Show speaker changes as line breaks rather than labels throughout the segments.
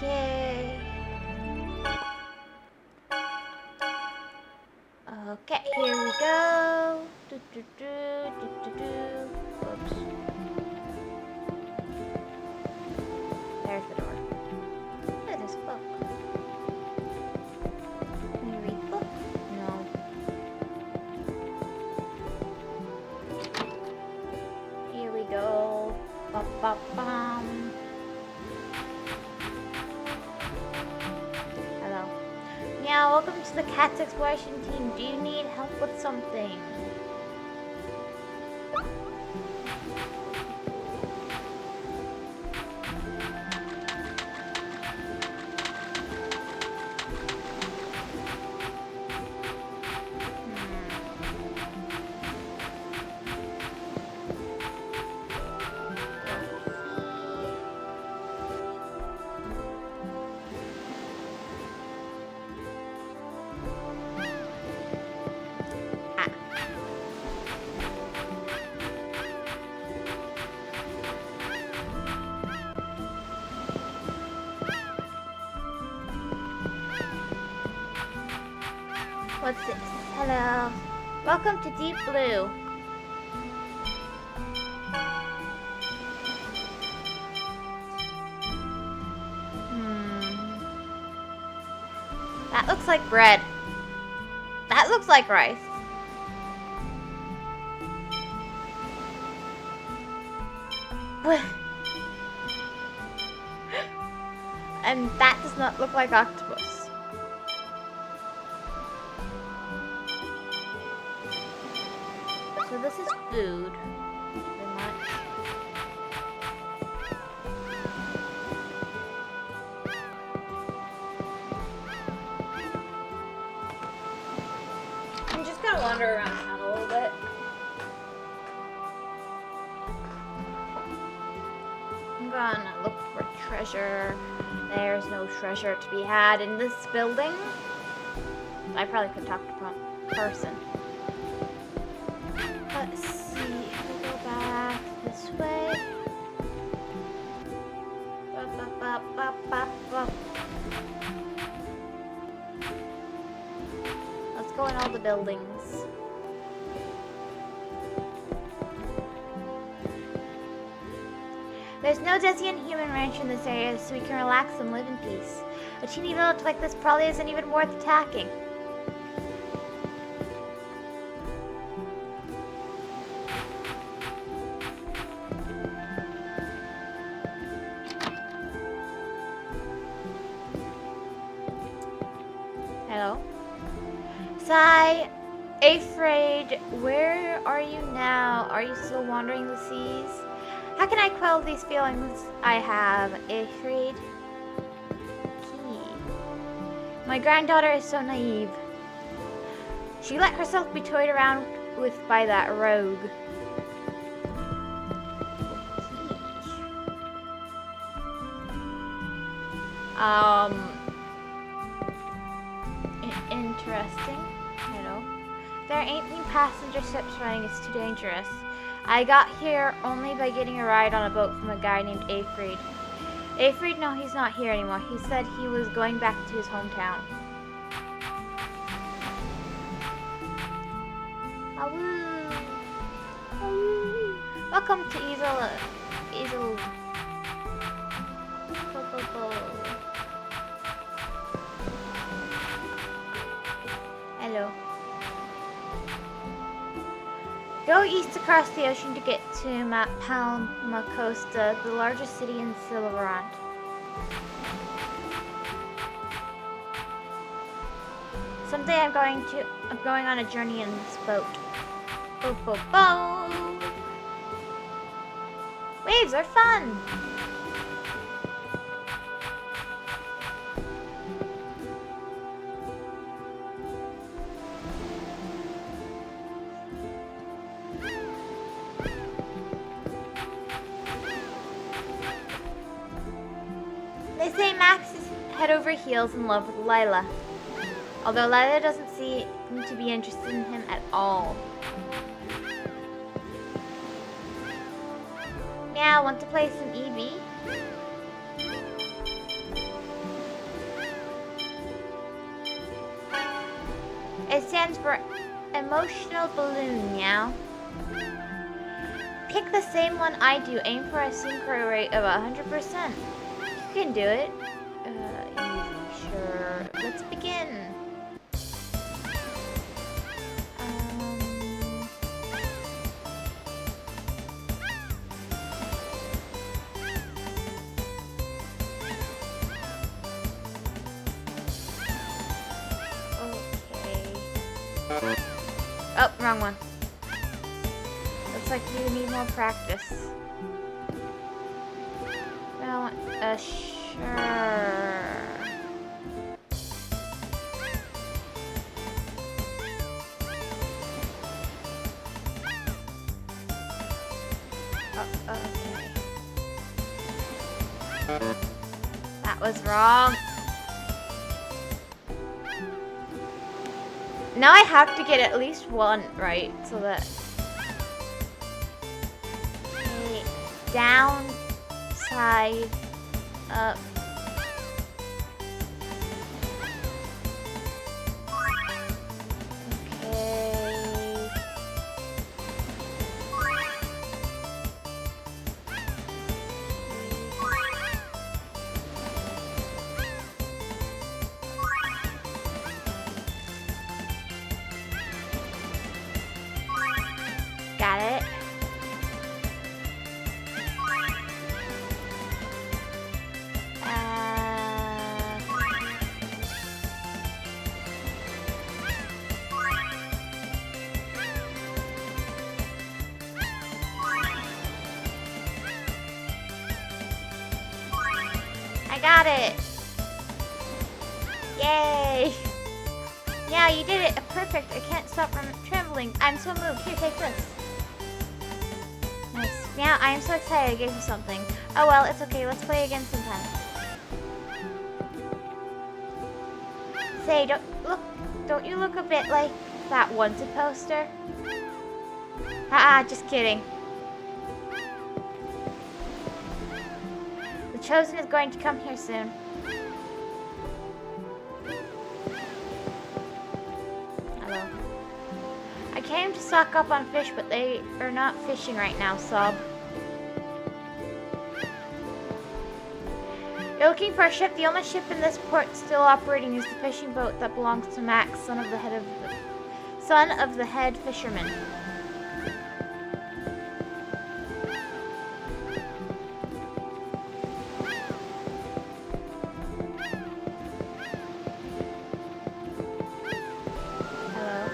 Okay. Okay, here we go. Do, do, do, do, do, do. Oops. There's the door. Oh, there's a book. Can you read the book? No. Here we go. Bum, bum, bum. Hello. Meow, welcome to the cat's exploration team. Do you need help with something? What's this? Hello. Welcome to Deep Blue. That looks like bread. That looks like rice. And that does not look like octopus. So this is food, pretty much. I'm just gonna wander around town a little bit. I'm gonna look for treasure. There's no treasure to be had in this building. I probably could talk to a person. Let's see if we go back this way. Let's go in all the buildings. There's no Desian human ranch in this area, so we can relax and live in peace. A teeny village like this probably isn't even worth attacking. Hello? Sigh, Afraid, where are you now? Are you still wandering the seas? How can I quell these feelings I have, Afraid? My granddaughter is so naive. She let herself be toyed around with by that rogue. Interesting. You know, there ain't any passenger ships running. It's too dangerous. I got here only by getting a ride on a boat from a guy named Afraid. Afraid? No, he's not here anymore. He said he was going back to his hometown. Awoo! Awoo! Welcome to Easel. Hello. Go east across the ocean to get to Palma Costa, the largest city in Silverant. Someday I'm going on a journey in this boat. Bo bo bo! Waves are fun! They say Max is head over heels in love with Lila. Although Lila doesn't seem to be interested in him at all. Yeah, want to play some EV? It stands for emotional balloon, meow. Pick the same one I do. Aim for a synchro rate of 100%. You can do it. Easy, sure. Let's begin. Oh, wrong one. Looks like you need more practice. Well, sure. Oh, okay. That was wrong. Now I have to get at least one right, so that... Okay, down, side, up. Okay. Got it. I got it. Yay. Yeah, you did it. Perfect. I can't stop from trembling. I'm so moved. Here, take this. Nice. Yeah, I am so excited I gave you something. Oh well, it's okay. Let's play again sometime. Say, don't you look a bit like that wanted poster? Just kidding. The Chosen is going to come here soon. Hello. I came to stock up on fish, but they are not fishing right now, Sob. You're looking for a ship. The only ship in this port still operating is the fishing boat that belongs to Max, son of the head fisherman. Hello.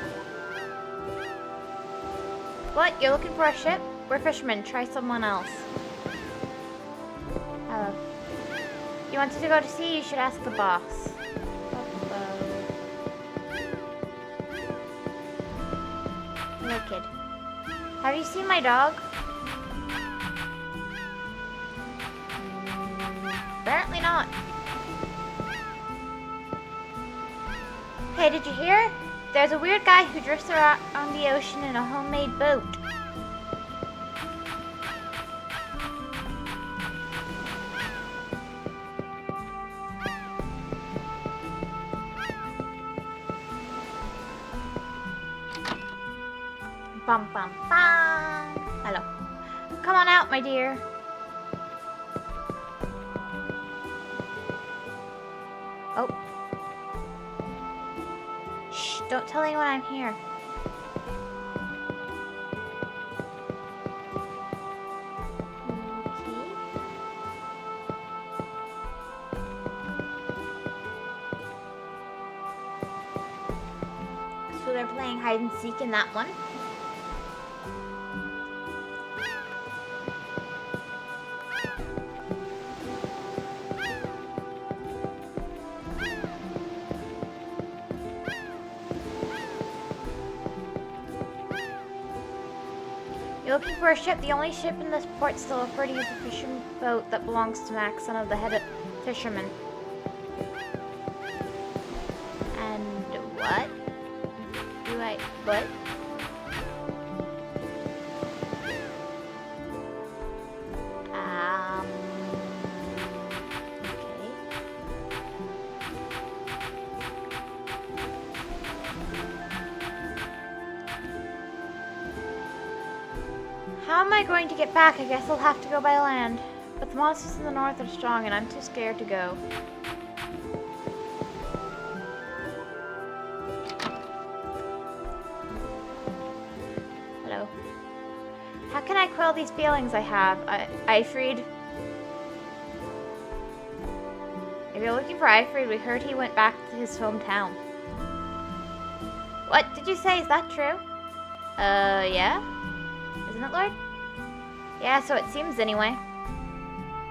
What? You're looking for a ship? We're fishermen. Try someone else. Hello. You wanted to go to sea? You should ask the boss. Hello, kid. Have you seen my dog? Apparently not. Hey, did you hear? There's a weird guy who drifts around on the ocean in a homemade boat. Bum bum bum. Hello. Come on out, my dear. Oh. Shh, don't tell anyone I'm here. Okay. So they're playing hide and seek in that one. You're looking for a ship. The only ship in this port still operating is the fishing boat that belongs to Max, son of the head fisherman. And what? What? Okay. How am I going to get back? I guess I'll have to go by land. But the monsters in the north are strong and I'm too scared to go. Hello. How can I quell these feelings I have? Ifrid? If you're looking for Ifrid, we heard he went back to his hometown. What did you say? Is that true? Yeah? Isn't it, Lord? Yeah, so it seems anyway.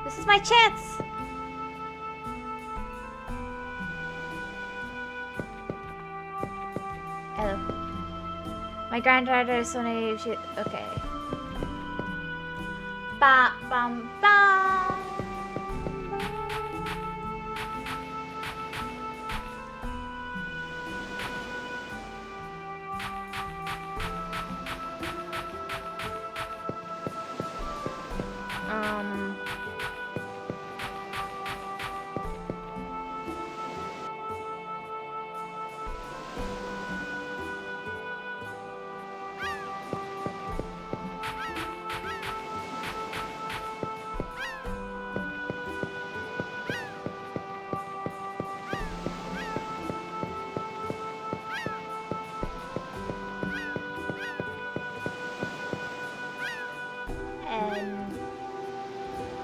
This is my chance! Hello. My granddaughter is so naive, she... Okay. Ba bum bum!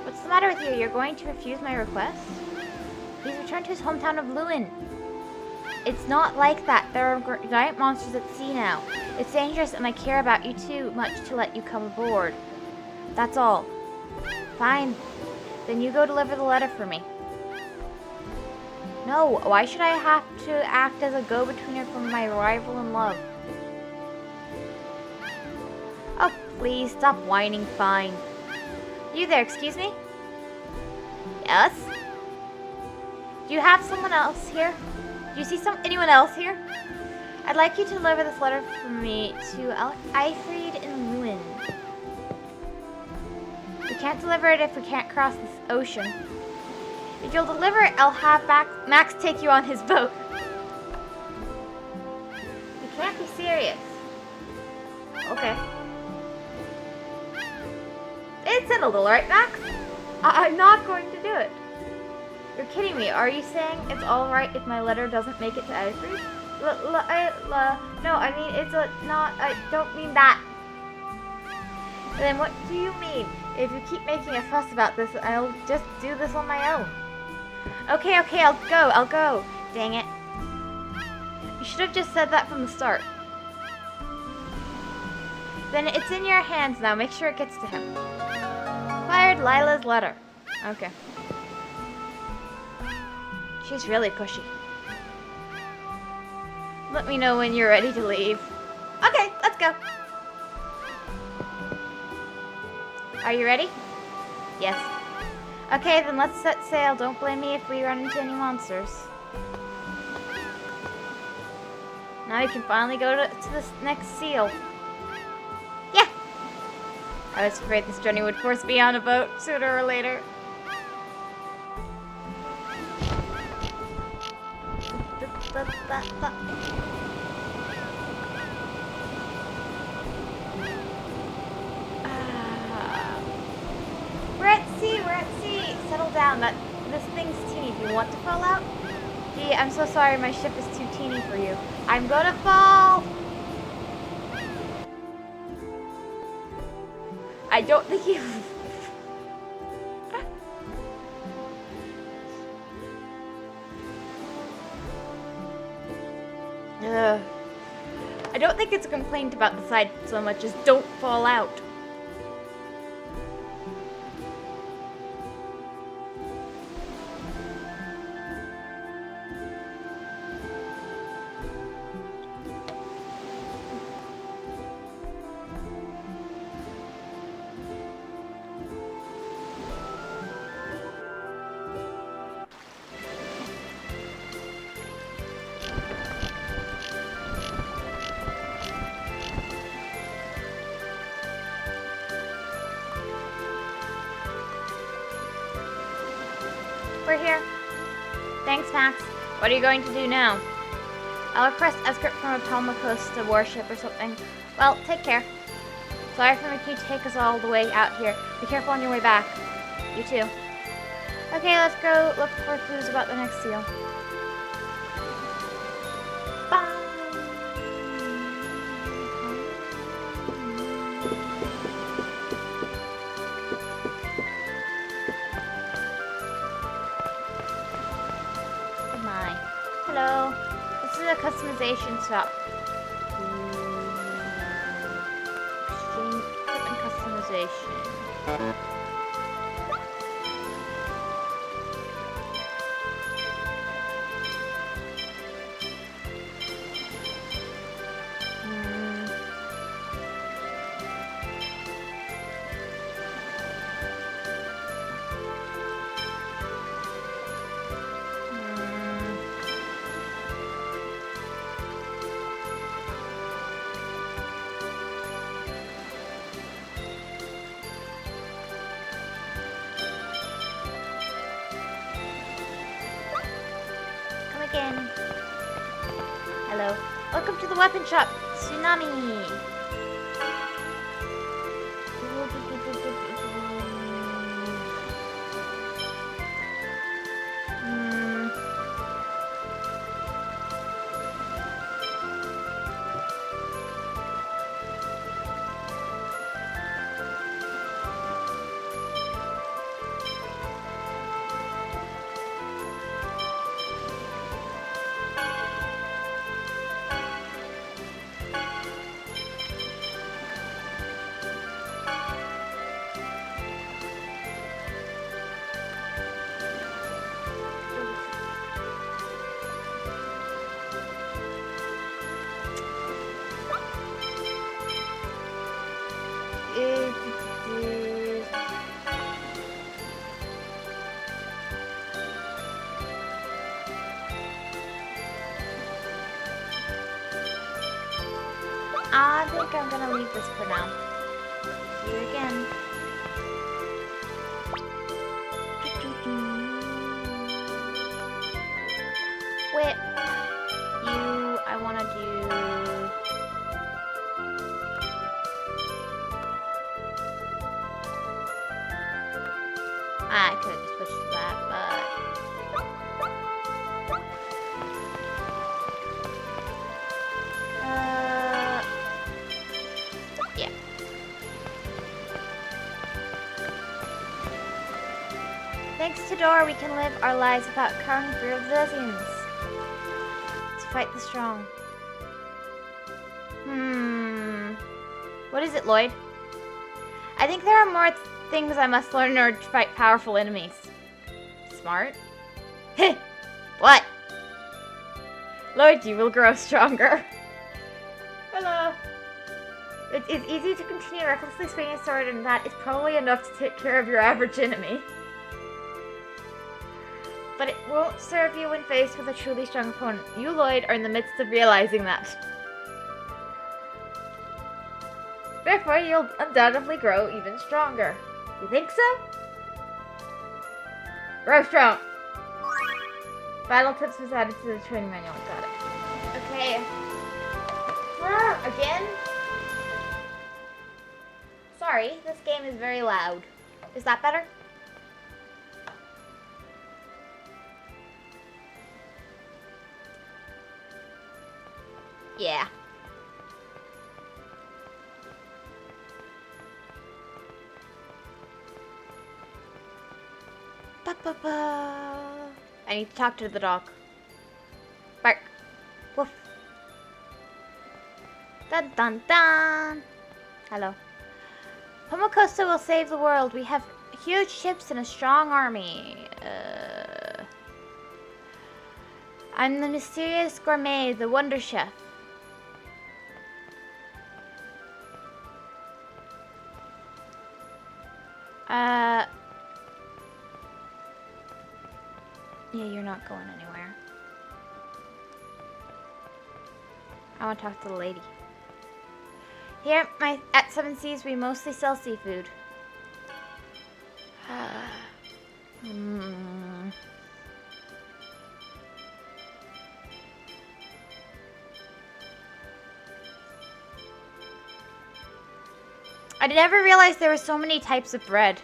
What's the matter with you? You're going to refuse my request? He's returned to his hometown of Lewin. It's not like that. There are giant monsters at sea now. It's dangerous and I care about you too much to let you come aboard. That's all. Fine. Then you go deliver the letter for me. No, why should I have to act as a go-betweener for my rival in love? Oh, please, stop whining. Fine. You there, excuse me? Yes? Do you have someone else here? Do you see anyone else here? I'd like you to deliver this letter from me to Ifrid in Lewin. We can't deliver it if we can't cross this ocean. If you'll deliver it, I'll have Max take you on his boat. You can't be serious. Okay. It's settled, alright, Max? I'm not going to do it. You're kidding me. Are you saying it's alright if my letter doesn't make it to Ifrid? No, I mean, it's not, I don't mean that. Then what do you mean? If you keep making a fuss about this, I'll just do this on my own. Okay, I'll go. Dang it. You should have just said that from the start. Then it's in your hands now. Make sure it gets to him. Fired Lila's letter. Okay. She's really pushy. Let me know when you're ready to leave. Okay, let's go. Are you ready? Yes. Okay, then let's set sail. Don't blame me if we run into any monsters. Now you can finally go to this next seal. Yeah! I was afraid this journey would force me on a boat sooner or later. We're at sea. Settle down. This thing's teeny. Do you want to fall out? Gee, I'm so sorry. My ship is too teeny for you. I'm gonna fall. I don't think you... I don't think it's a complaint about the side so much as don't fall out. We're here. Thanks, Max. What are you going to do now? I'll request escort from a Palma Costa warship or something. Well, take care. Sorry for making you take us all the way out here. Be careful on your way back. You too. Okay, let's go look for clues about the next seal. Bye. Good night. Hello. This is a customization shop. Extreme equipment customization. Again. Hello. Welcome to the weapon shop, Tsunami. I think I'm gonna leave this for now. See you again. Whip. You, I wanna do... I could have switched to that, but... yeah. Thanks to Dora, we can live our lives without counting through of dozens. To fight the strong. What is it, Lloyd? I think there are more things I must learn in order to fight powerful enemies. Smart? Heh! What? Lloyd, you will grow stronger. Hello. It's easy to continue recklessly swinging a sword, and that is probably enough to take care of your average enemy. But it won't serve you when faced with a truly strong opponent. You, Lloyd, are in the midst of realizing that. Therefore, you'll undoubtedly grow even stronger. You think so? Grow strong! Battle tips was added to the training manual. Got it. Okay. Again? Sorry, this game is very loud. Is that better? Yeah. Ba-ba-ba. I need to talk to the dog. Bark. Woof. Dun dun dun. Hello. Homocosta will save the world. We have huge ships and a strong army. I'm the mysterious gourmet, the wonder chef. Yeah, you're not going anywhere. I want to talk to the lady. Here at Seven Seas, we mostly sell seafood. I never realized there were so many types of bread.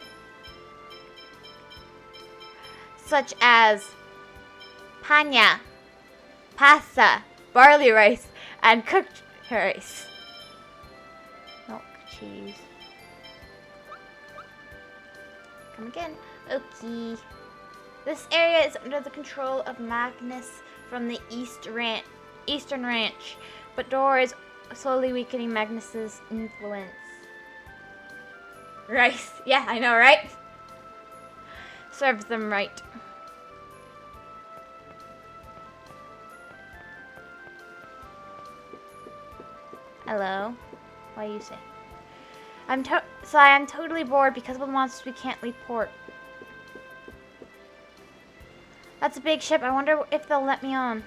Such as panya, pasta, barley rice, and cooked rice. Milk, cheese. Come again. Okay. This area is under the control of Magnus from the Eastern Ranch, but Dora is slowly weakening Magnus's influence. Rice. Yeah, I know, right? Serves them right. Hello. What do you say? I'm totally bored because of the monsters we can't leave port. That's a big ship. I wonder if they'll let me on.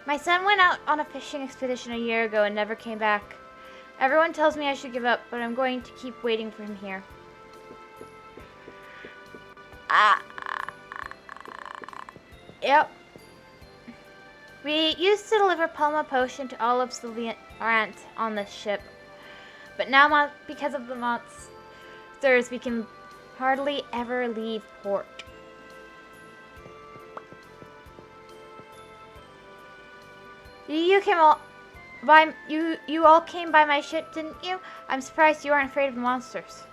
My son went out on a fishing expedition a year ago and never came back. Everyone tells me I should give up, but I'm going to keep waiting for him here. Yep. We used to deliver Palma Potion to all of Sylvian Rant on this ship, but now because of the monsters, we can hardly ever leave port. You all came by my ship, didn't you? I'm surprised you aren't afraid of monsters.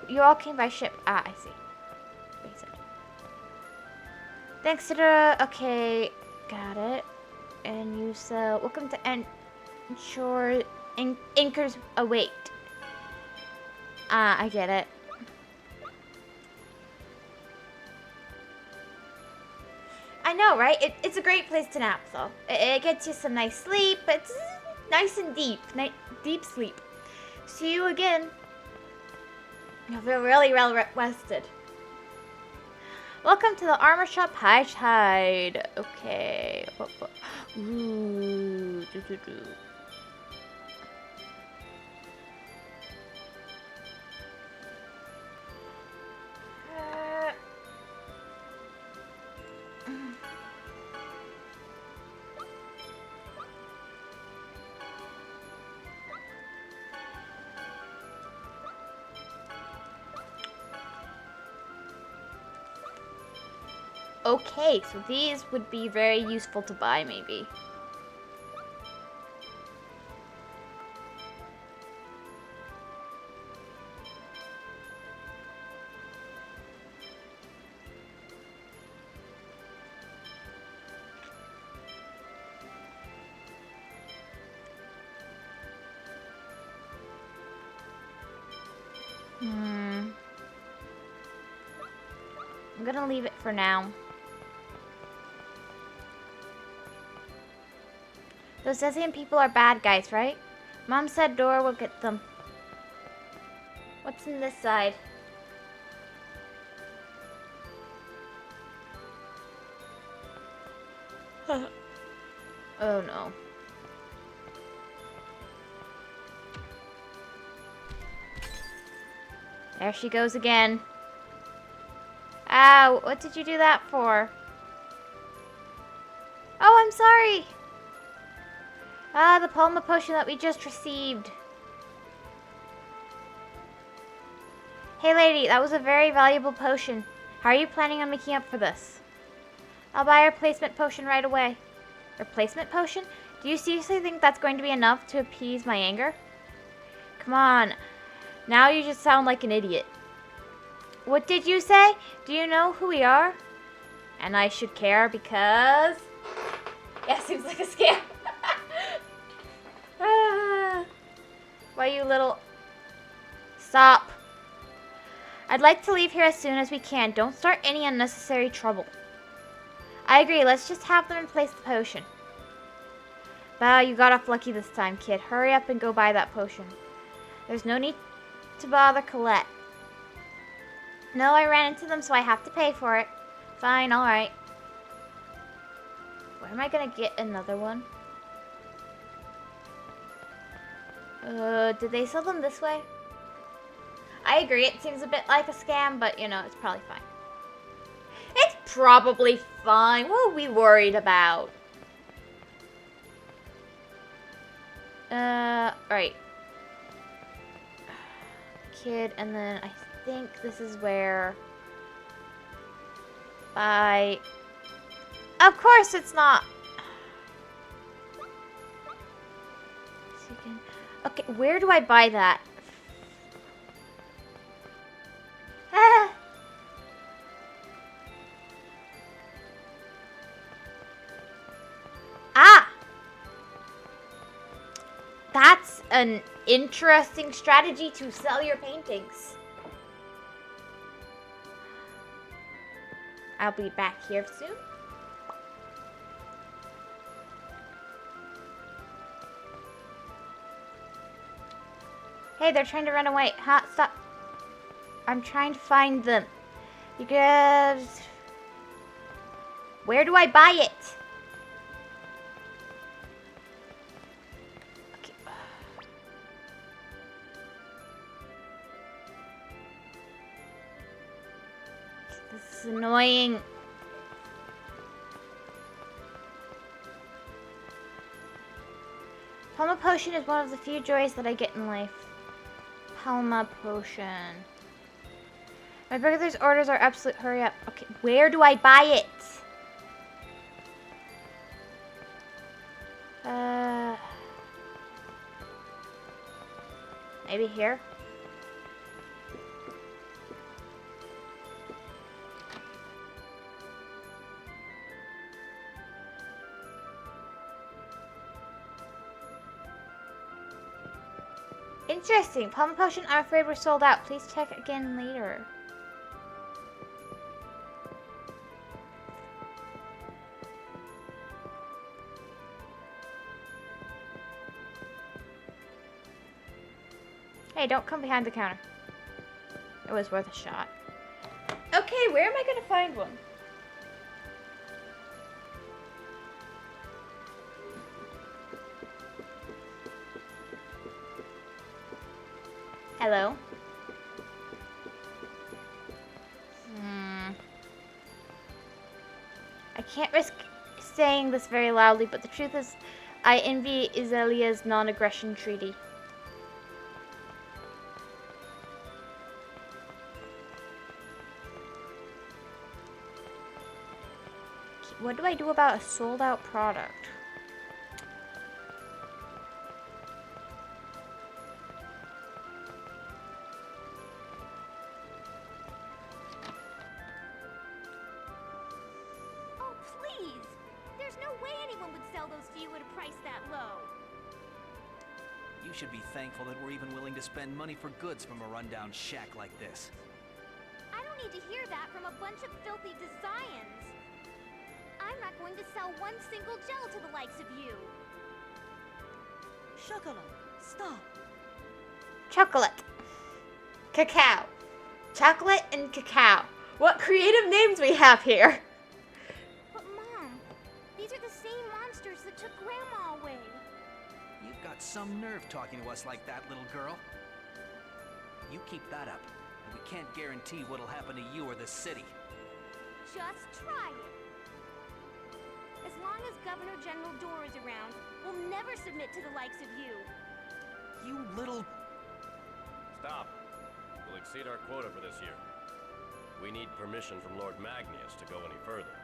You all came by ship. Ah, I see. Thanks to the... Okay, got it. And you sell... Welcome to Ensure... Anchors await. Ah, I get it. I know, right? It's a great place to nap, though. It gets you some nice sleep. It's nice and deep. Deep sleep. See you again. You'll feel really well rested. Welcome to the armor shop High Tide. Okay. Ooh. Okay, so these would be very useful to buy, maybe. I'm gonna leave it for now. Those Zezian people are bad guys, right? Mom said Dora will get them. What's in this side? Oh no. There she goes again. Ow, what did you do that for? Oh, I'm sorry. Ah, the Palma Potion that we just received. Hey lady, that was a very valuable potion. How are you planning on making up for this? I'll buy a replacement potion right away. Replacement potion? Do you seriously think that's going to be enough to appease my anger? Come on. Now you just sound like an idiot. What did you say? Do you know who we are? And I should care because... Yeah, seems like a scam. Why you little... Stop. I'd like to leave here as soon as we can. Don't start any unnecessary trouble. I agree. Let's just have them replace the potion. Wow, you got off lucky this time, kid. Hurry up and go buy that potion. There's no need to bother Colette. No, I ran into them, so I have to pay for it. Fine, alright. Where am I gonna get another one? Did they sell them this way? I agree, it seems a bit like a scam, but you know, it's probably fine. It's probably fine. What are we worried about? Right. Kid, and then I think this is where Of course it's not. Okay, where do I buy that? Ah. Ah! That's an interesting strategy to sell your paintings. I'll be back here soon. Hey, they're trying to run away. Ha, stop. I'm trying to find them. Because... Where do I buy it? Okay. This is annoying. Palma Potion is one of the few joys that I get in life. Palma Potion. My brother's orders are absolute hurry up. Okay, where do I buy it? Maybe here? Interesting. Palm Potion, I'm afraid we're sold out. Please check again later. Hey, don't come behind the counter. It was worth a shot. Okay, where am I gonna find one? Hello? I can't risk saying this very loudly, but the truth is, I envy Izelia's non-aggression treaty. What do I do about a sold-out product?
Oh, please! There's no way anyone would sell those to you at a price that low.
You should be thankful that we're even willing to spend money for goods from a rundown shack like this.
I don't need to hear that from a bunch of filthy designs. I'm not going to sell one single gel to the likes of you.
Chocolate, stop.
Chocolate. Cacao. Chocolate and cacao. What creative names we have here.
But Mom, these are the same monsters that took Grandma away.
You've got some nerve talking to us like that, little girl. You keep that up, and we can't guarantee what'll happen to you or the city.
Just try it. As long as Governor General Dorr is around, we'll never submit to the likes of you.
You little...
Stop. We'll exceed our quota for this year. We need permission from Lord Magnus to go any further.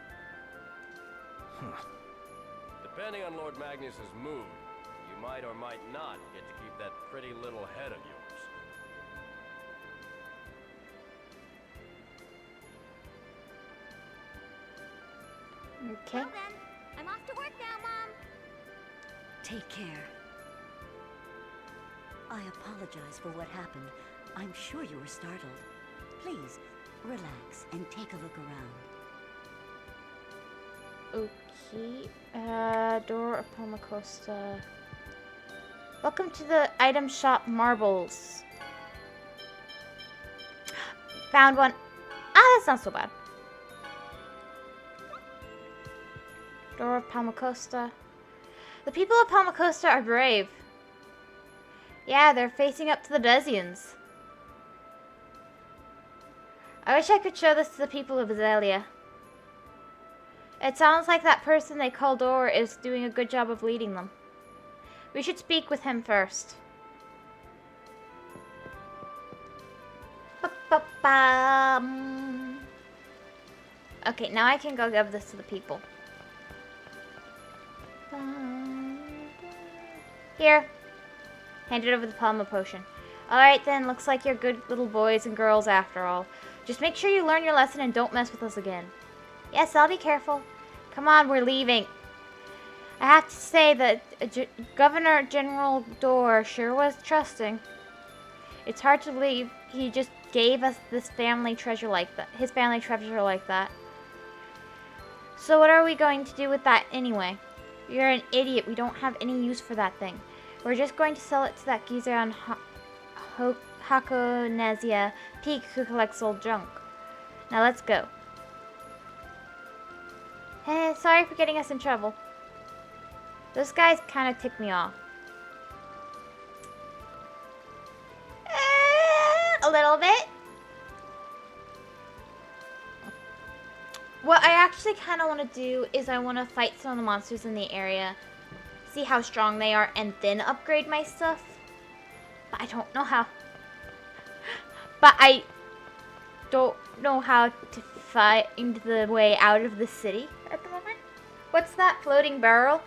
Depending on Lord Magnus's mood, you might or might not get to keep that pretty little head of yours.
Okay.
Well then, I'm off to work now, Mom.
Take care. I apologize for what happened. I'm sure you were startled. Please, relax and take a look around.
Okay. Door of Palmacosta. Welcome to the item shop Marbles. Found one. Ah, that's not so bad. Door of Palmacosta. The people of Palmacosta are brave. Yeah, they're facing up to the Desians. I wish I could show this to the people of Azelia. It sounds like that person they call Dor is doing a good job of leading them. We should speak with him first. Ba-ba-bum. Okay, now I can go give this to the people. Here. Handed over the Palma potion. Alright then, looks like you're good little boys and girls after all. Just make sure you learn your lesson and don't mess with us again. Yes, I'll be careful. Come on, we're leaving. I have to say that Governor General Dorr sure was trusting. It's hard to believe he just gave us this family treasure like that. His family treasure like that. So what are we going to do with that anyway? You're an idiot. We don't have any use for that thing. We're just going to sell it to that geezer on Hakonezia Peak who collects old junk. Now let's go. Hey, sorry for getting us in trouble. Those guys kind of tick me off. A little bit. What I actually kind of want to do is I want to fight some of the monsters in the area, see how strong they are, and then upgrade my stuff. But I don't know how. But I don't know how to find the way out of the city at the moment. What's that floating barrel?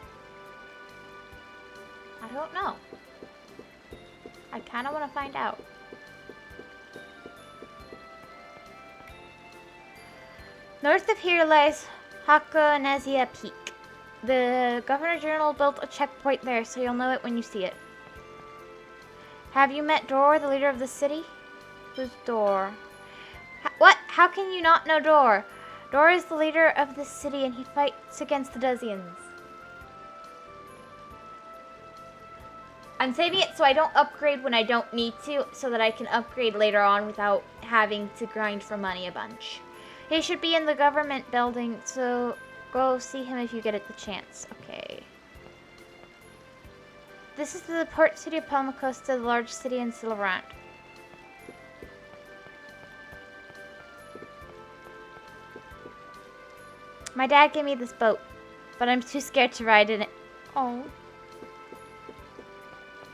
I don't know. I kind of want to find out. North of here lies Hakonezia Peak. The Governor General built a checkpoint there, so you'll know it when you see it. Have you met Dor, the leader of the city? Who's Dor? What? How can you not know Dor? Dor is the leader of the city and he fights against the Desians. I'm saving it so I don't upgrade when I don't need to, so that I can upgrade later on without having to grind for money a bunch. He should be in the government building, so go see him if you get the chance. Okay. This is the port city of Palma Costa, the largest city in Silverant. My dad gave me this boat, but I'm too scared to ride in it. Oh.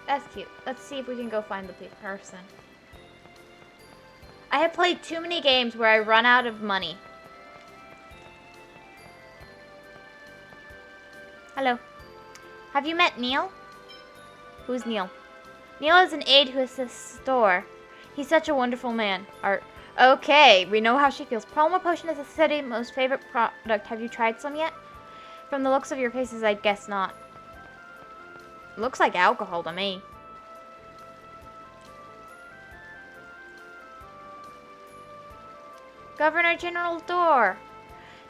That's cute. Let's see if we can go find the person. I have played too many games where I run out of money. Hello. Have you met Neil? Who's Neil? Neil is an aide who assists Dor. He's such a wonderful man. Art. Okay, we know how she feels. Palma Potion is the city's most favorite product. Have you tried some yet? From the looks of your faces, I guess not. Looks like alcohol to me. Governor General Dor.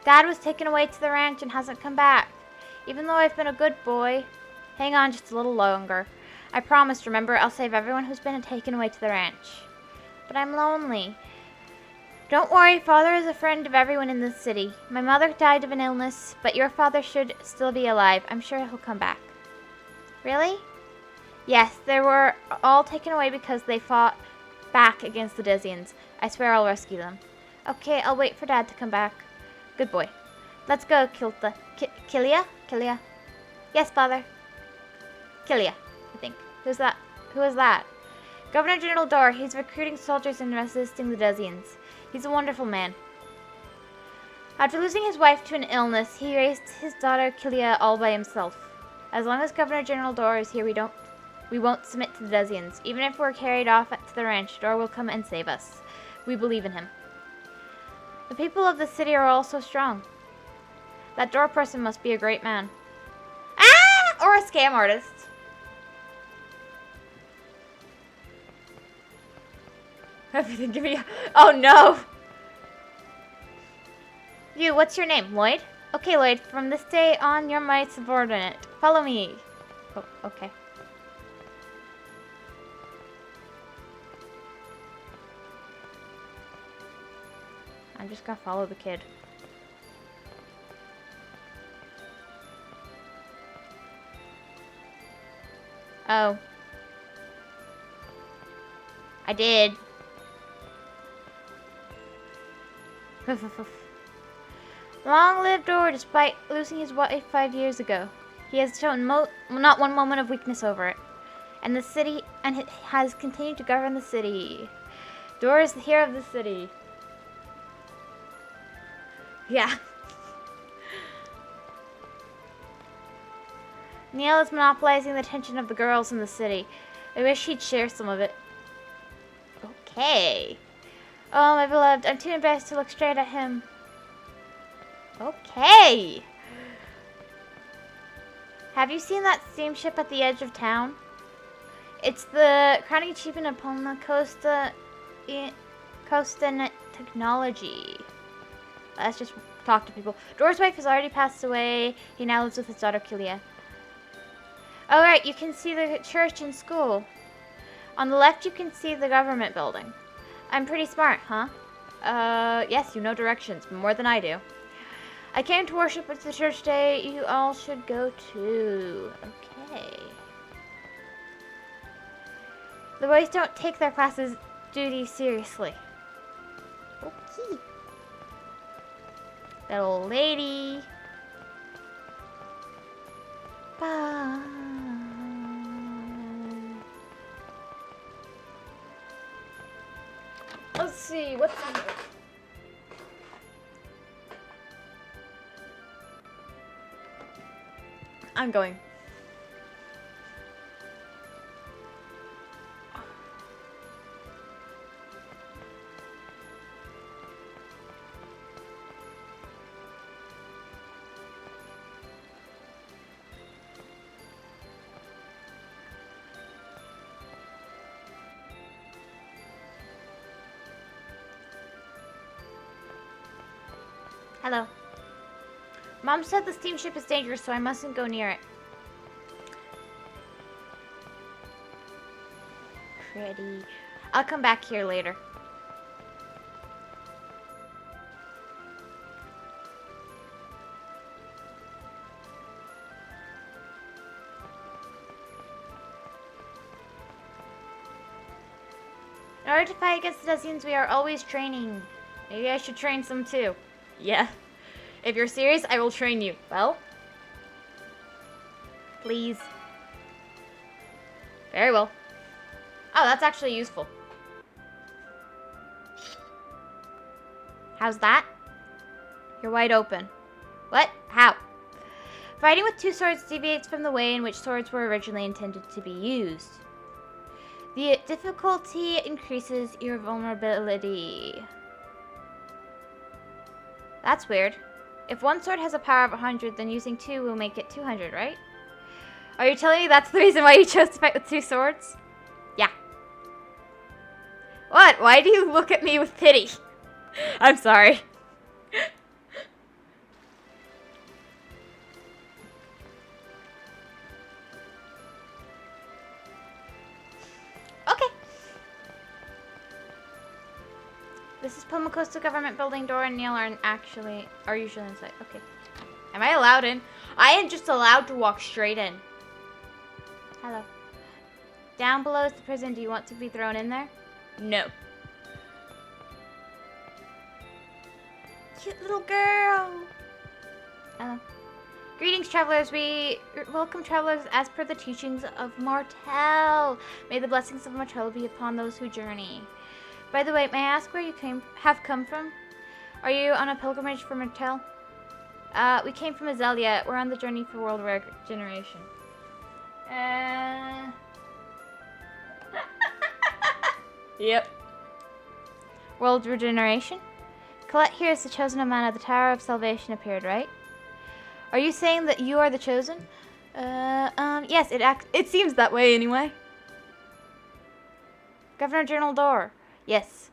Dad was taken away to the ranch and hasn't come back. Even though I've been a good boy. Hang on just a little longer. I promise, remember, I'll save everyone who's been taken away to the ranch. But I'm lonely. Don't worry, Father is a friend of everyone in this city. My mother died of an illness, but your father should still be alive. I'm sure he'll come back. Really? Yes, they were all taken away because they fought back against the Desians. I swear I'll rescue them. Okay, I'll wait for Dad to come back. Good boy. Let's go, Kilta. Kilia? Kilia? Yes, Father. Kilia, I think. Who's that? Who is that? Governor General Dor. He's recruiting soldiers and resisting the Desians. He's a wonderful man. After losing his wife to an illness, he raised his daughter Kilia all by himself. As long as Governor General Dor is here, we won't submit to the Desians. Even if we're carried off to the ranch, Dor will come and save us. We believe in him. The people of the city are all so strong. That Dor person must be a great man. Ah! Or a scam artist. Everything give me. Oh no! You, what's your name? Lloyd? Okay, Lloyd, from this day on, you're my subordinate. Follow me. Oh, okay. I'm just gonna follow the kid. Oh. I did. Long live Dor, despite losing his wife 5 years ago. He has shown not one moment of weakness over it. And it has continued to govern the city. Dor is the hero of the city. Yeah. Neil is monopolizing the attention of the girls in the city. I wish he'd share some of it. Okay. Oh, my beloved, I'm too embarrassed to look straight at him. Okay. Have you seen that steamship at the edge of town? It's the crowning achievement upon the Costa technology. Let's just talk to people. Dor's wife has already passed away. He now lives with his daughter, Kilia. Alright, you can see the church and school. On the left, you can see the government building. I'm pretty smart, huh? Yes, you know directions, more than I do. I came to worship at the church day. You all should go too. Okay. The boys don't take their classes duty seriously. Okay. That old lady. Bye. Let's see, what's in here? I'm going. Hello. Mom said the steamship is dangerous, so I mustn't go near it. Pretty. I'll come back here later. In order to fight against the Desians, we are always training. Maybe I should train some too. Yeah. If you're serious, I will train you. Well? Please. Very well. Oh, that's actually useful. How's that? You're wide open. What? How? Fighting with two swords deviates from the way in which swords were originally intended to be used. The difficulty increases your vulnerability. That's weird. If one sword has a power of 100, then using two will make it 200, right? Are you telling me that's the reason why you chose to fight with two swords? Yeah. What? Why do you look at me with pity? I'm sorry. Okay. This is Costa government building. Dora and Neil are usually inside. Okay. Am I allowed in? I am just allowed to walk straight in. Hello. Down below is the prison. Do you want to be thrown in there? No. Cute little girl. Hello. Greetings, travelers. We welcome travelers as per the teachings of Martel. May the blessings of Martel be upon those who journey. By the way, may I ask where you have come from? Are you on a pilgrimage for Martel? We came from Azalea. We're on the journey for world regeneration. Yep. World regeneration? Colette here is the chosen of mana. The Tower of Salvation appeared, right? Are you saying that you are the chosen? Yes, it seems that way anyway. Governor General Dor. Yes.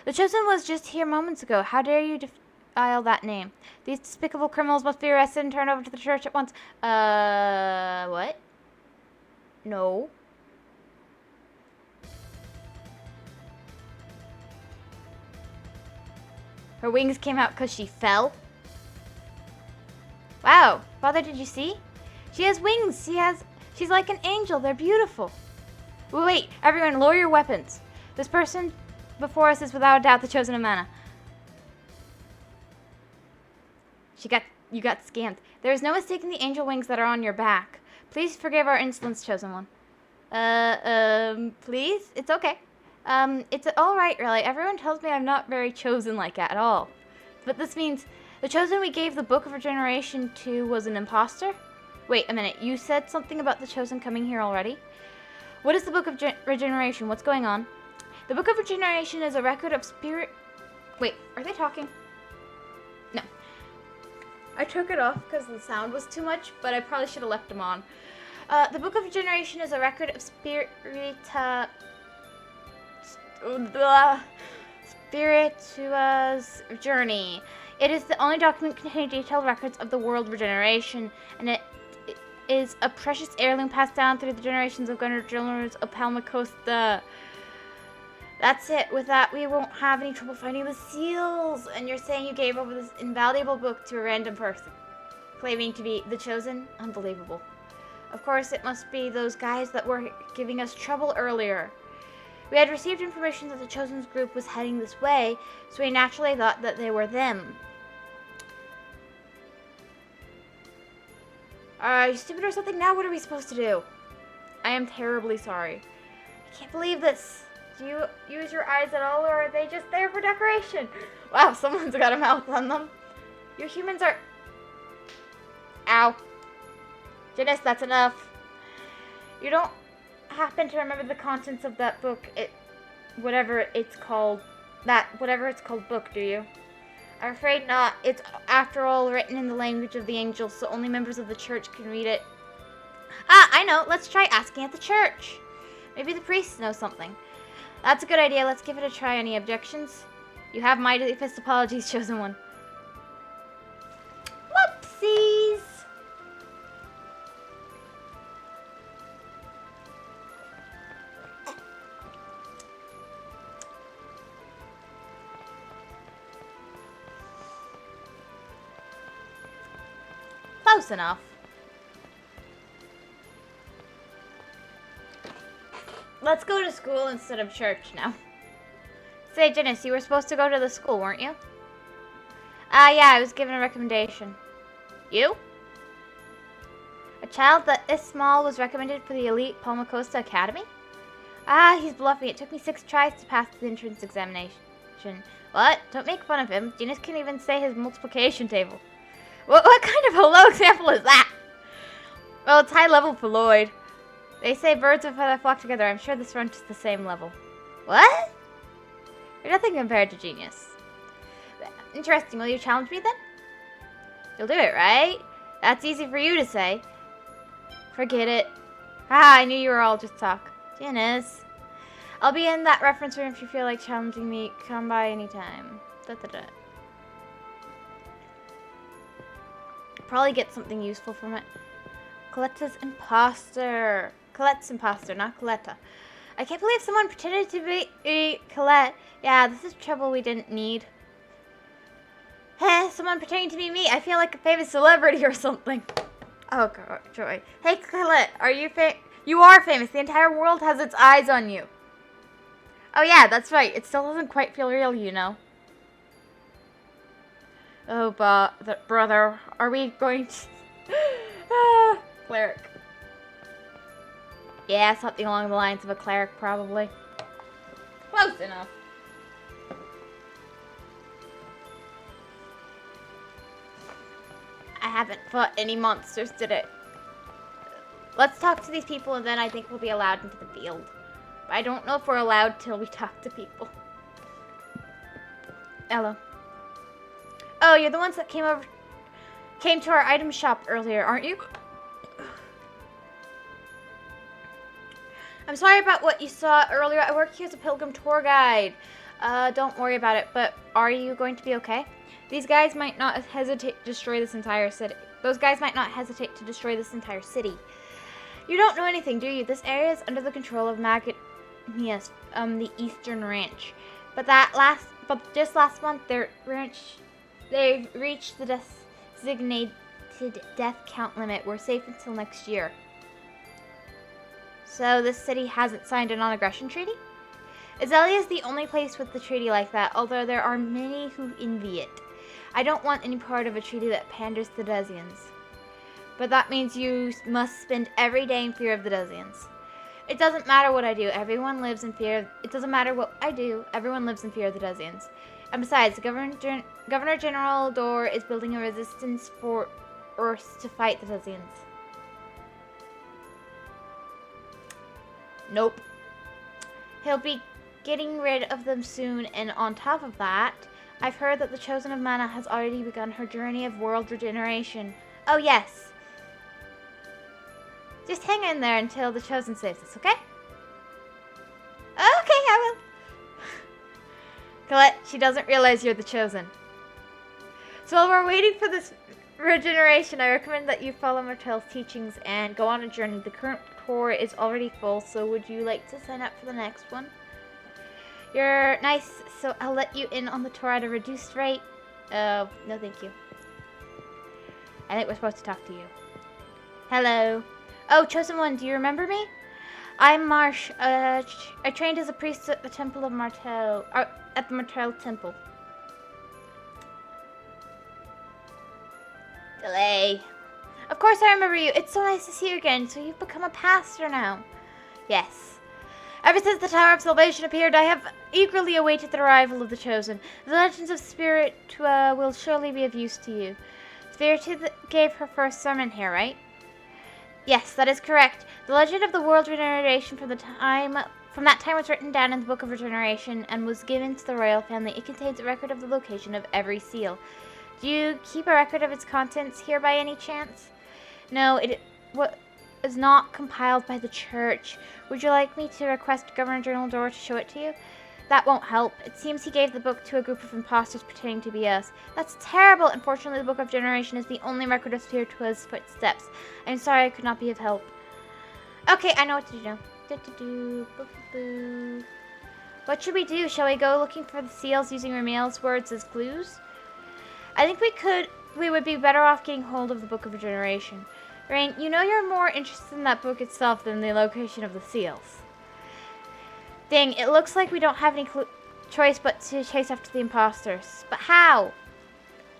The chosen was just here moments ago. How dare you defile that name? These despicable criminals must be arrested and turned over to the church at once. What? No. Her wings came out because she fell? Wow. Father, did you see? She has wings. She's like an angel. They're beautiful. Wait, everyone, lower your weapons. This person before us is without a doubt the chosen of mana. you got scammed. There is no mistaking the angel wings that are on your back. Please forgive our insolence, chosen one. Please? It's okay. It's alright, really. Everyone tells me I'm not very chosen-like at all. But this means the chosen we gave the Book of Regeneration to was an imposter? Wait a minute, you said something about the chosen coming here already? What is the Book of Regeneration? What's going on? The Book of Regeneration is a record of spirit... Wait, are they talking? No. I took it off because the sound was too much, but I probably should have left them on. The Book of Regeneration is a record of Spiritua's journey. It is the only document containing detailed records of the world regeneration, and it is a precious heirloom passed down through the generations of Gunner Generals of Palma Costa. That's it. With that, we won't have any trouble finding the seals. And you're saying you gave over this invaluable book to a random person, claiming to be the chosen? Unbelievable. Of course, it must be those guys that were giving us trouble earlier. We had received information that the Chosen's group was heading this way, so we naturally thought that they were them. Are you stupid or something? Now what are we supposed to do? I am terribly sorry. I can't believe this. Do you use your eyes at all, or are they just there for decoration? Wow, someone's got a mouth on them. You humans are... Ow. Janice, that's enough. You don't happen to remember the contents of that book, whatever it's called book, do you? I'm afraid not. It's, after all, written in the language of the angels, so only members of the church can read it. Ah, I know. Let's try asking at the church. Maybe the priests know something. That's a good idea. Let's give it a try. Any objections? You have my deepest apologies, chosen one. Whoopsies! Close enough. Let's go to school instead of church now. Say, Janice, you were supposed to go to the school, weren't you? Yeah, I was given a recommendation. You? A child that is small was recommended for the elite Palma Costa Academy? Ah, he's bluffing. It took me 6 tries to pass the entrance examination. What? Don't make fun of him. Janice can't even say his multiplication table. What kind of a low example is that? Well, it's high level for Lloyd. They say birds of a feather flock together. I'm sure this runs to the same level. What? You're nothing compared to genius. Interesting. Will you challenge me then? You'll do it, right? That's easy for you to say. Forget it. Ah, I knew you were all just talk. Janice. I'll be in that reference room if you feel like challenging me. Come by anytime. Da-da-da. Probably get something useful from it. Coletta's imposter. Colette's imposter, not Coletta. I can't believe someone pretended to be Colette. Yeah, this is trouble we didn't need. Heh, someone pretending to be me. I feel like a famous celebrity or something. Oh, God, joy. Hey, Colette, are you You are famous. The entire world has its eyes on you. Oh, yeah, that's right. It still doesn't quite feel real, you know. Oh, brother, are we going to... Cleric. Yeah, something along the lines of a cleric, probably. Close enough. I haven't fought any monsters today. Let's talk to these people, and then I think we'll be allowed into the field. But I don't know if we're allowed till we talk to people. Hello. Oh, you're the ones that came to our item shop earlier, aren't you? I'm sorry about what you saw earlier. I work here as a pilgrim tour guide. Don't worry about it, but are you going to be okay? These guys might not hesitate to destroy this entire city. Those guys might not hesitate to destroy this entire city. You don't know anything, do you? This area is under the control of Magnus, the Eastern Ranch. But just last month, they reached the designated death count limit. We're safe until next year. So this city hasn't signed a non-aggression treaty? Azalea is the only place with the treaty like that, although there are many who envy it. I don't want any part of a treaty that panders to the Desians. But that means you must spend every day in fear of the Desians. It doesn't matter what I do, everyone lives in fear. It doesn't matter what I do, everyone lives in fear of the Desians. And besides, Governor General Dor is building a resistance force to fight the Desians. Nope. He'll be getting rid of them soon, and on top of that, I've heard that the Chosen of Mana has already begun her journey of world regeneration. Oh yes. Just hang in there until the Chosen saves us, okay? Okay, I will. Colette, she doesn't realize you're the Chosen. So while we're waiting for this regeneration, I recommend that you follow Martell's teachings and go on a journey. The current tour is already full, so would you like to sign up for the next one? You're nice, so I'll let you in on the tour at a reduced rate. No thank you. I think we're supposed to talk to you. Hello. Oh, Chosen One, do you remember me? I'm Marsh. I trained as a priest at the Temple of Martell, at the Martell Temple. Delay. Of course I remember you. It's so nice to see you again. So you've become a pastor now. Yes. Ever since the Tower of Salvation appeared, I have eagerly awaited the arrival of the Chosen. The legends of Spirit will surely be of use to you. Spirit gave her first sermon here, right? Yes, that is correct. The legend of the world regeneration from that time was written down in the Book of Regeneration and was given to the royal family. It contains a record of the location of every seal. Do you keep a record of its contents here by any chance? No, it is not compiled by the church. Would you like me to request Governor General Dor to show it to you? That won't help. It seems he gave the book to a group of imposters pretending to be us. That's terrible. Unfortunately, the Book of Generation is the only record of Spiritua's footsteps. I'm sorry I could not be of help. Okay, I know what to do. What should we do? Shall we go looking for the seals using Ramail's words as clues? I think we would be better off getting hold of the Book of Regeneration. Rain, you know you're more interested in that book itself than the location of the seals. Dang, it looks like we don't have any choice but to chase after the imposters. But how?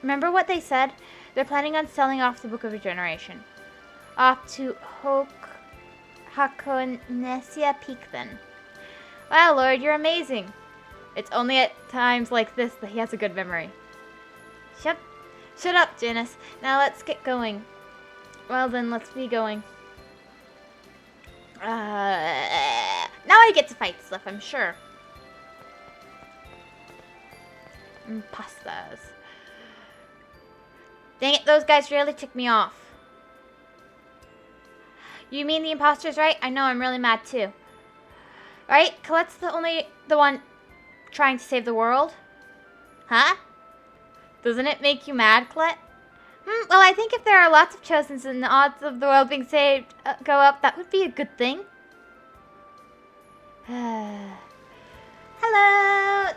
Remember what they said? They're planning on selling off the Book of Regeneration. Off to Hakonesia Peak then. Wow, Lord, you're amazing. It's only at times like this that he has a good memory. Shut up, Janice. Now let's get going. Well then, let's be going. Now I get to fight stuff, I'm sure. Imposters. Dang it, those guys really ticked me off. You mean the imposters, right? I know, I'm really mad too. Right? Colette's the one trying to save the world? Huh? Doesn't it make you mad, Colette? Well, I think if there are lots of Chosens and the odds of the world being saved go up, that would be a good thing. Hello!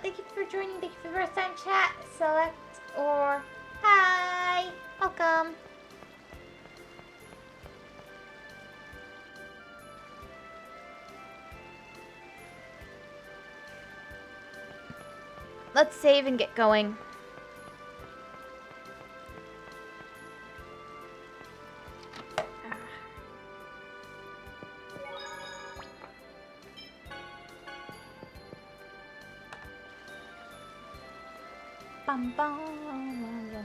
Thank you for joining. Thank you for the first time chat. Select or hi. Welcome. Let's save and get going. Bum, bum, bum.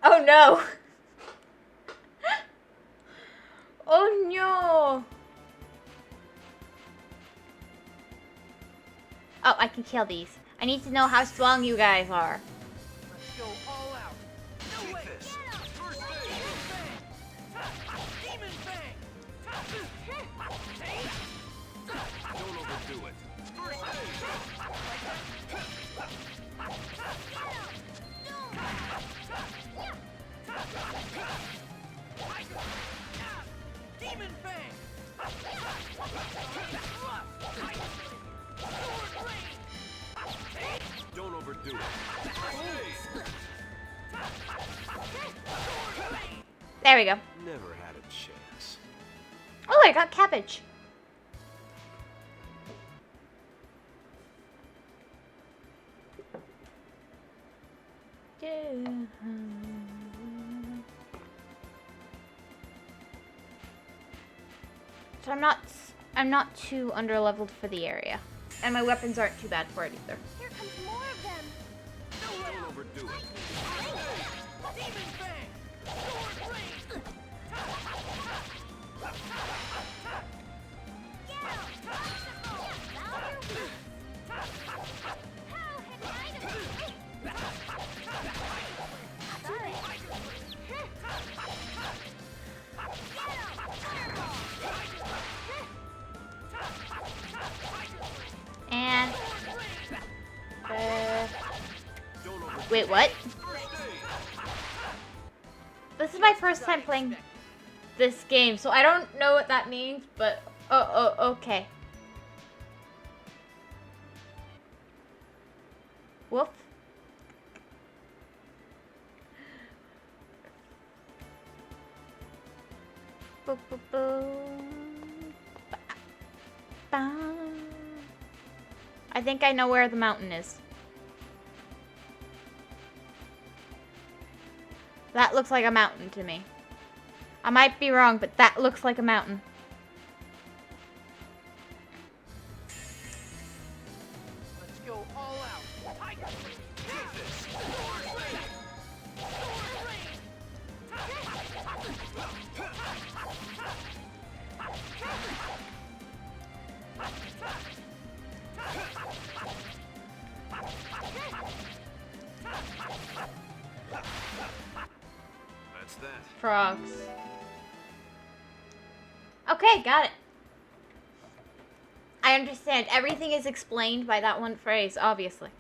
Oh no! Oh no! Oh, I can kill these. I need to know how strong you guys are.
Let's go all out. No way. First Demon Fang.
Don't overdo it.
First Demon Fang.
Don't overdo it.
There we go.
Never had a chance.
Oh, I got cabbage. So I'm not too underleveled for the area. And my weapons aren't too bad for it either.
Here comes more of them.
Don't overdo it.
Demon Fang! Sword Rain!
Get out! Obstacle! Now you're weak. How had I Sorry.
And wait, what? This is my first time playing this game, so I don't know what that means, but okay. Woof. Boop, boop, boom. Ba. I think I know where the mountain is. That looks like a mountain to me. I might be wrong, but that looks like a mountain.
Let's go all out. Tiger! Take this! Sword Rain! Sword Rain!
That's that.
Frogs. Okay, got it. I understand. Everything is explained by that one phrase, obviously.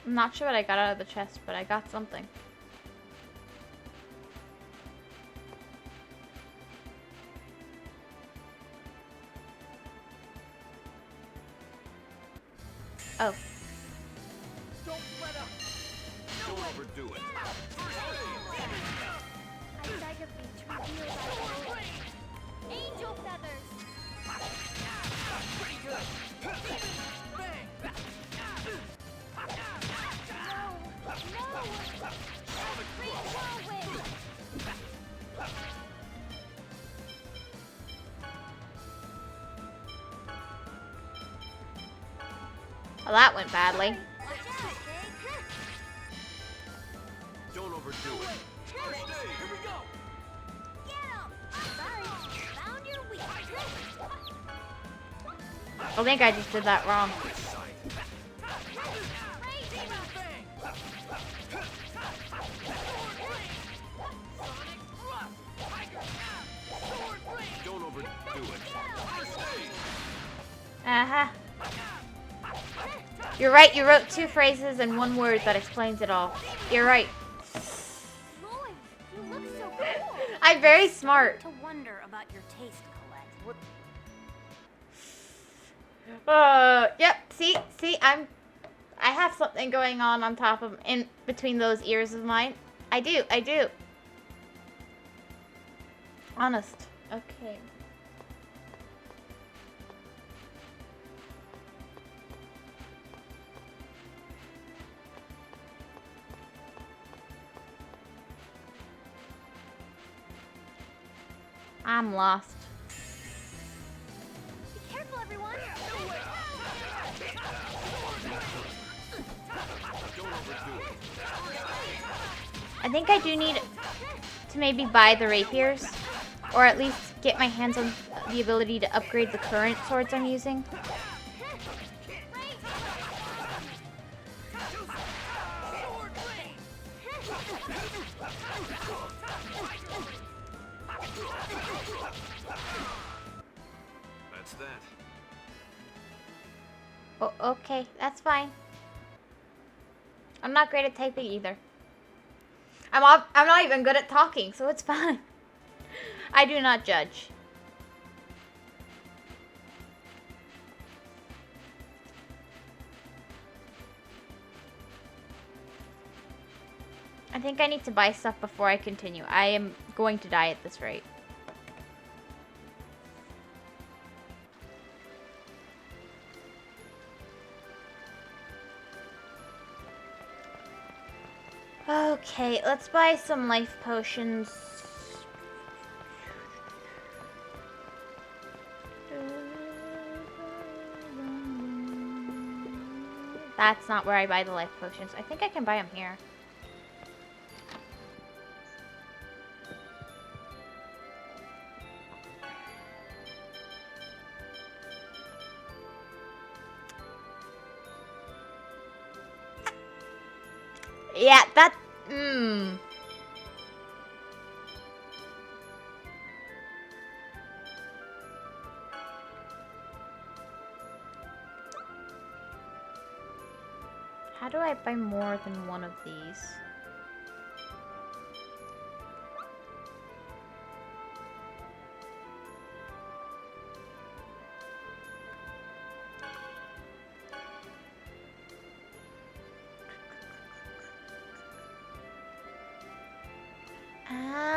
I'm not sure what I got out of the chest, but I got something. Oh.
Don't let up!
Don't overdo it.
Tiger Beach reveals our angel feathers.
Pretty good! Demon Fang!
No! Great whirlwind!
Well, that went badly.
Watch out, Jake.
Don't overdo it.
First aid! Here we go!
Get him! Sorry, found your weak.
I think I just did that wrong.
Demon Fang! Sword Rain! Sonic Thrust! Tiger! Sword Rain!
Don't overdo it.
First aid!
Uh-huh. You're right, you wrote two phrases and one word that explains it all. You're right.
Lloyd, you look so cool.
I'm very smart.
To wonder about your taste, Colette.
Yep, see, I have something going on top of, in between those ears of mine. I do. Honest. Okay. I'm lost.
Be careful, everyone.
I think I do need to maybe buy the rapiers, or at least get my hands on the ability to upgrade the current swords I'm using.
That's that.
Oh, okay, that's fine. I'm not great at typing either. I'm not even good at talking, so it's fine. I do not judge. I think I need to buy stuff before I continue. I am going to die at this rate. Okay, let's buy some life potions. That's not where I buy the life potions. I think I can buy them here. Yeah, that... How do I buy more than one of these? Ah.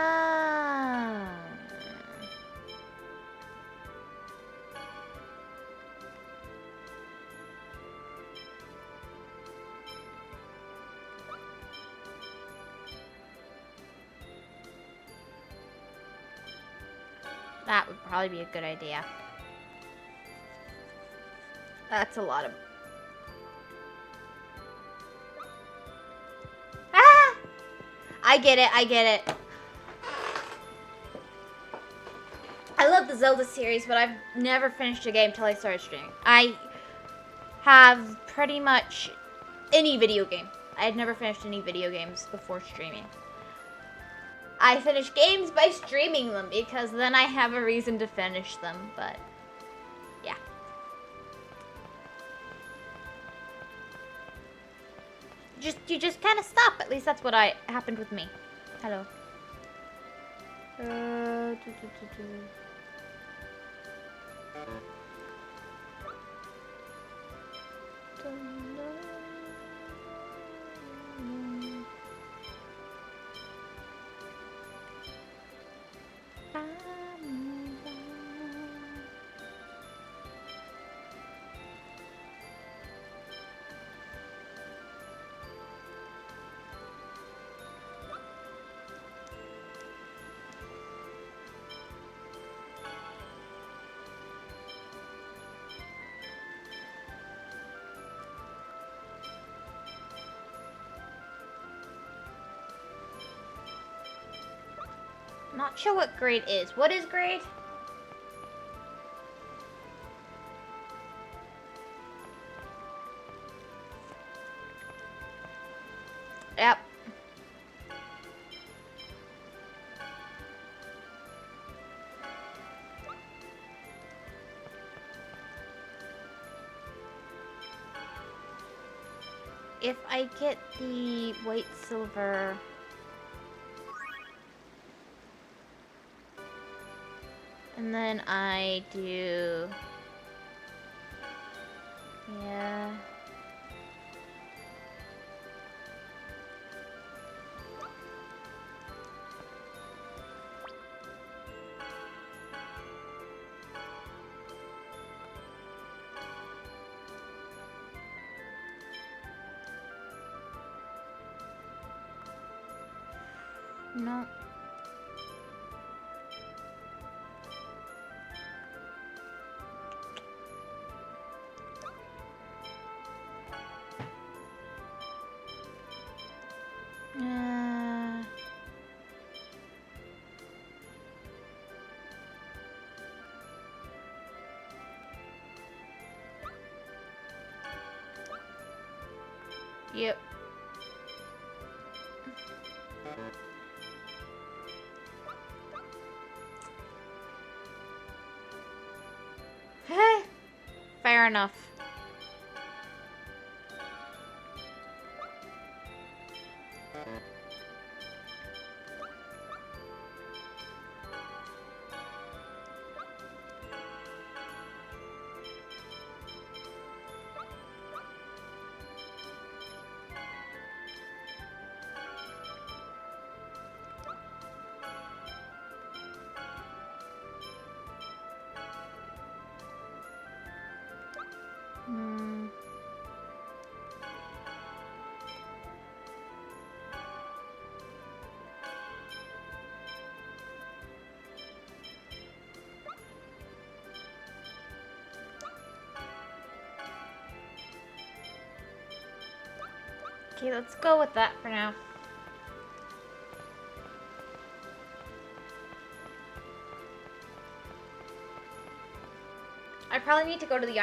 That would probably be a good idea. That's a lot of... Ah! I get it, I get it. I love the Zelda series, but I've never finished a game until I started streaming. I have pretty much any video game. I had never finished any video games before streaming. I finish games by streaming them because then I have a reason to finish them, but yeah. You just kind of stop. At least that's what happened with me. Hello. Not sure what grade is. What is grade? Yep. If I get the white silver... And then I do... Yeah... No. Yep. Fair enough. Okay, let's go with that for now. I probably need to go to the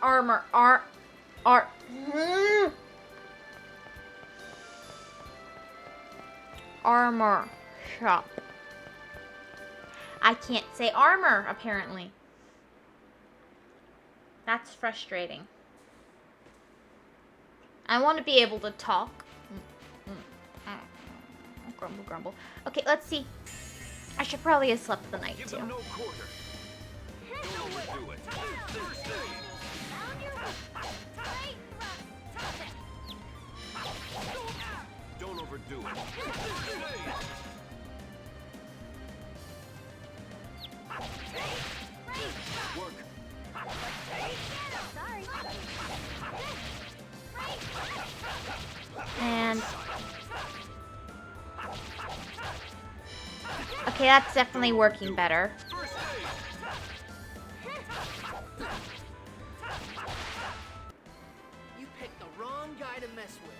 armor shop. I can't say armor, apparently. That's frustrating. I want to be able to talk. Grumble, grumble. Okay, let's see. I should probably have slept the night, too.
No quarter. Don't overdo it. Don't overdo it. Work.
And okay, that's definitely working better.
You picked the wrong guy to mess with.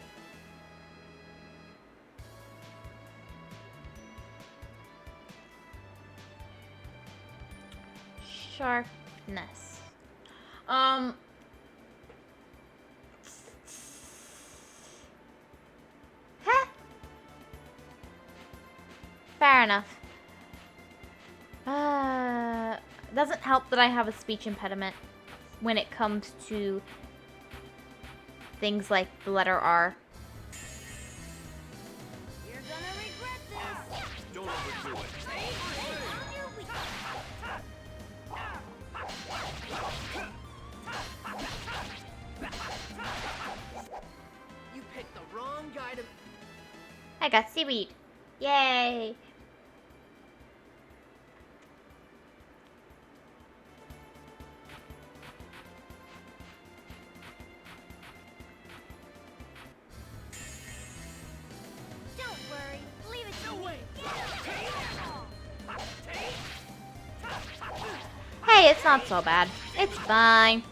Sharpness. Huh? Fair enough. Doesn't help that I have a speech impediment when it comes to things like the letter R.
You're gonna regret this.
Don't overdo it.
You picked the wrong guy to...
I got seaweed. Yay!
Don't worry. Leave it to me.
Hey, it's not so bad. It's fine.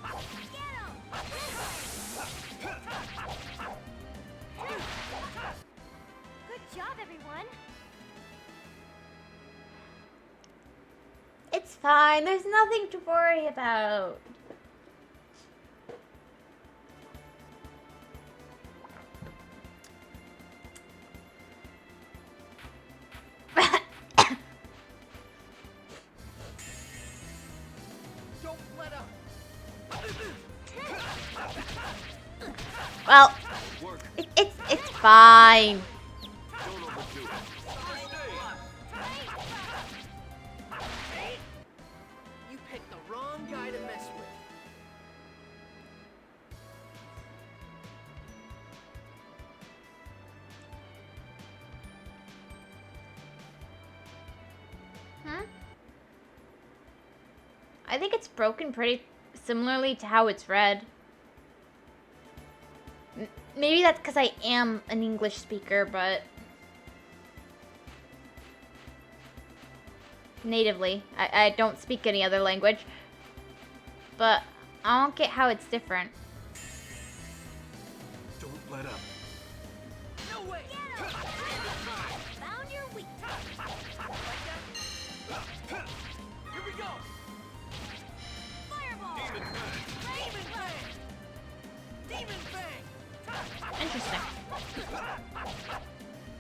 Good job, everyone.
It's fine. There's nothing to worry about.
Don't let up.
Well,
Work.
it's fine.
Don't overdo it.
You picked the wrong guy to mess with.
Huh? I think it's broken pretty similarly to how it's read. Maybe that's because I am an English speaker, but natively. I don't speak any other language. But I don't get how it's different.
Don't let up.
No way.
Found your weak.
Here we go.
Fireball.
Demon Fang.
Demon Fang. Demon Fang.
Interesting.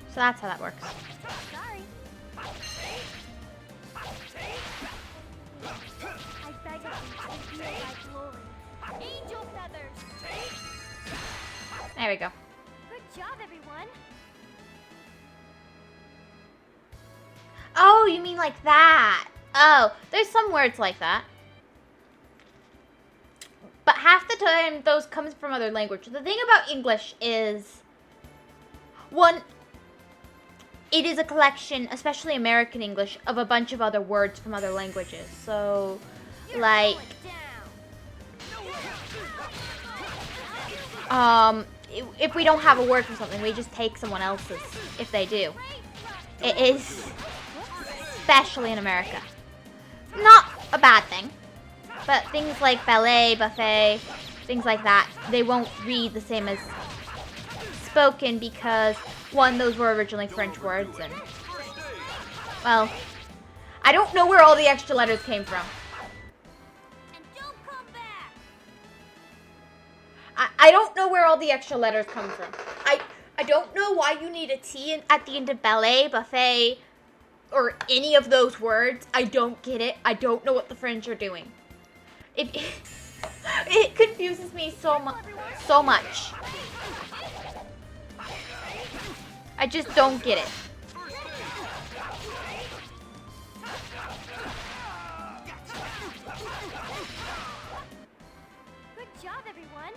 So that's how that works.
Sorry. I beg of you, give me my glory. Angel feathers.
There we go.
Good job, everyone.
Oh, you mean like that? Oh, there's some words like that. But half the time, those comes from other languages. The thing about English is, one, it is a collection, especially American English, of a bunch of other words from other languages. So,
You're
like,
going down.
if we don't have a word for something, we just take someone else's, if they do. It is, especially in America, not a bad thing. But things like ballet, buffet, things like that, they won't read the same as spoken because, one, those were originally French words, and, well, I don't know where all the extra letters came from.
And don't come back.
I don't know where all the extra letters come from. I don't know why you need a T at the end of ballet, buffet, or any of those words. I don't get it. I don't know what the French are doing. It confuses me so much. I just don't get it.
Good job, everyone.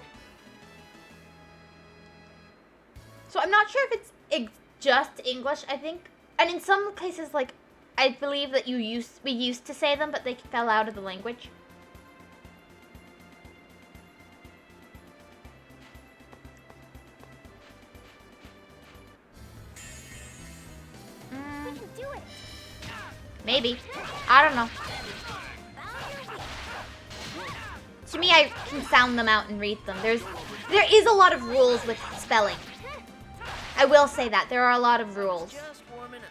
So I'm not sure if it's just English, I think. And in some cases, like, I believe that we used to say them, but they fell out of the language.
We can do it.
Maybe. I don't know. To me, I can sound them out and read them. There is a lot of rules with spelling. I will say that. There are a lot of rules.
Just warming up.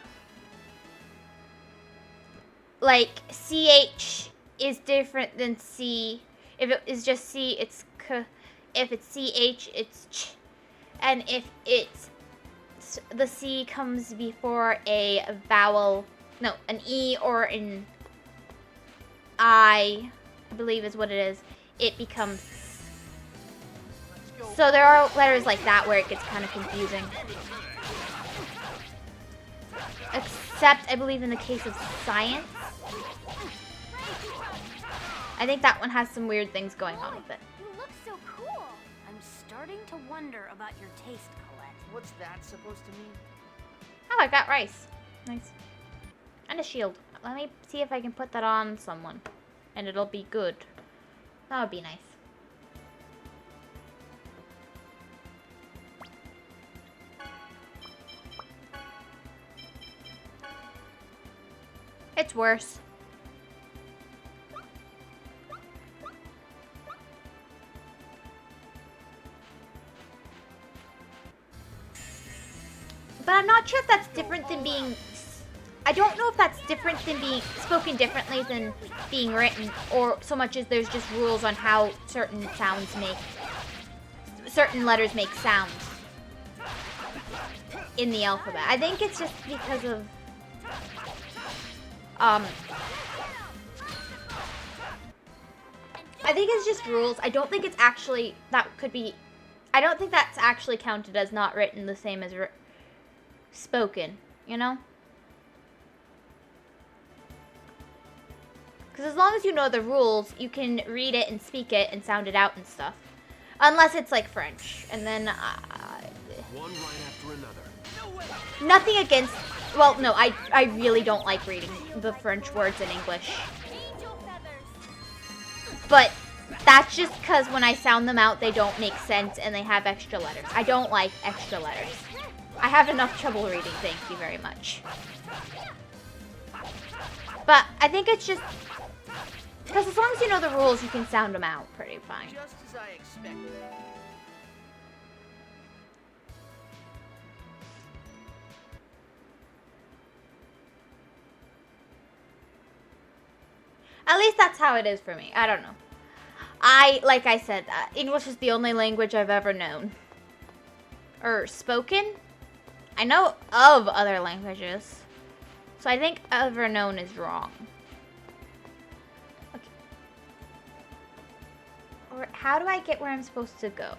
Like, CH is different than C. If it is just C, it's K. If it's CH, it's Ch. And if it's the C comes before a vowel, no, an E or an I believe is what it is, it becomes. So there are letters like that where it gets kind of confusing. Except, I believe, in the case of science. I think that one has some weird things going on with it.
You look so cool. I'm starting to wonder about your taste, Colette.
What's that supposed to mean?
Oh, I got rice. Nice. And a shield. Let me see if I can put that on someone. And it'll be good. That would be nice. It's worse. But I'm not sure if that's different than being... I don't know if that's different than being spoken differently than being written, or so much as there's just rules on how certain sounds make... certain letters make sounds in the alphabet. I think it's just because of... I think it's just rules. I don't think it's actually... that could be... I don't think that's actually counted as not written the same as spoken, you know? Because as long as you know the rules, you can read it and speak it and sound it out and stuff. Unless it's like French. And then...
One right after another.
nothing against... Well, no, I really don't like reading the French words in English.
Angel feathers.
But that's just because when I sound them out, they don't make sense and they have extra letters. I don't like extra letters. I have enough trouble reading, thank you very much. But I think it's just... because as long as you know the rules, you can sound them out pretty fine.
Just as I expected.
At least that's how it is for me. I don't know. Like I said, English is the only language I've ever known. Or spoken? I know of other languages. So I think ever known is wrong. Okay. Or how do I get where I'm supposed to go?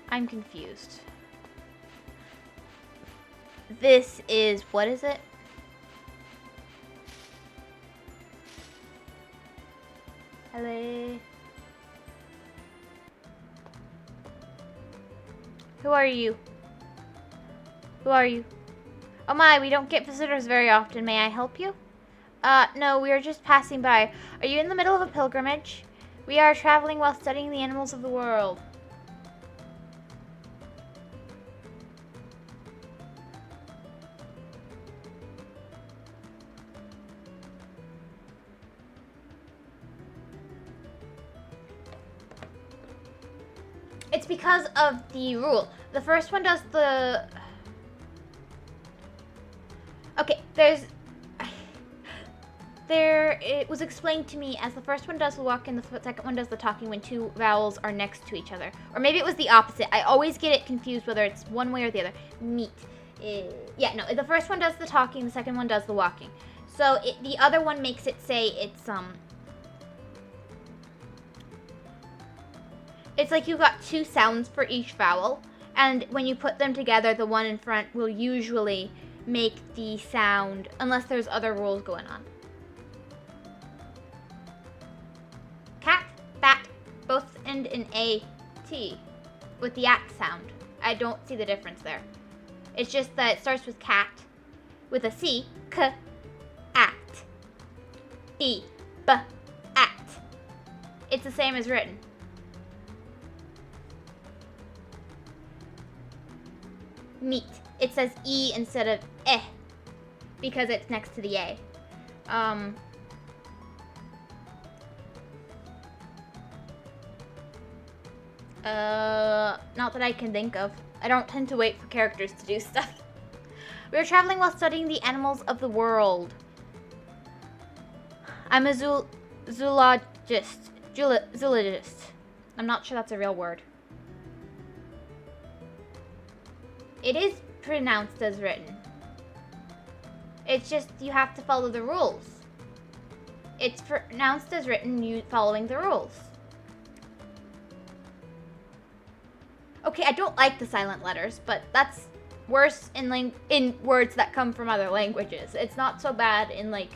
I'm confused. This is, what is it? Hello. Who are you? Who are you? Oh my, we don't get visitors very often. May I help you? No, we are just passing by. Are you in the middle of a pilgrimage? We are traveling while studying the animals of the world. It's because of the rule. The first one does the... Okay, it was explained to me as the first one does the walking, the second one does the talking when two vowels are next to each other. Or maybe it was the opposite. I always get it confused whether it's one way or the other. Meet. Yeah, no, the first one does the talking, the second one does the walking. So the other one makes it say it's like you've got two sounds for each vowel, and when you put them together, the one in front will usually make the sound, unless there's other rules going on. Cat, bat, both end in A-T with the at sound. I don't see the difference there. It's just that it starts with cat with a C, k, at, B, b, at. It's the same as written. Meet. It says E instead of eh because it's next to the A. Not that I can think of. I don't tend to wait for characters to do stuff. We were traveling while studying the animals of the world. I'm a zoologist. Zoologist. I'm not sure that's a real word. It is pronounced as written. It's just you have to follow the rules. It's pronounced as written, you following the rules. Okay, I don't like the silent letters, but that's worse in words that come from other languages. It's not so bad in like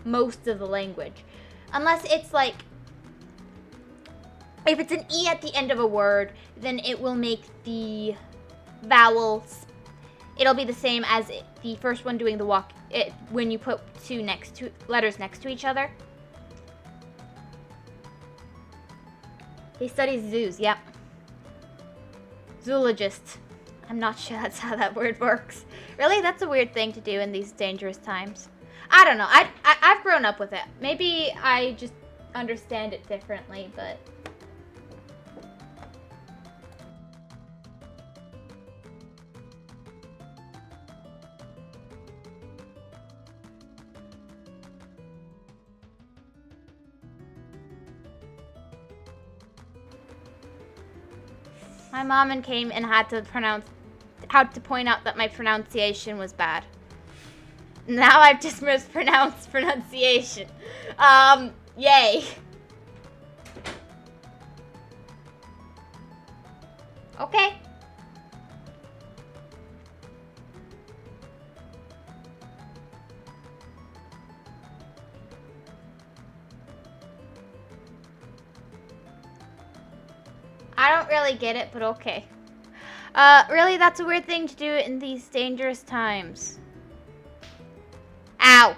most of the language. Unless it's like, if it's an E at the end of a word, then it will make the vowels, it'll be the same as the first one doing the walk, when you put two letters next to each other. He studies zoos, yep. Zoologist. I'm not sure that's how that word works. Really? That's a weird thing to do in these dangerous times. I don't know. I've grown up with it. Maybe I just understand it differently, but... My mom came and had to point out that my pronunciation was bad. Now I've just mispronounced pronunciation. Yay. Okay. I don't really get it, but okay. Really, that's a weird thing to do in these dangerous times. Ow.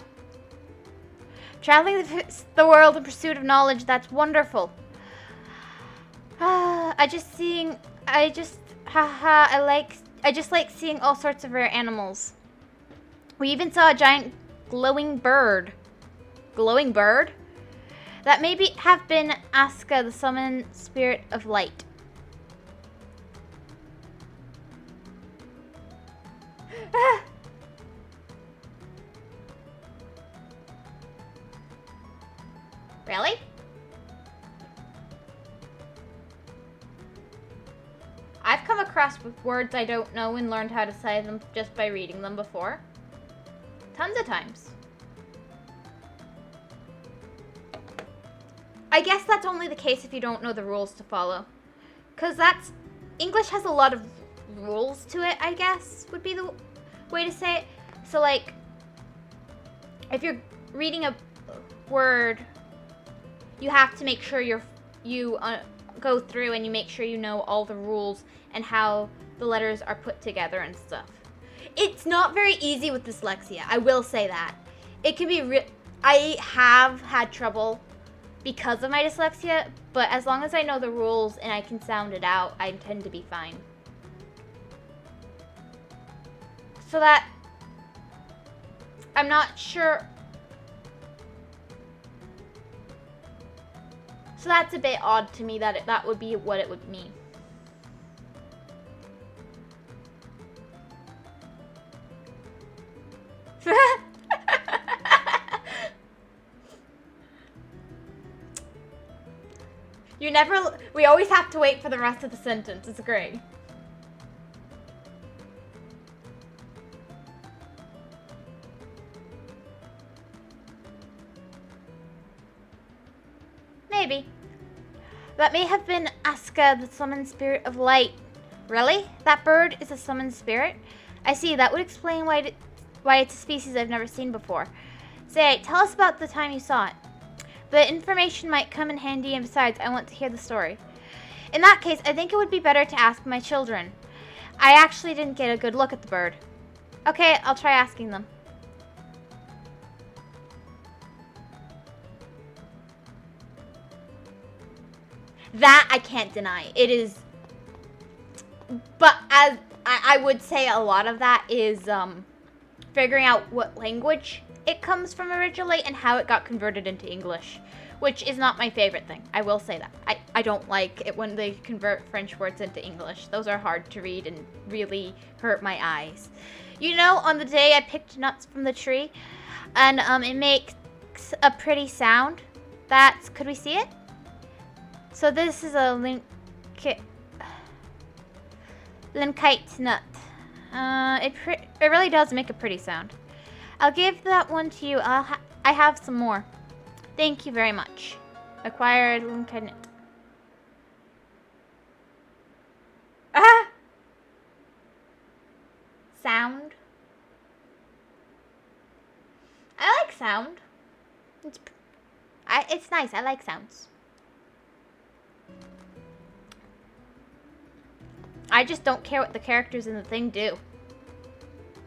Traveling the world in pursuit of knowledge, that's wonderful. I just like seeing all sorts of rare animals. We even saw a giant glowing bird. Glowing bird? That maybe have been Aska, the summoned spirit of light. Really? I've come across words I don't know and learned how to say them just by reading them before. Tons of times. I guess that's only the case if you don't know the rules to follow. 'Cause English has a lot of rules to it, I guess, would be the way to say it. So like, if you're reading a word, you have to make sure you go through and you make sure you know all the rules and how the letters are put together and stuff. It's not very easy with dyslexia, I will say that. It can be I have had trouble because of my dyslexia, but as long as I know the rules and I can sound it out, I tend to be fine. So that, I'm not sure. So that's a bit odd to me that that would be what it would mean. We always have to wait for the rest of the sentence. It's great. Maybe. That may have been Asuka, the summoned spirit of light. Really? That bird is a summoned spirit? I see. That would explain why it's a species I've never seen before. Say, tell us about the time you saw it. The information might come in handy, and besides, I want to hear the story. In that case, I think it would be better to ask my children. I actually didn't get a good look at the bird. Okay, I'll try asking them. That I can't deny. It is... But as I would say a lot of that is figuring out what language it comes from originally and how it got converted into English, which is not my favorite thing. I will say that. I don't like it when they convert French words into English. Those are hard to read and really hurt my eyes. You know, on the day I picked nuts from the tree, and it makes a pretty sound. Could we see it? So this is a linkite nut. It really does make a pretty sound. I'll give that one to you. I have some more. Thank you very much. Acquired linkite nut. Ah! Sound. I like sound. It's nice. I like sounds. I just don't care what the characters in the thing do.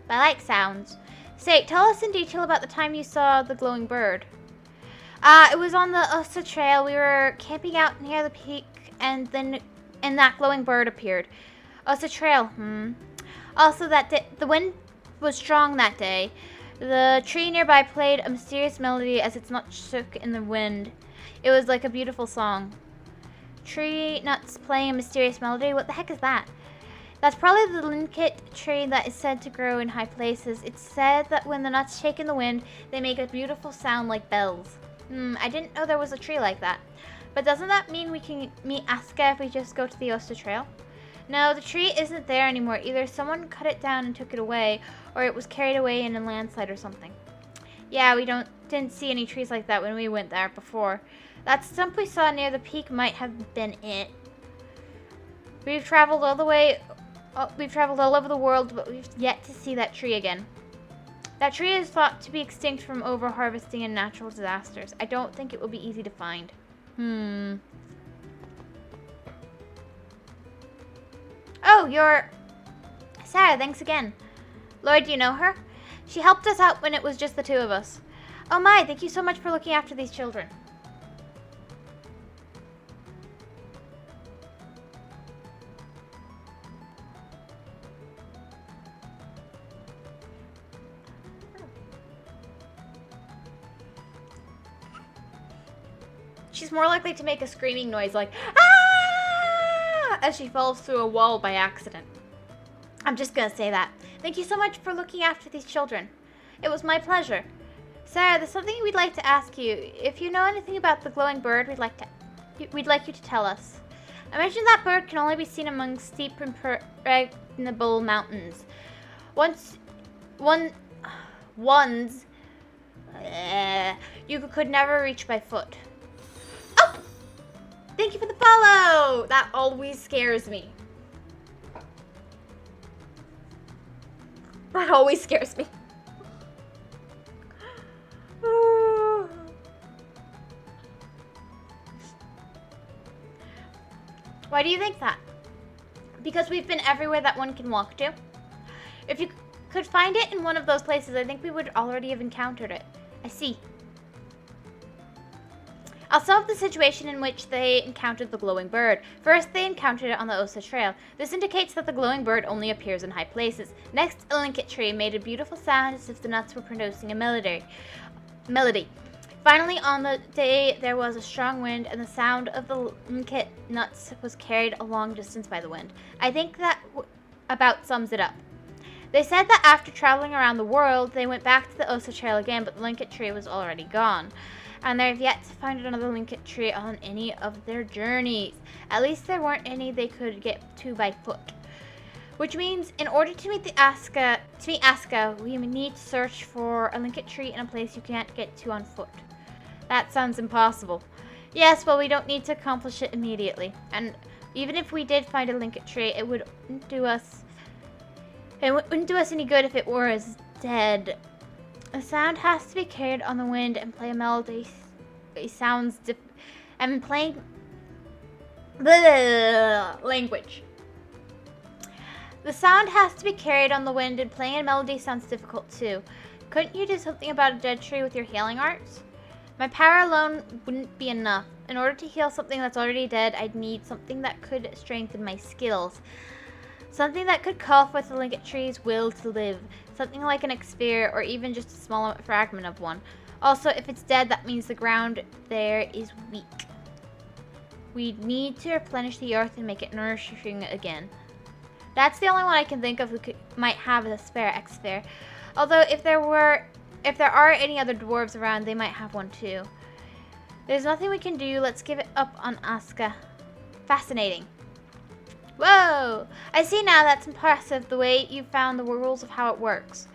But I like sounds. Say, tell us in detail about the time you saw the glowing bird. It was on the Usa Trail. We were camping out near the peak, and that glowing bird appeared. Usa Trail, Also, that day, the wind was strong that day. The tree nearby played a mysterious melody as its nuts shook in the wind. It was like a beautiful song. Tree nuts playing a mysterious melody? What the heck is that? That's probably the linkite tree that is said to grow in high places. It's said that when the nuts shake in the wind, they make a beautiful sound like bells. I didn't know there was a tree like that. But doesn't that mean we can meet Asuka if we just go to the Osta Trail? No, the tree isn't there anymore. Either someone cut it down and took it away, or it was carried away in a landslide or something. Yeah, we didn't see any trees like that when we went there before. That stump we saw near the peak might have been it. We've traveled all over the world, but we've yet to see that tree again. That tree is thought to be extinct from over-harvesting and natural disasters. I don't think it will be easy to find. Oh, you're... Sarah, thanks again. Lloyd, do you know her? She helped us out when it was just the two of us. Oh my, thank you so much for looking after these children. She's more likely to make a screaming noise like, ah, as she falls through a wall by accident. I'm just gonna say that. Thank you so much for looking after these children. It was my pleasure. Sarah, there's something we'd like to ask you. If you know anything about the glowing bird, we'd like you to tell us. I mentioned that bird can only be seen among steep, impregnable mountains. Ones you could never reach by foot. Oh! Thank you for the follow! That always scares me. That always scares me. Why do you think that? Because we've been everywhere that one can walk to. If you could find it in one of those places, I think we would already have encountered it. I see. I'll sum up the situation in which they encountered the glowing bird. First, they encountered it on the Osa Trail. This indicates that the glowing bird only appears in high places. Next, a linkite tree made a beautiful sound as if the nuts were producing a melody. Finally, on the day, there was a strong wind, and the sound of the linkit nuts was carried a long distance by the wind. I think that about sums it up. They said that after traveling around the world, they went back to the Osa Trail again, but the linkit tree was already gone. And they've yet to find another linkit tree on any of their journeys. At least there weren't any they could get to by foot. Which means, in order to meet Aska, we need to search for a linkit tree in a place you can't get to on foot. That sounds impossible. Yes, well, we don't need to accomplish it immediately. And even if we did find a linkit tree, it wouldn't do us any good if it were as dead. A sound has to be carried on the wind and play a melody. It sounds and playing language. The sound has to be carried on the wind, and playing a melody sounds difficult too. Couldn't you do something about a dead tree with your healing arts? My power alone wouldn't be enough. In order to heal something that's already dead, I'd need something that could strengthen my skills. Something that could call forth the linkit tree's will to live. Something like an sphere, or even just a small fragment of one. Also, if it's dead, that means the ground there is weak. We need to replenish the earth and make it nourishing again. That's the only one I can think of who might have a spare X-sphere. Although, if there are any other dwarves around, they might have one too. There's nothing we can do. Let's give it up on Aska. Fascinating. Whoa! I see now. That's impressive, the way you found the rules of how it works.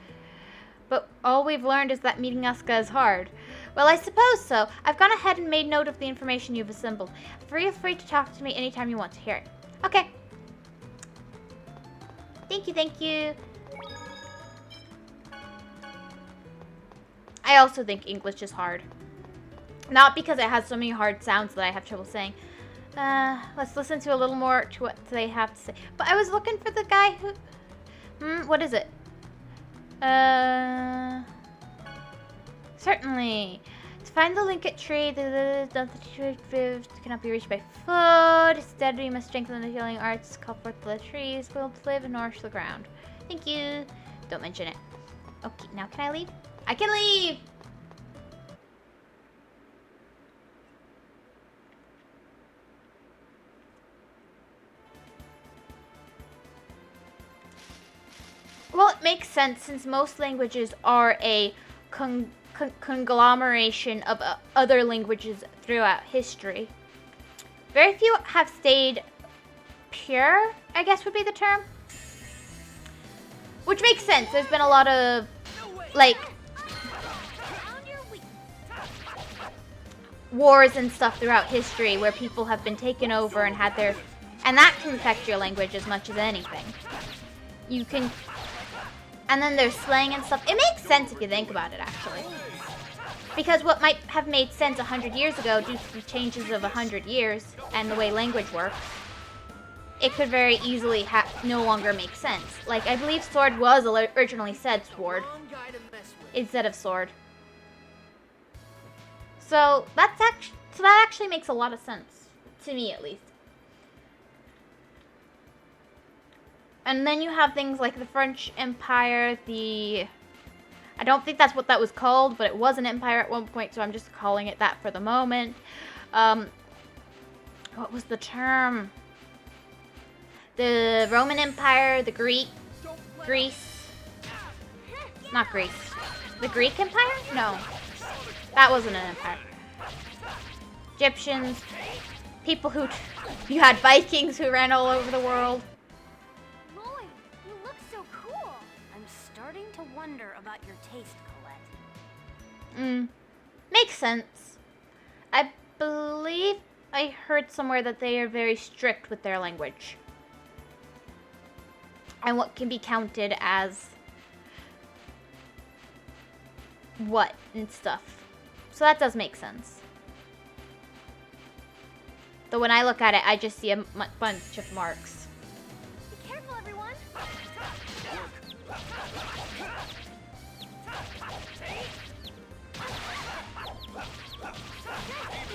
But all we've learned is that meeting Aska is hard. Well, I suppose so. I've gone ahead and made note of the information you've assembled. Feel free to talk to me anytime you want to hear it. Okay. Thank you, thank you. I also think English is hard. Not because it has so many hard sounds that I have trouble saying. Let's listen to a little more to what they have to say. But I was looking for the guy who... what is it? Certainly. To find the linkit tree, the cannot be reached by foot. Instead, we must strengthen the healing arts, call forth the trees, will live and nourish the ground. Thank you. Don't mention it. Okay, now can I leave? I can leave! Well, it makes sense since most languages are a conglomeration of other languages throughout history. Very few have stayed pure, I guess would be the term. Which makes sense. There's been a lot of, like, wars and stuff throughout history where people have been taken over and had their... And that can affect your language as much as anything. You can... And then there's slang and stuff. It makes sense if you think about it, actually. Because what might have made sense 100 years ago due to the changes of 100 years and the way language works, it could very easily no longer make sense. Like, I believe sword was originally said sword instead of sword. So that actually makes a lot of sense to me, at least. And then you have things like the French Empire, I don't think that's what that was called, but it was an empire at one point, so I'm just calling it that for the moment. What was the term? The Roman Empire, the Greece. Not Greece. The Greek Empire? No. That wasn't an empire. Egyptians. People who... You had Vikings who ran all over the world.
Lloyd, you look so cool. I'm starting to wonder about your taste, Colette.
Makes sense. I believe I heard somewhere that they are very strict with their language. And what can be counted as what and stuff. So that does make sense. Though when I look at it, I just see a bunch of marks.
Be careful, everyone.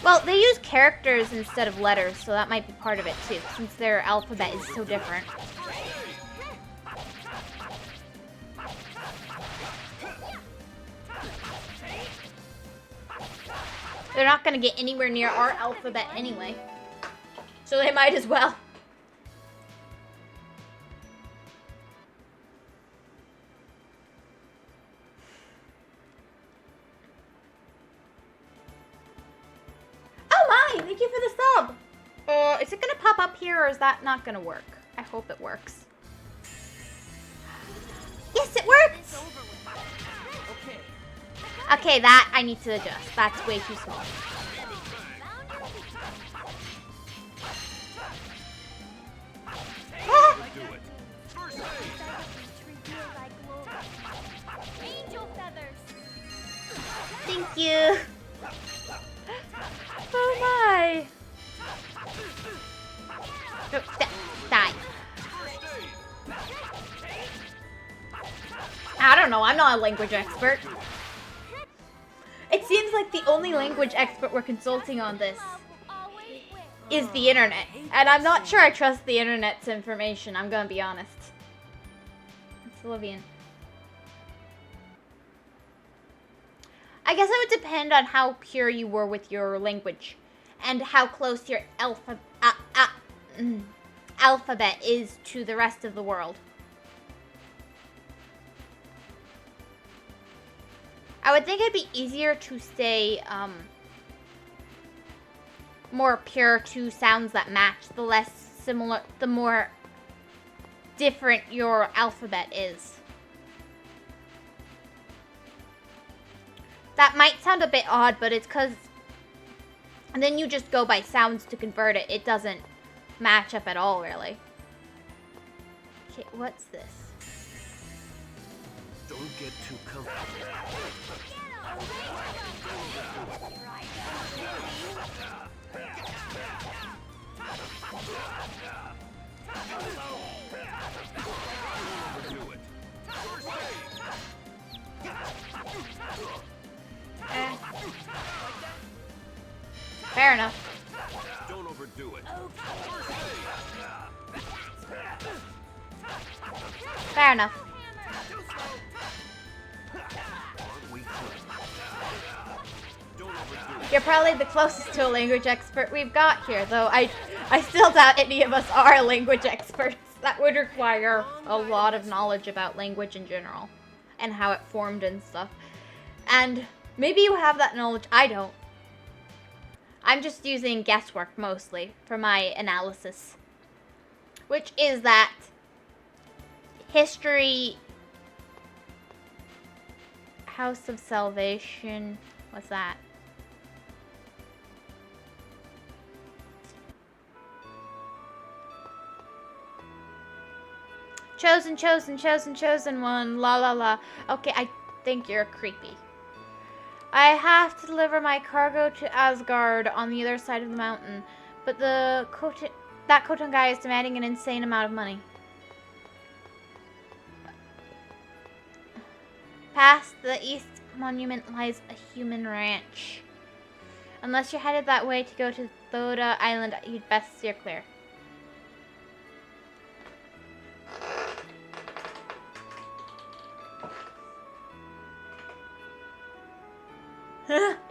Well, they use characters instead of letters, so that might be part of it too, since their alphabet is so different. They're not gonna get anywhere near our alphabet anyway. So they might as well. Oh my! Thank you for the sub! Is it gonna pop up here or is that not gonna work? I hope it works. Yes, it works! Okay, that I need to adjust. That's way too small. Thank you. Oh my. Oh, die. I don't know. I'm not a language expert. It seems like the only language expert we're consulting on this is the internet. And I'm not sure I trust the internet's information. I'm gonna be honest. It's Livian. I guess it would depend on how pure you were with your language and how close your alphabet is to the rest of the world. I would think it'd be easier to stay more pure to sounds that match, the less similar, the more different your alphabet is. That might sound a bit odd, but it's because and then you just go by sounds to convert it. It doesn't match up at all, really. Okay, what's this?
Don't get too comfortable.
Fair enough.
Don't overdo it.
Fair enough. You're probably the closest to a language expert we've got here, though I still doubt any of us are language experts. That would require a lot of knowledge about language in general and how it formed and stuff. And maybe you have that knowledge, I don't. I'm just using guesswork mostly for my analysis, which is that history, House of Salvation, what's that? Chosen, chosen, chosen, chosen one, la la la. Okay, I think you're creepy. I have to deliver my cargo to Asgard on the other side of the mountain, but that Khoton guy is demanding an insane amount of money. Past the East Monument lies a human ranch. Unless you're headed that way to go to Thoda Island, you'd best steer clear.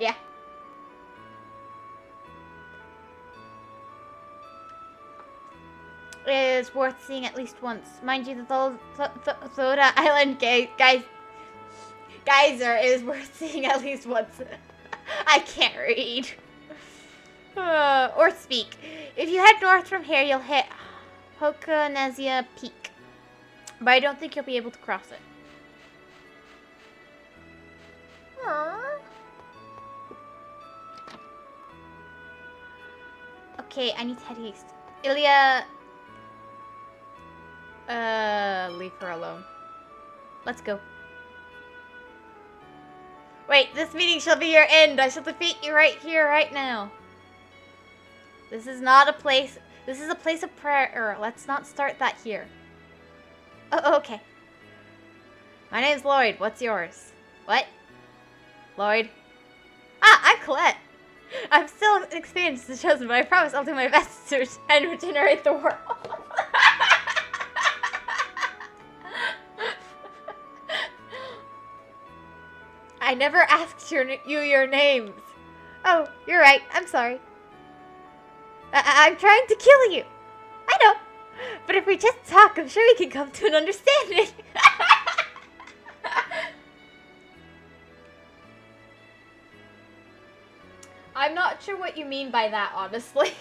Yeah. It is worth seeing at least once. Mind you, the Thoda Island geyser is worth seeing at least once. I can't read. Or speak. If you head north from here, you'll hit Hokanezia Peak. But I don't think you'll be able to cross it. Okay, I need to head east. Ilya... leave her alone. Let's go. Wait, this meeting shall be your end. I shall defeat you right here, right now. This is not a place... This is a place of prayer. Let's not start that here. Oh, okay. My name's Lloyd. What's yours? What? Lloyd? Ah, I'm Colette. I'm still inexperienced as chosen, but I promise I'll do my best to regenerate the world. I never asked you your names. Oh, you're right. I'm sorry. I'm trying to kill you. I know. But if we just talk, I'm sure we can come to an understanding. I'm not sure what you mean by that, honestly.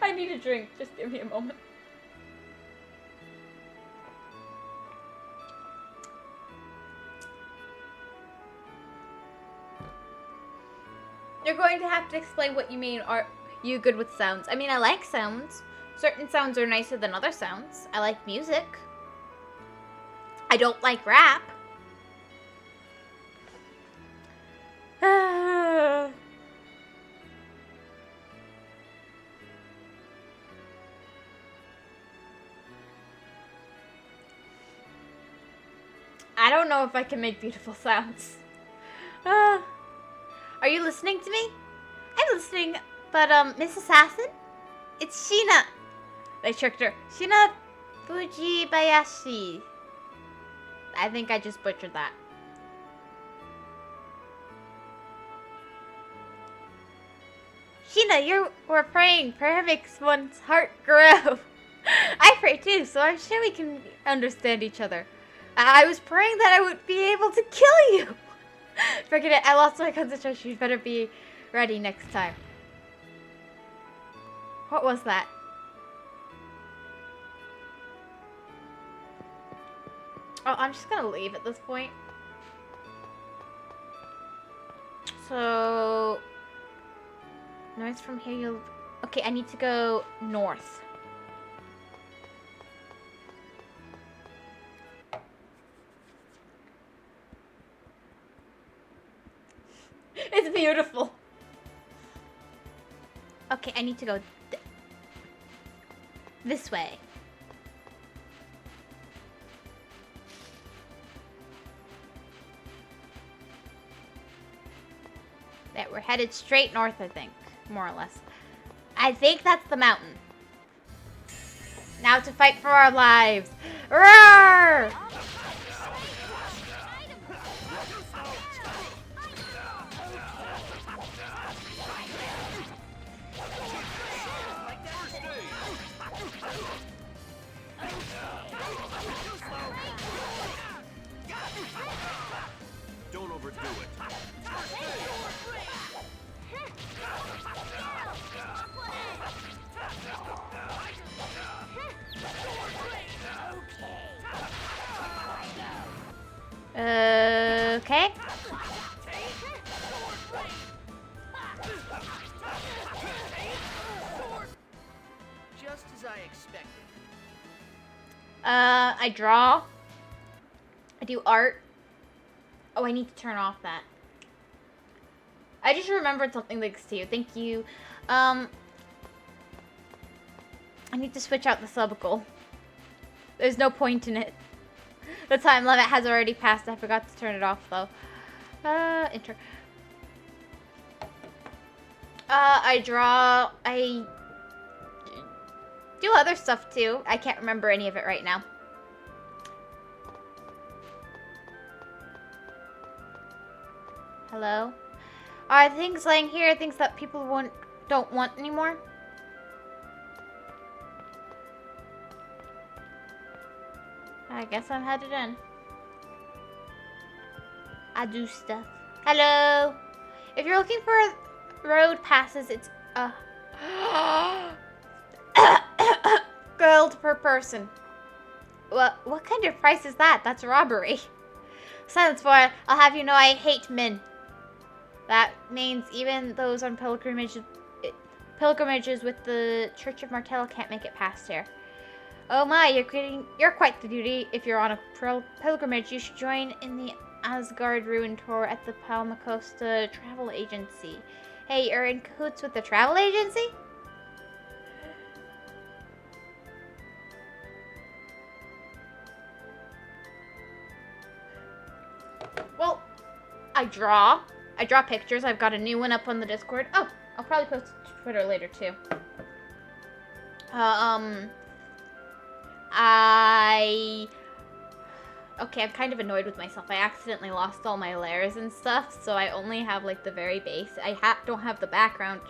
I need a drink. Just give me a moment. You're going to have to explain what you mean. Are you good with sounds? I mean, I like sounds. Certain sounds are nicer than other sounds. I like music. I don't like rap. I don't know if I can make beautiful sounds. Are you listening to me? I'm listening, but Miss Assassin? It's Sheena. They tricked her. Sheena Fujibayashi. I think I just butchered that. Sheena, you were praying. Prayer makes one's heart grow. I pray too, so I'm sure we can understand each other. I was praying that I would be able to kill you. Forget it. I lost my concentration. You better be ready next time. What was that? Oh, I'm just gonna leave at this point. So, north from here, you'll... Okay, I need to go north. It's beautiful. Okay, I need to go this way. There, we're headed straight north, I think. More or less. I think that's the mountain. Now to fight for our lives. Roar!
Don't overdo it.
Okay.
Just as I expected.
I draw. I do art. Oh, I need to turn off that. I just remembered something thanks to you. Thank you. I need to switch out the subicle. There's no point in it. The time limit has already passed. I forgot to turn it off, though. Enter. I draw. I do other stuff, too. I can't remember any of it right now. Hello? Are things laying here things that people don't want anymore? I guess I'm headed in. I do stuff. Hello? If you're looking for road passes, it's gold per person. What kind of price is that? That's robbery. Silence, boy. I'll have you know I hate men. That means even those on pilgrimages with the Church of Martell can't make it past here. Oh my, you're quite the beauty. If you're on a pilgrimage, you should join in the Asgard Ruin Tour at the Palma Costa Travel Agency. Hey, you're in cahoots with the travel agency? Well, I draw pictures. I've got a new one up on the Discord. Oh, I'll probably post it to Twitter later too. okay, I'm kind of annoyed with myself. I accidentally lost all my layers and stuff, so I only have like the very base. I don't have the background.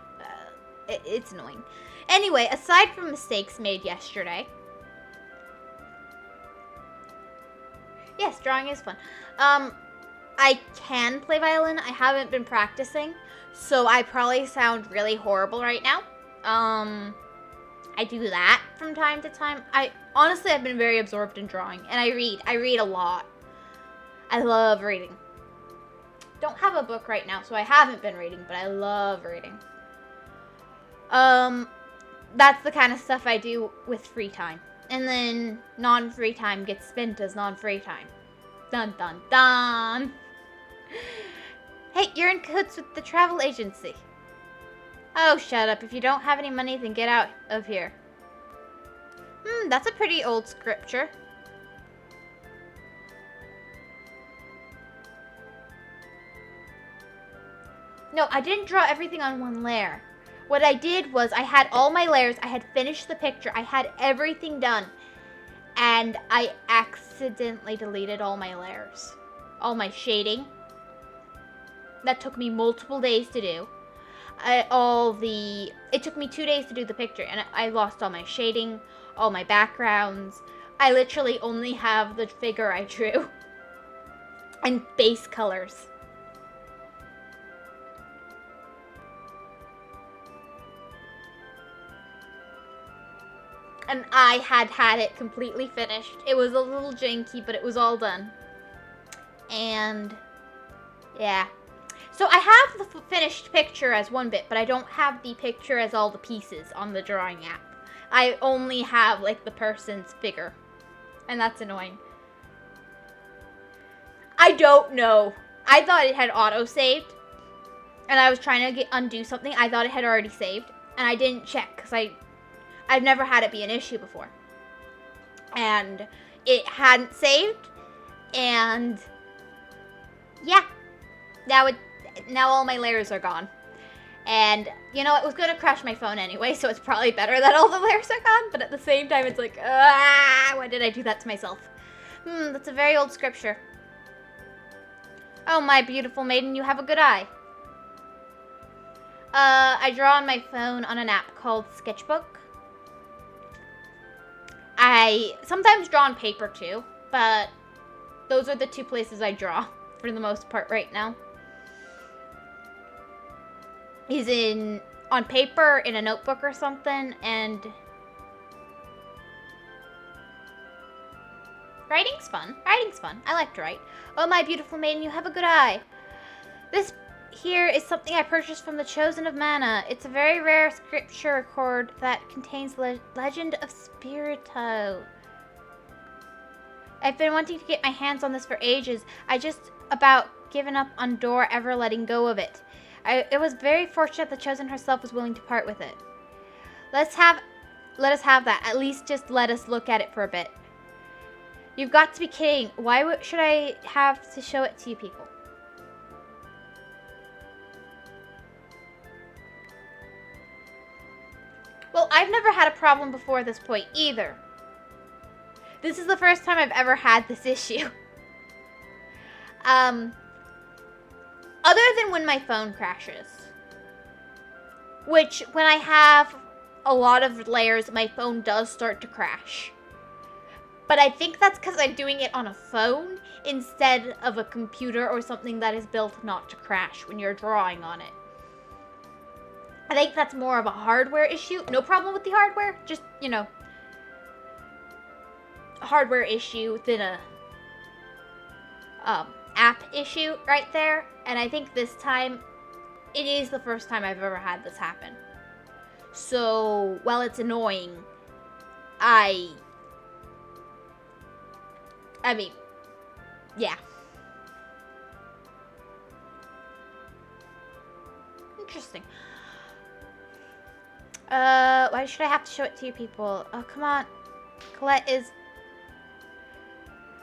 It's annoying. Anyway, aside from mistakes made yesterday, yes, drawing is fun. I can play violin. I haven't been practicing, so I probably sound really horrible right now. I do that from time to time. Honestly, I've been very absorbed in drawing, and I read. I read a lot. I love reading. Don't have a book right now, so I haven't been reading, but I love reading. That's the kind of stuff I do with free time. And then non-free time gets spent as non-free time. Dun dun dun! Hey, you're in cahoots with the travel agency. Oh, shut up. If you don't have any money, then get out of here. That's a pretty old scripture. No, I didn't draw everything on one layer. What I did was I had all my layers. I had finished the picture. I had everything done. And I accidentally deleted all my layers. All my shading. That took me multiple days to do. It took me 2 days to do the picture, and I lost all my shading, all my backgrounds. I literally only have the figure I drew. And base colors. And I had it completely finished. It was a little janky, but it was all done. And yeah. So I have the finished picture as one bit, but I don't have the picture as all the pieces on the drawing app. I only have like the person's figure. And that's annoying. I don't know. I thought it had auto-saved. And I was trying to undo something. I thought it had already saved. And I didn't check because I've never had it be an issue before. And it hadn't saved. And yeah. Now all my layers are gone. And, you know, it was going to crash my phone anyway, so it's probably better that all the layers are gone. But at the same time, it's like, why did I do that to myself? That's a very old scripture. Oh, my beautiful maiden, you have a good eye. I draw on my phone on an app called Sketchbook. I sometimes draw on paper too, but those are the two places I draw for the most part right now. Is on paper, in a notebook or something, and writing's fun. Writing's fun. I like to write. Oh, my beautiful maiden, you have a good eye. This here is something I purchased from the Chosen of Mana. It's a very rare scripture record that contains the legend of Spirito. I've been wanting to get my hands on this for ages. I just about given up on Dor ever letting go of it. It was very fortunate the Chosen herself was willing to part with it. Let us have that. At least just let us look at it for a bit. You've got to be kidding. Why should I have to show it to you people? Well, I've never had a problem before this point either. This is the first time I've ever had this issue. Other than when my phone crashes. Which, when I have a lot of layers, my phone does start to crash. But I think that's because I'm doing it on a phone instead of a computer or something that is built not to crash when you're drawing on it. I think that's more of a hardware issue. No problem with the hardware. Just, you know, a hardware issue than a app issue right there. And I think this time, it is the first time I've ever had this happen. So, while it's annoying, I mean, yeah. Interesting. Why should I have to show it to you people? Oh, come on. Colette is...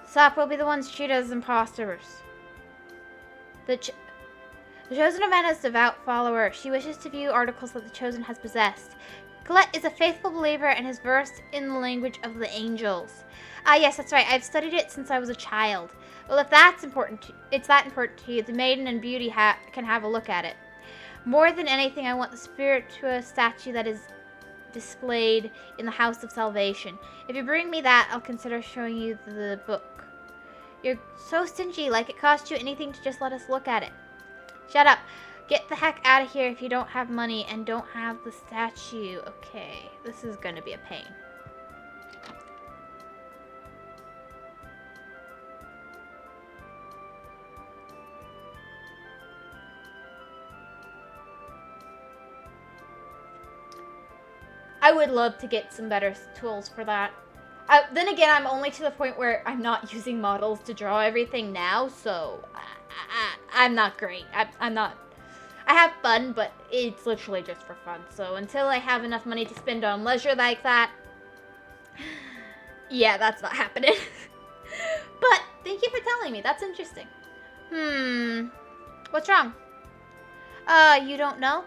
Sop will be the ones treated as imposters. The Chosen of Mana's devout follower. She wishes to view articles that the Chosen has possessed. Colette is a faithful believer and is versed in the language of the angels. Ah, yes, that's right. I've studied it since I was a child. Well, if that's important, it's that important to you, the Maiden and Beauty can have a look at it. More than anything, I want the spiritual statue that is displayed in the House of Salvation. If you bring me that, I'll consider showing you the book. You're so stingy, like it cost you anything to just let us look at it. Shut up. Get the heck out of here if you don't have money and don't have the statue. Okay, this is gonna be a pain. I would love to get some better tools for that. Then again, I'm only to the point where I'm not using models to draw everything now, so I'm not great. I'm not... I have fun, but it's literally just for fun. So until I have enough money to spend on leisure like that, yeah, that's not happening. But thank you for telling me. That's interesting. What's wrong? You don't know?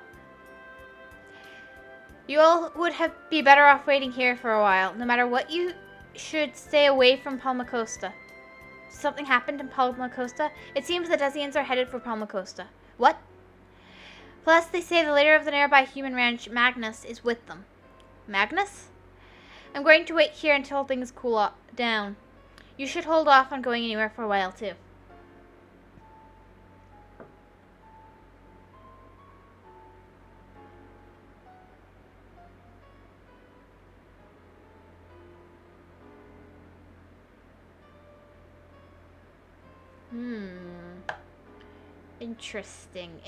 You all would be better off waiting here for a while. No matter what, you should stay away from Palmacosta. Something happened in Palmacosta? It seems the Desians are headed for Palmacosta. What? Plus, they say the leader of the nearby human ranch, Magnus, is with them. Magnus? I'm going to wait here until things cool down. You should hold off on going anywhere for a while, too. Interesting.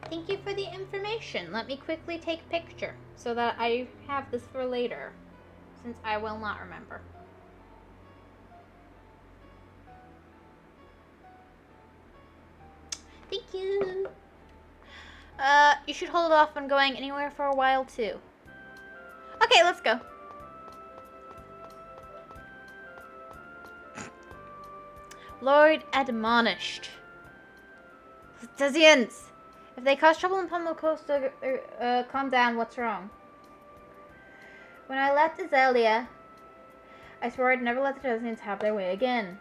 Thank you for the information. Let me quickly take a picture so that I have this for later, since I will not remember. Thank you. You should hold off on going anywhere for a while, too. Okay, let's go. Lord admonished. Desians! If they cause trouble in Palmacosta, calm down, what's wrong? When I left Azalea, I swore I'd never let the Desians have their way again.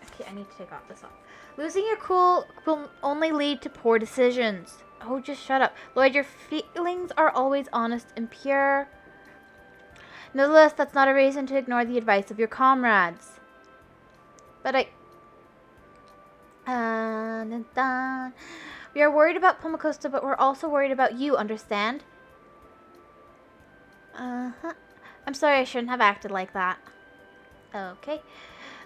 Okay, I need to take this off. Losing your cool will only lead to poor decisions. Oh, just shut up. Lloyd, your feelings are always honest and pure. Nevertheless, that's not a reason to ignore the advice of your comrades. But we are worried about Palmacosta, but we're also worried about you, understand? I'm sorry, I shouldn't have acted like that. Okay.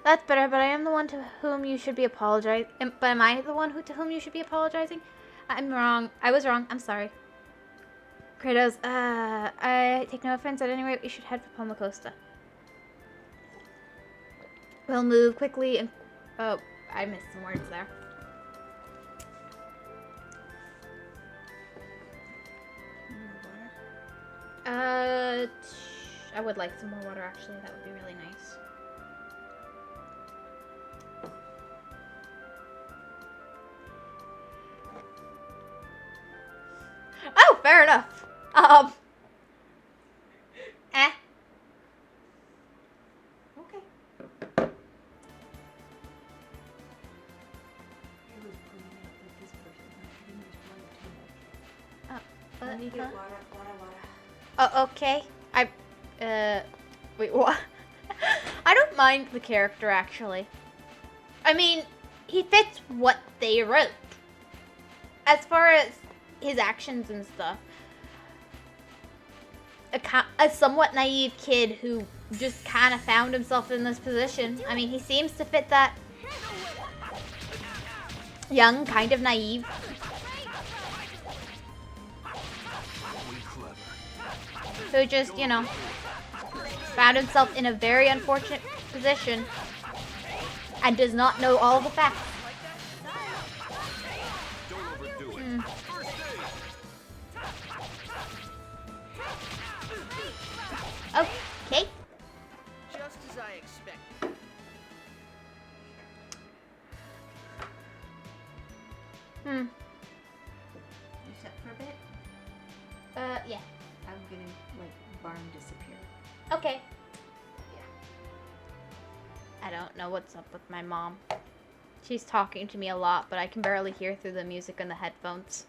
That's better, but I am the one to whom you should be apologizing. But am I the one to whom you should be apologizing? I'm wrong. I was wrong. I'm sorry. Kratos, I take no offense. At any rate, we should head for Palmacosta. We'll move quickly and... Oh, I missed some words there. I would like some more water, actually. That would be really nice. Oh, fair enough. Okay.
Let me get water.
Oh, okay. Wait, what? I don't mind the character, actually. I mean, he fits what they wrote. As far as his actions and stuff. A somewhat naive kid who just kind of found himself in this position. I mean, he seems to fit that young, kind of naive. Who just, you know, found himself in a very unfortunate position and does not know all the facts. Okay.
Just as I expected.
them disappear.
Okay. I don't know what's up with my mom. She's talking to me a lot, but I can barely hear through the music in the headphones.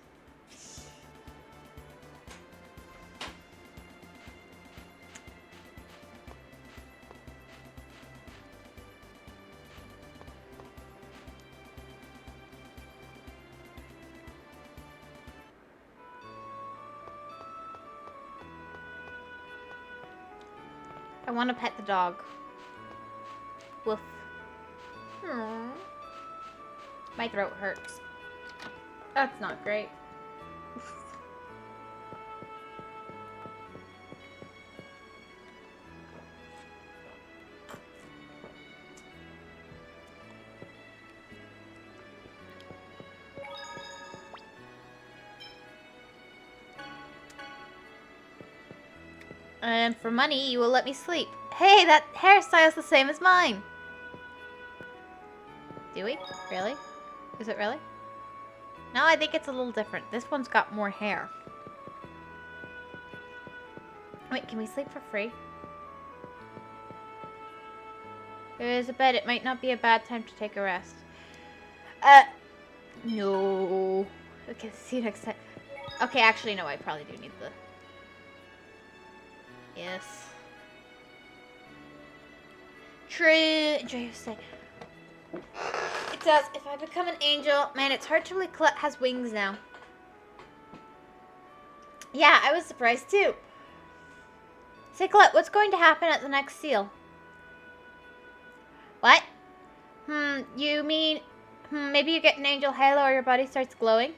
I want to pet the dog. Woof. My throat hurts. That's not great. And for money, you will let me sleep. Hey, that hairstyle's the same as mine. Do we? Really? Is it really? No, I think it's a little different. This one's got more hair. Wait, can we sleep for free? There is a bed. It might not be a bad time to take a rest. No. Okay, see you next time. Okay, actually, no, I probably do need the... Yes. True. Enjoy your stay. It does. If I become an angel, man, it's hard to believe Colette has wings now. Yeah, I was surprised too. Say, Colette, what's going to happen at the next seal? What? You mean... maybe you get an angel halo or your body starts glowing?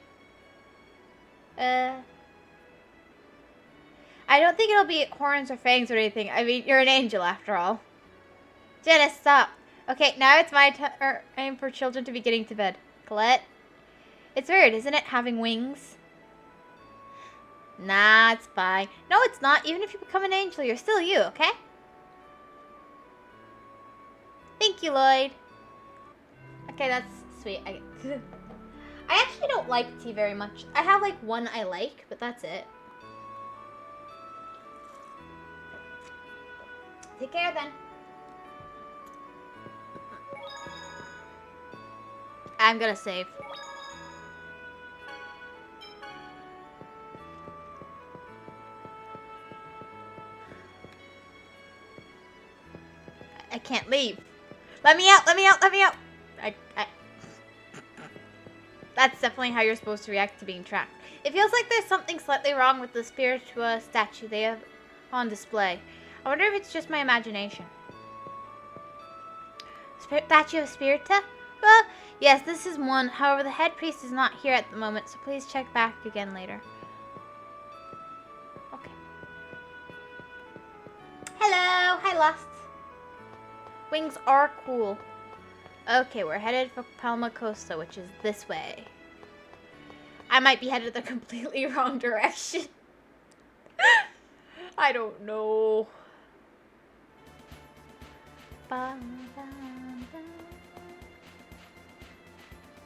I don't think it'll be horns or fangs or anything. I mean, you're an angel after all. Janice, stop. Okay, now it's my time for children to be getting to bed. Colette? It's weird, isn't it, having wings? Nah, it's fine. No, it's not. Even if you become an angel, you're still you, okay? Thank you, Lloyd. Okay, that's sweet. I actually don't like tea very much. I have, like, one I like, but that's it. Take care, then. I'm gonna save. I can't leave. Let me out, let me out, let me out. That's definitely how you're supposed to react to being trapped. It feels like there's something slightly wrong with the Spiritua statue they have on display. I wonder if it's just my imagination. Statue of Spirita? Well, yes, this is one. However, the head priest is not here at the moment, so please check back again later. Okay. Hello! Hi, Lost. Wings are cool. Okay, we're headed for Palma Costa, which is this way. I might be headed the completely wrong direction. I don't know.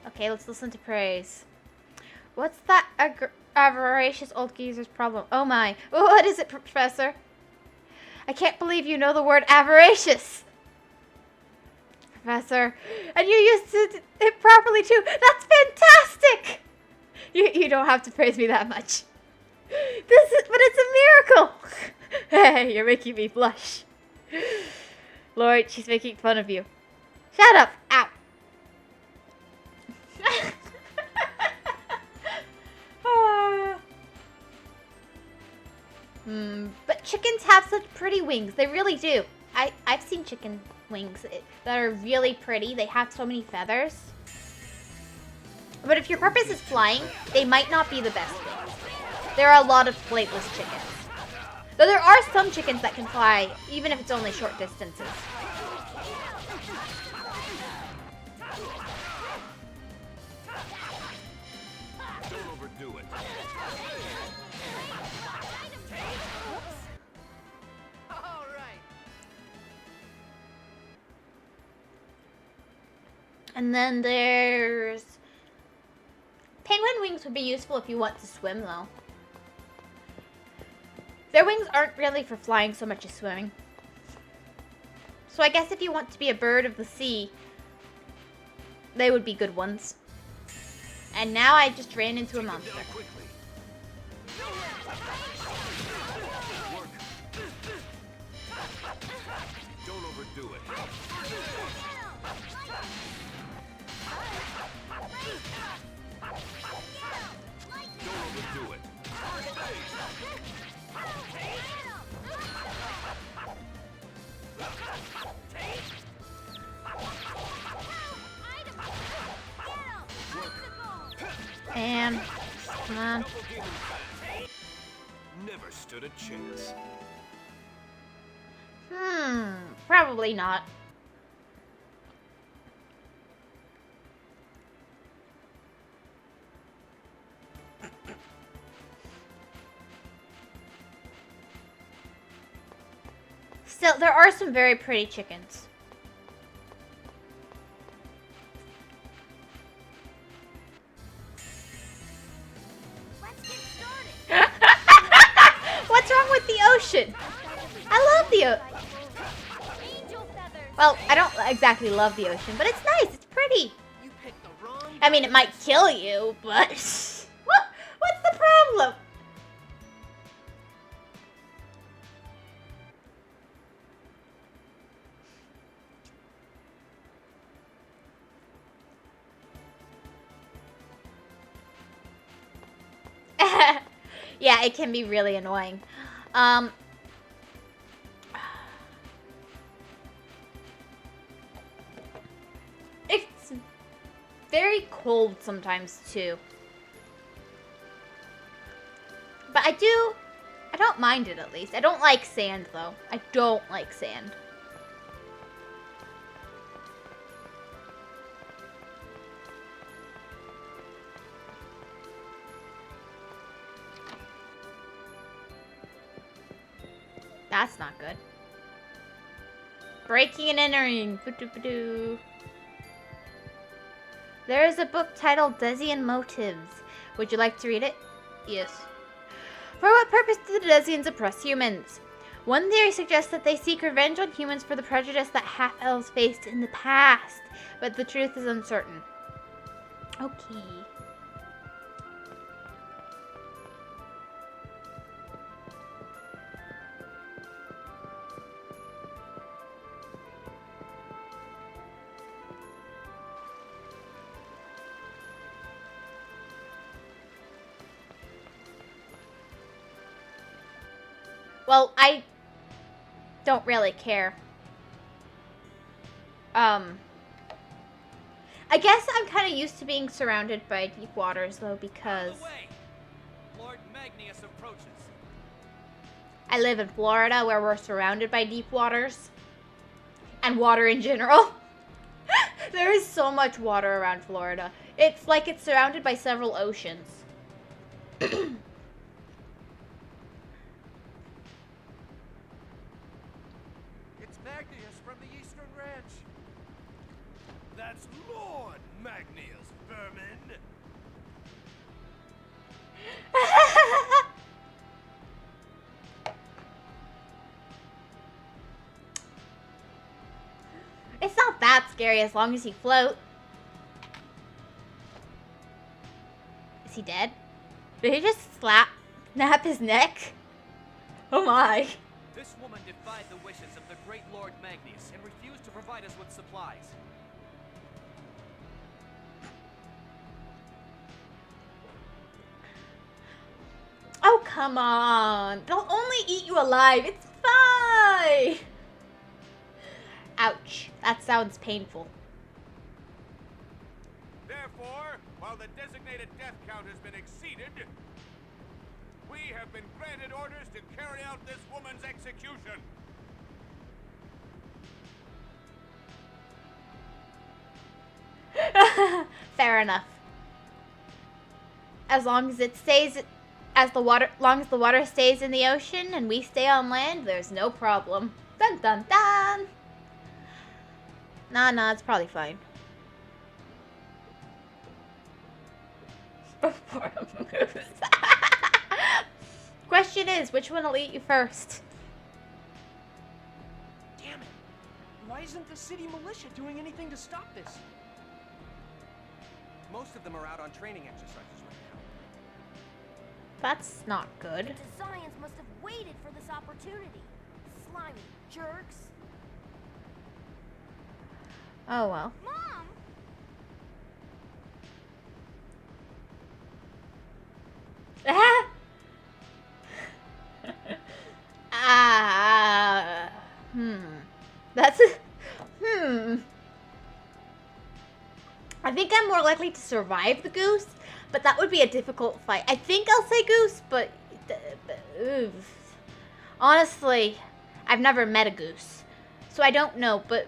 Okay, let's listen to praise. What's that avaricious old geezer's problem? Oh my. What is it, Professor? I can't believe you know the word avaricious. Professor, and you used it properly too. That's fantastic. You don't have to praise me that much. But it's a miracle. Hey, you're making me blush. Lord, she's making fun of you. Shut up. Ow. But chickens have such pretty wings. They really do. I've seen chicken wings that are really pretty. They have so many feathers. But if your purpose is flying, they might not be the best wings. There are a lot of flightless chickens. Though there are some chickens that can fly, even if it's only short distances.
Don't overdo it.
All right.
And then there's... Penguin wings would be useful if you want to swim, though. Their wings aren't really for flying so much as swimming. So I guess if you want to be a bird of the sea, they would be good ones. And now I just ran into a monster.
Don't overdo it. Don't overdo it.
And come on.
Never stood a chance.
Probably not. Still, there are some very pretty chickens.
Let's get started.
What's wrong with the ocean? I love the ocean.
Angel feathers.
Well, I don't exactly love the ocean, but it's nice. It's pretty.
You picked the wrong.
I mean, it might kill you, but what's the problem? Yeah, it can be really annoying. It's very cold sometimes too. But I don't mind it at least. I don't like sand though. I don't like sand. That's not good. Breaking and entering. Boo-doo-boo-doo. There is a book titled Desian Motives. Would you like to read it? Yes. For what purpose do the Desians oppress humans? One theory suggests that they seek revenge on humans for the prejudice that half-elves faced in the past, but the truth is uncertain. Okay. Well, I don't really care. I guess I'm kind of used to being surrounded by deep waters, though, because
Lord Magnius approaches.
I live in Florida, where we're surrounded by deep waters. And water in general. There is so much water around Florida. It's like it's surrounded by several oceans.
Magnius from the Eastern Ranch. That's Lord Magnius, vermin.
It's not that scary as long as you float. Is he dead? Did he just snap his neck? Oh my.
This woman defied the wishes of the great Lord Magnius and refused to provide us with supplies.
Oh, come on. They'll only eat you alive. It's fine. Ouch. That sounds painful.
Therefore, while the designated death count has been exceeded, we have been granted orders to carry out this woman's execution.
Fair enough. As long as it stays, long as the water stays in the ocean and we stay on land, there's no problem. Dun dun dun. Nah, it's probably fine. Before it moves. Question is, which one will eat you first?
Damn it! Why isn't the city militia doing anything to stop this?
Most of them are out on training exercises right now.
That's not good.
The Science must have waited for this opportunity. Slimy jerks.
Oh well.
Mom!
That's I think I'm more likely to survive the goose, but that would be a difficult fight. I think I'll say goose, but honestly, I've never met a goose, so I don't know. But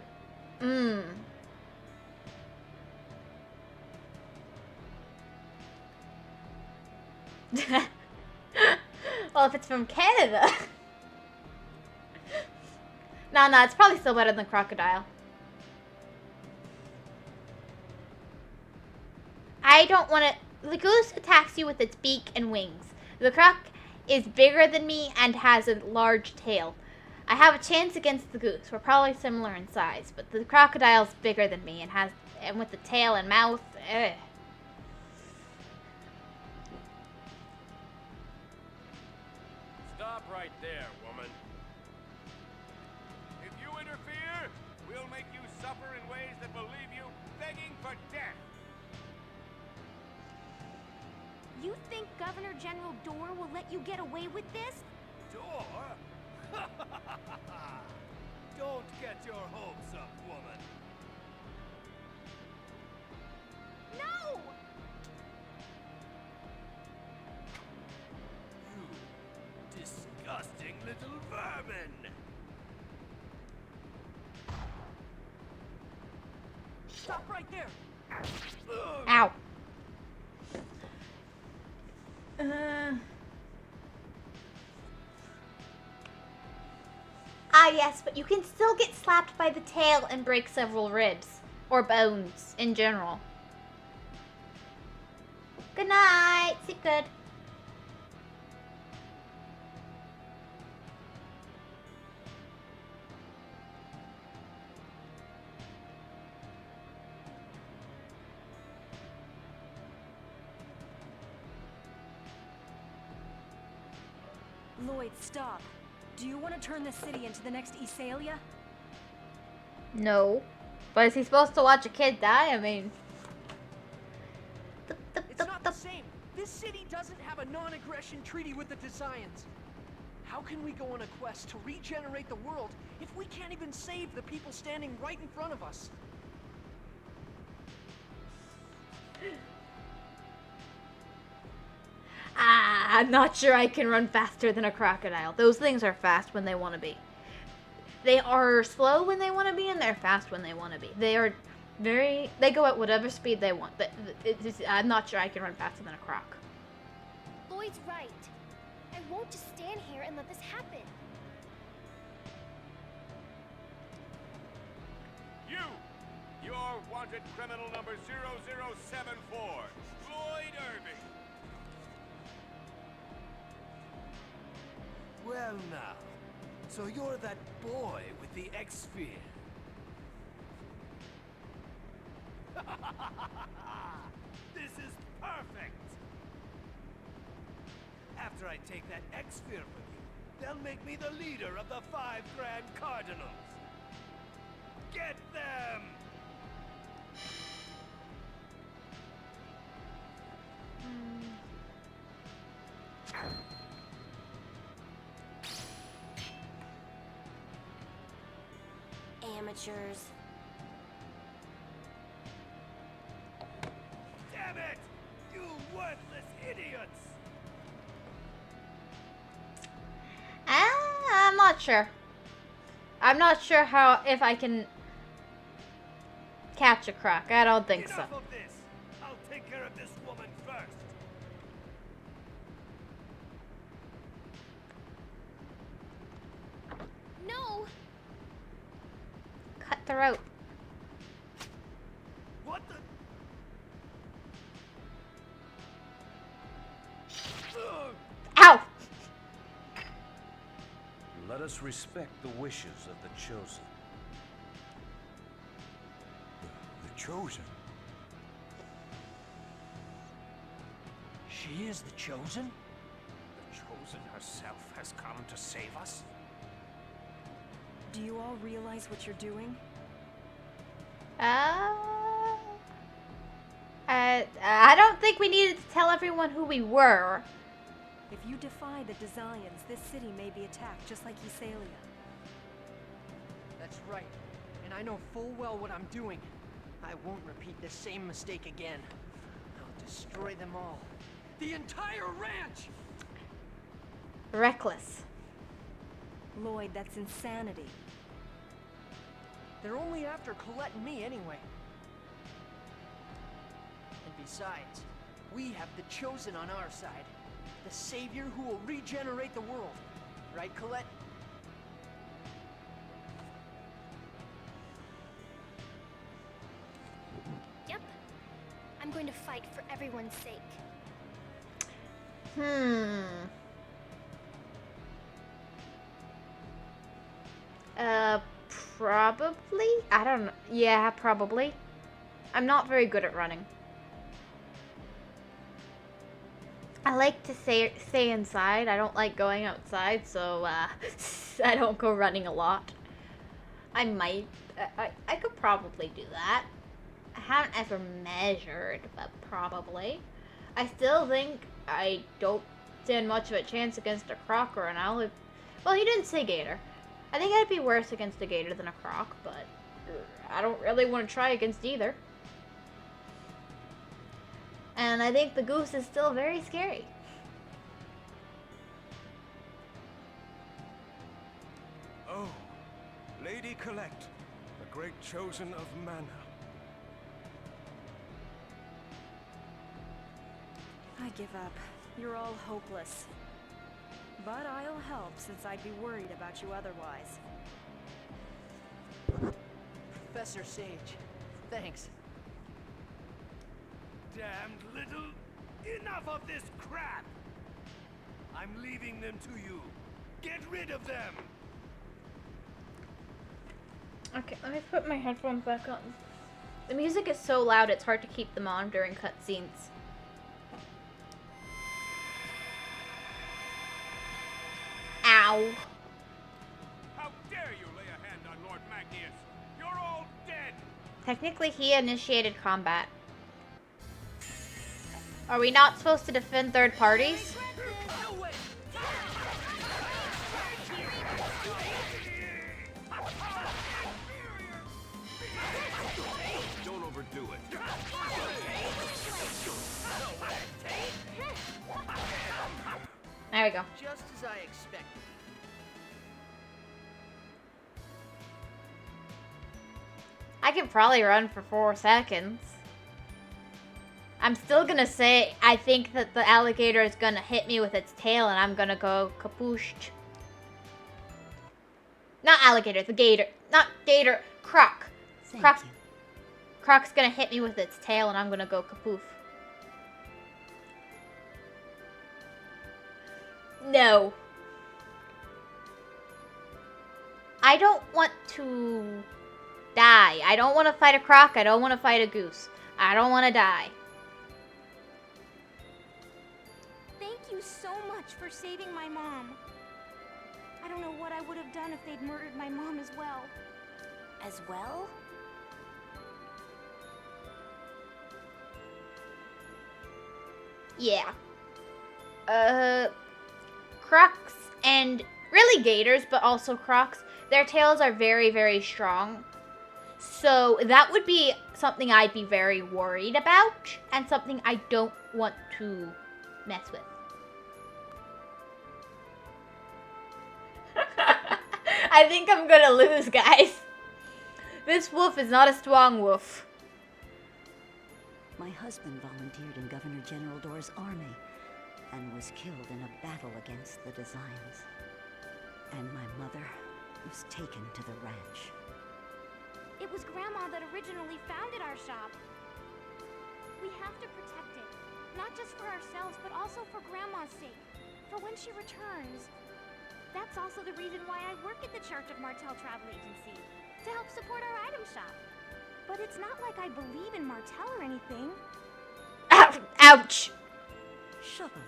well, if it's from Canada. No, it's probably still better than crocodile. I don't want to... The goose attacks you with its beak and wings. The croc is bigger than me and has a large tail. I have a chance against the goose. We're probably similar in size, but the crocodile's bigger than me and with the tail and mouth. Ugh.
Stop right there, woman. If you interfere, we'll make you suffer in ways that will leave you begging for death.
You think Governor General Dorr will let you get away with this?
Door? Don't get your hopes up, woman.
No!
You disgusting little vermin!
Stop right there!
Ow. Yes, but you can still get slapped by the tail and break several ribs. Or bones, in general. Good night. Sleep good.
Lloyd, stop. Do you want to turn this city into the next Iselia?
No. But is he supposed to watch a kid die? I mean...
It's not the same. This city doesn't have a non-aggression treaty with the Desians. How can we go on a quest to regenerate the world if we can't even save the people standing right in front of us?
I'm not sure I can run faster than a crocodile. Those things are fast when they want to be. They are slow when they want to be, and they're fast when they want to be. They are very... They go at whatever speed they want. But I'm not sure I can run faster than a croc.
Lloyd's right. I won't just stand here and let this happen.
You're wanted criminal number 0074, Lloyd Irving.
Well now, so you're that boy with the X-Sphere. This is perfect! After I take that X-Sphere from you, they'll make me the leader of the 5 Grand Cardinals. Get them!
Amateurs.
Damn it! You worthless idiots!
I'm not sure. I'm not sure if I can catch a croc. I don't think so.
Enough of this! I'll take care of this woman first.
No!
Cut the rope.
What the? Ugh.
Ow!
us respect the wishes of the Chosen.
The Chosen?
She is the Chosen?
The Chosen herself has come to save us?
Do you all realize what you're doing?
I don't think we needed to tell everyone who we were.
If you defy the Desians, this city may be attacked just like Ysalia.
That's right. And I know full well what I'm doing. I won't repeat the same mistake again. I'll destroy them all. The entire ranch!
Reckless.
Lloyd, that's insanity.
They're only after Colette and me anyway. And besides, we have the Chosen on our side. The savior who will regenerate the world. Right, Colette?
Yep. I'm going to fight for everyone's sake.
Probably? I don't know. Yeah, probably. I'm not very good at running. I like to stay inside. I don't like going outside, so I don't go running a lot. I might. I could probably do that. I haven't ever measured, but probably. I still think I don't stand much of a chance against a croc or an owl. Well, he didn't say gator. I think I'd be worse against a gator than a croc, but I don't really want to try against either. And I think the goose is still very scary.
Oh, Lady Colette, the great Chosen of Mana.
I give up. You're all hopeless. But I'll help since I'd be worried about you otherwise.
Professor Sage, thanks.
Damned little! Enough of this crap! I'm leaving them to you. Get rid of them!
Okay, let me put my headphones back on. The music is so loud it's hard to keep them on during cutscenes. Ow.
How dare you lay a hand on Lord Magnius? You're all dead!
Technically, he initiated combat. Are we not supposed to defend third parties?
Don't overdo it.
There we go.
Just as I expected.
I can probably run for 4 seconds. I'm still gonna say I think that the alligator is gonna hit me with its tail and I'm gonna go kapooshed. Not alligator, the gator. Not gator, croc.
Thank
Croc.
you.
Croc's gonna hit me with its tail and I'm gonna go kapoof. No. I don't want to die. I don't want to fight a croc. I don't want to fight a goose. I don't want to die.
Thank you so much for saving my mom. I don't know what I would have done if they'd murdered my mom as well.
As well?
Yeah. Crocs and really gators, but also crocs, their tails are very, very strong. So that would be something I'd be very worried about and something I don't want to mess with. I think I'm gonna lose, guys. This wolf is not a strong wolf.
My husband volunteered in Governor General Dor's army and was killed in a battle against the Desians. And my mother was taken to the ranch.
It was Grandma that originally founded our shop. We have to protect it, not just for ourselves, but also for Grandma's sake, for when she returns. That's also the reason why I work at the Church of Martel Travel Agency, to help support our item shop. But it's not like I believe in Martel or anything.
Ouch!
Shovel,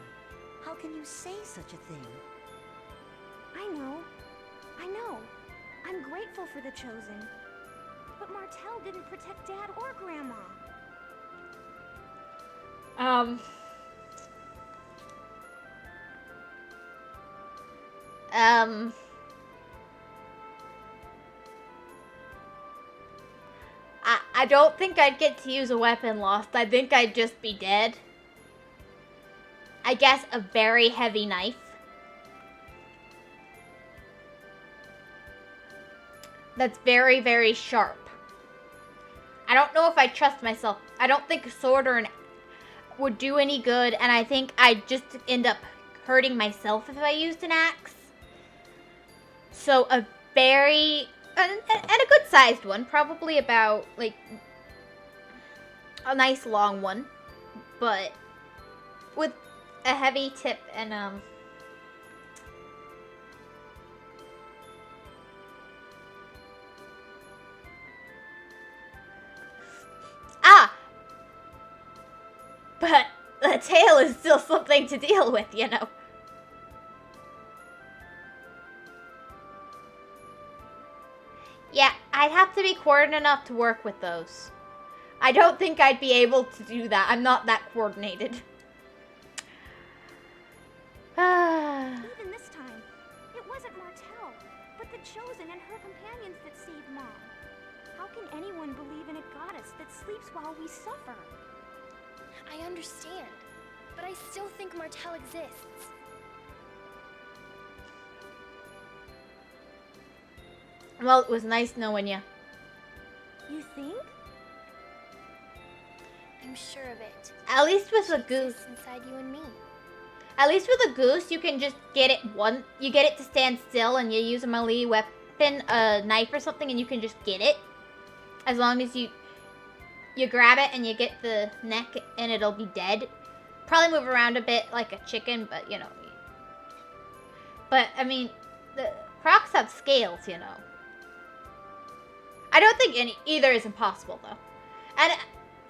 how can you say such a thing?
I know. I'm grateful for the Chosen. But Martel didn't protect Dad or Grandma.
I don't think I'd get to use a weapon lost. I think I'd just be dead. I guess a very heavy knife. That's very, very sharp. I don't know if I trust myself. I don't think a sword or an would do any good, and I think I'd just end up hurting myself if I used an axe. So a very, and a good sized one, probably about like a nice long one, but with a heavy tip and but the tail is still something to deal with, you know. Yeah, I'd have to be coordinated enough to work with those. I don't think I'd be able to do that. I'm not that coordinated.
Even this time, it wasn't Martel, but the Chosen and her companions that saved Mom. How can anyone believe in a goddess that sleeps while we suffer?
I understand, but I still think Martel exists.
Well, it was nice knowing you.
You think?
I'm sure of it.
At least with a
She
goose.
exists inside you and me.
At least with a goose, you can just get it you get it to stand still, and you use a melee weapon, a knife or something, and you can just get it. As long as you grab it and you get the neck, and it'll be dead. Probably move around a bit like a chicken, but you know. But I mean, the crocs have scales, you know. I don't think either is impossible though. And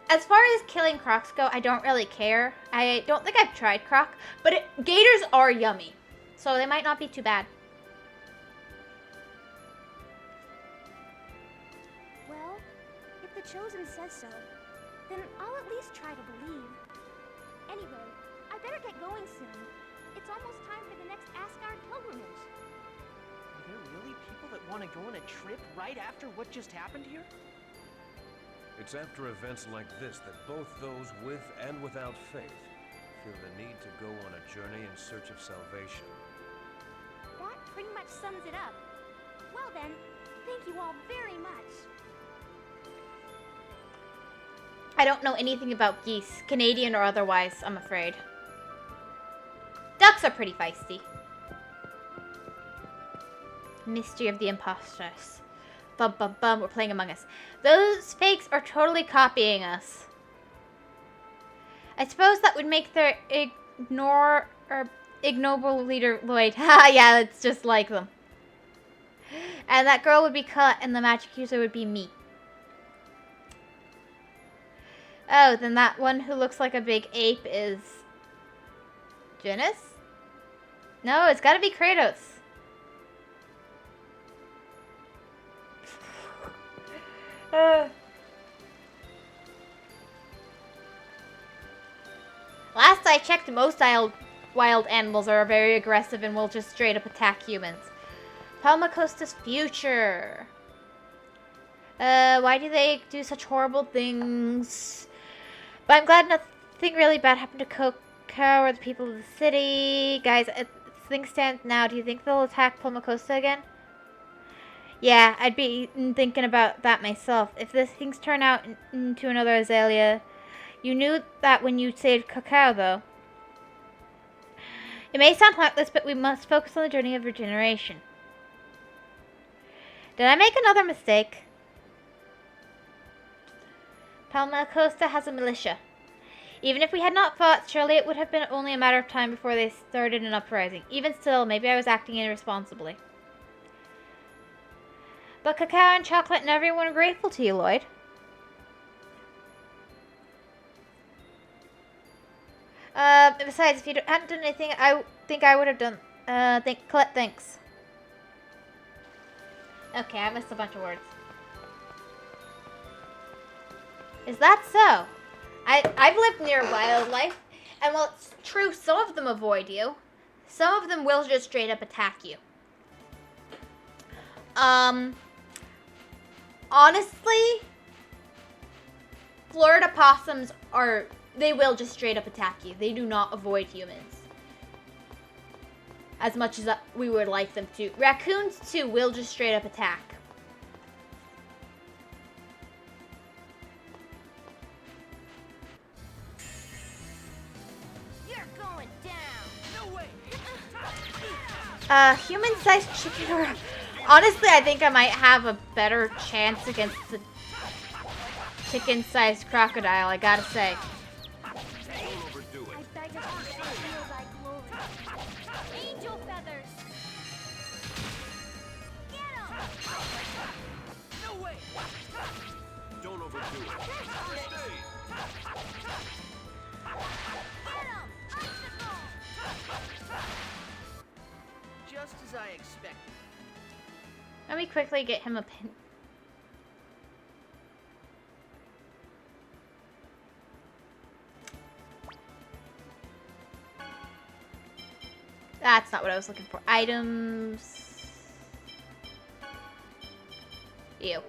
as far as killing crocs go, I don't really care. I don't think I've tried croc, but gators are yummy, so they might not be too bad.
Well, if the Chosen says so, then I'll at least try to believe. Anyway, I better get going soon. It's almost time for the next Asgard pilgrimage.
Are there really people that want to go on a trip right after what just happened here?
It's after events like this that both those with and without faith feel the need to go on a journey in search of salvation.
That pretty much sums it up. Well then, thank you all very much.
I don't know anything about geese, Canadian or otherwise, I'm afraid. Ducks are pretty feisty. Mystery of the Impostors. Bum bum bum, we're playing Among Us. Those fakes are totally copying us. I suppose that would make their ignoble leader Lloyd. Ha, yeah, it's just like them. And that girl would be cut and the magic user would be me. Oh, then that one who looks like a big ape is Janus? No, it's gotta be Kratos. Last I checked, most wild animals are very aggressive and will just straight up attack humans. Palma Costa's future. Why do they do such horrible things? But I'm glad nothing really bad happened to Coco or the people of the city. Guys, as things stand now, do you think they'll attack Palma Costa again? Yeah, I'd be thinking about that myself. If things turn out into another Azalea, you knew that when you saved Cacao, though. It may sound heartless, but we must focus on the journey of regeneration. Did I make another mistake? Palma Costa has a militia. Even if we had not fought, surely it would have been only a matter of time before they started an uprising. Even still, maybe I was acting irresponsibly. But cacao and chocolate and everyone are grateful to you, Lloyd. Besides, if you hadn't done anything, I think I would have done. Colette, thanks. Okay, I missed a bunch of words. Is that so? I've lived near wildlife, and while it's true some of them avoid you, some of them will just straight up attack you. Honestly, Florida possums they will just straight up attack you. They do not avoid humans. As much as we would like them to. Raccoons, too, will just straight up attack.
You're going down.
No way.
Human-sized chicken or... Honestly, I think I might have a better chance against the chicken-sized crocodile, I gotta say.
Don't overdo it.
I beg of you, feel thy glory. Angel feathers. Get 'em.
No way.
Don't overdo it. First aid.
Get 'em. Icicle.
Just as I expected.
Let me quickly get him a pin. That's not what I was looking for. Items. Ew.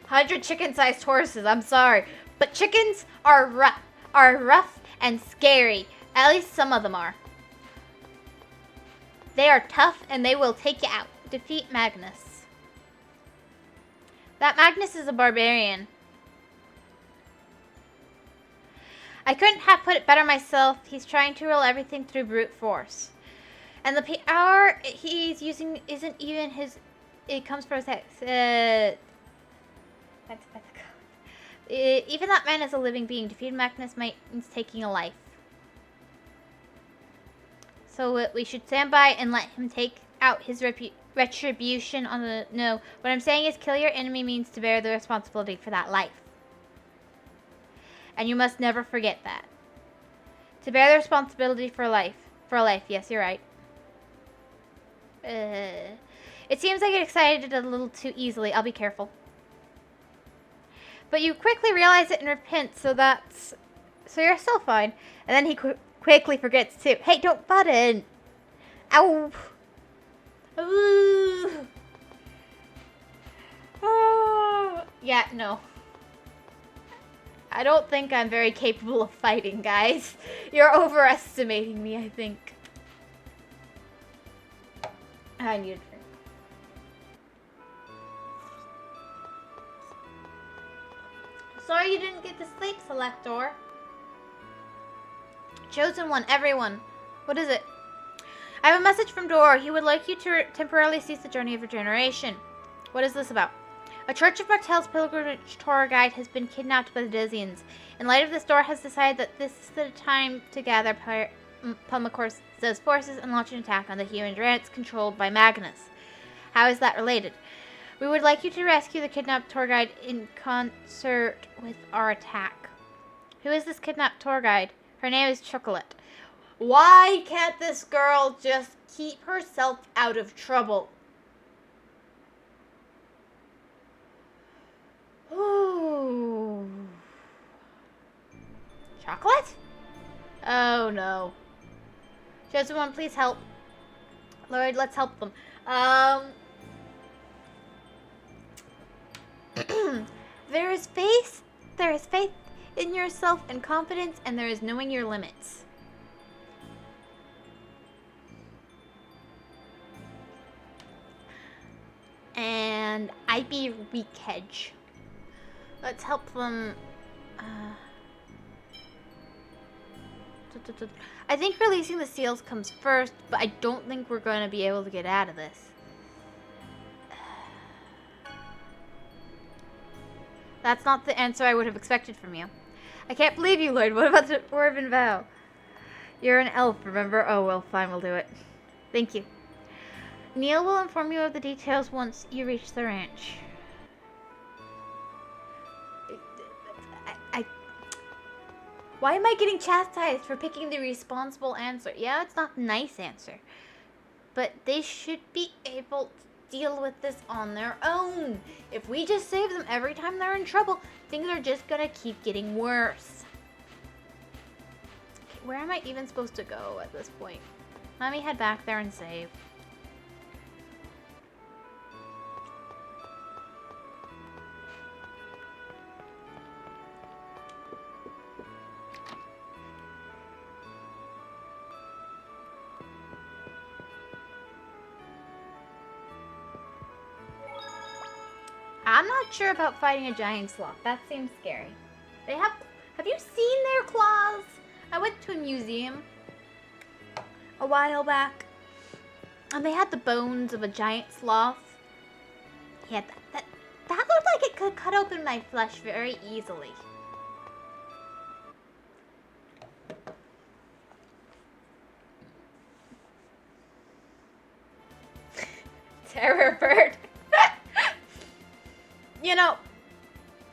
$100 chicken-sized horses. I'm sorry, but chickens are rough and scary. At least some of them are. They are tough and they will take you out. Defeat Magnus. That Magnus is a barbarian. I couldn't have put it better myself. He's trying to rule everything through brute force. And the power he's using isn't even his... It comes from his... even that man is a living being. Defeating Magnus means taking a life. So we should stand by and let him take out his retribution on the... No, what I'm saying is kill your enemy means to bear the responsibility for that life. And you must never forget that. To bear the responsibility for life. For life, yes, you're right. It seems I get excited a little too easily. I'll be careful. But you quickly realize it and repent, so you're still fine. And then he quickly forgets too. Hey, don't butt in. Ow. Ooh. Oh. Yeah, no. I don't think I'm very capable of fighting, guys. You're overestimating me, I think. I need a drink. Sorry you didn't get to sleep, Selector. Chosen one, everyone. What is it? I have a message from Dor. He would like you to temporarily cease the journey of regeneration. What is this about? A Church of Martel's pilgrimage tour guide has been kidnapped by the Desians. In light of this, Dor has decided that this is the time to gather Pulmacor's forces and launch an attack on the human rats controlled by Magnus. How is that related? We would like you to rescue the kidnapped tour guide in concert with our attack. Who is this kidnapped tour guide? Her name is Chocolate. Why can't this girl just keep herself out of trouble? Ooh. Chocolate? Oh no. Chosen one, please help. Lord, let's help them. There is faith in yourself and confidence, and there is knowing your limits. And I be weak hedge. Let's help them. I think releasing the seals comes first, but I don't think we're going to be able to get out of this. That's not the answer I would have expected from you. I can't believe you, Lloyd. What about the Dwarven vow? You're an elf, remember? Oh, well, fine, we'll do it. Thank you. Neil will inform you of the details once you reach the ranch. Why am I getting chastised for picking the responsible answer? Yeah, it's not a nice answer. But they should be able to deal with this on their own. If we just save them every time they're in trouble, things are just gonna keep getting worse. Okay, where am I even supposed to go at this point? Let me head back there and save. I'm not sure about fighting a giant sloth. That seems scary. They have you seen their claws? I went to a museum a while back, and they had the bones of a giant sloth. Yeah, that looked like it could cut open my flesh very easily. Terror bird. You know,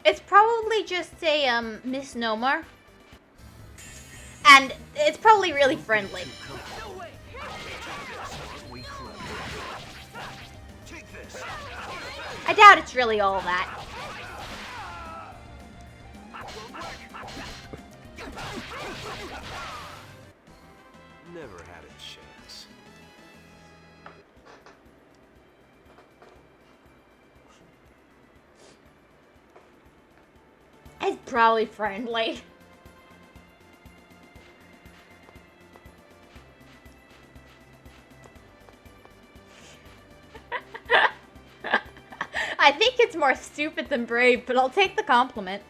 it's probably just a misnomer, and it's probably really friendly. I doubt it's really all that.
Never had a chance.
It's probably friendly. I think it's more stupid than brave, but I'll take the compliment.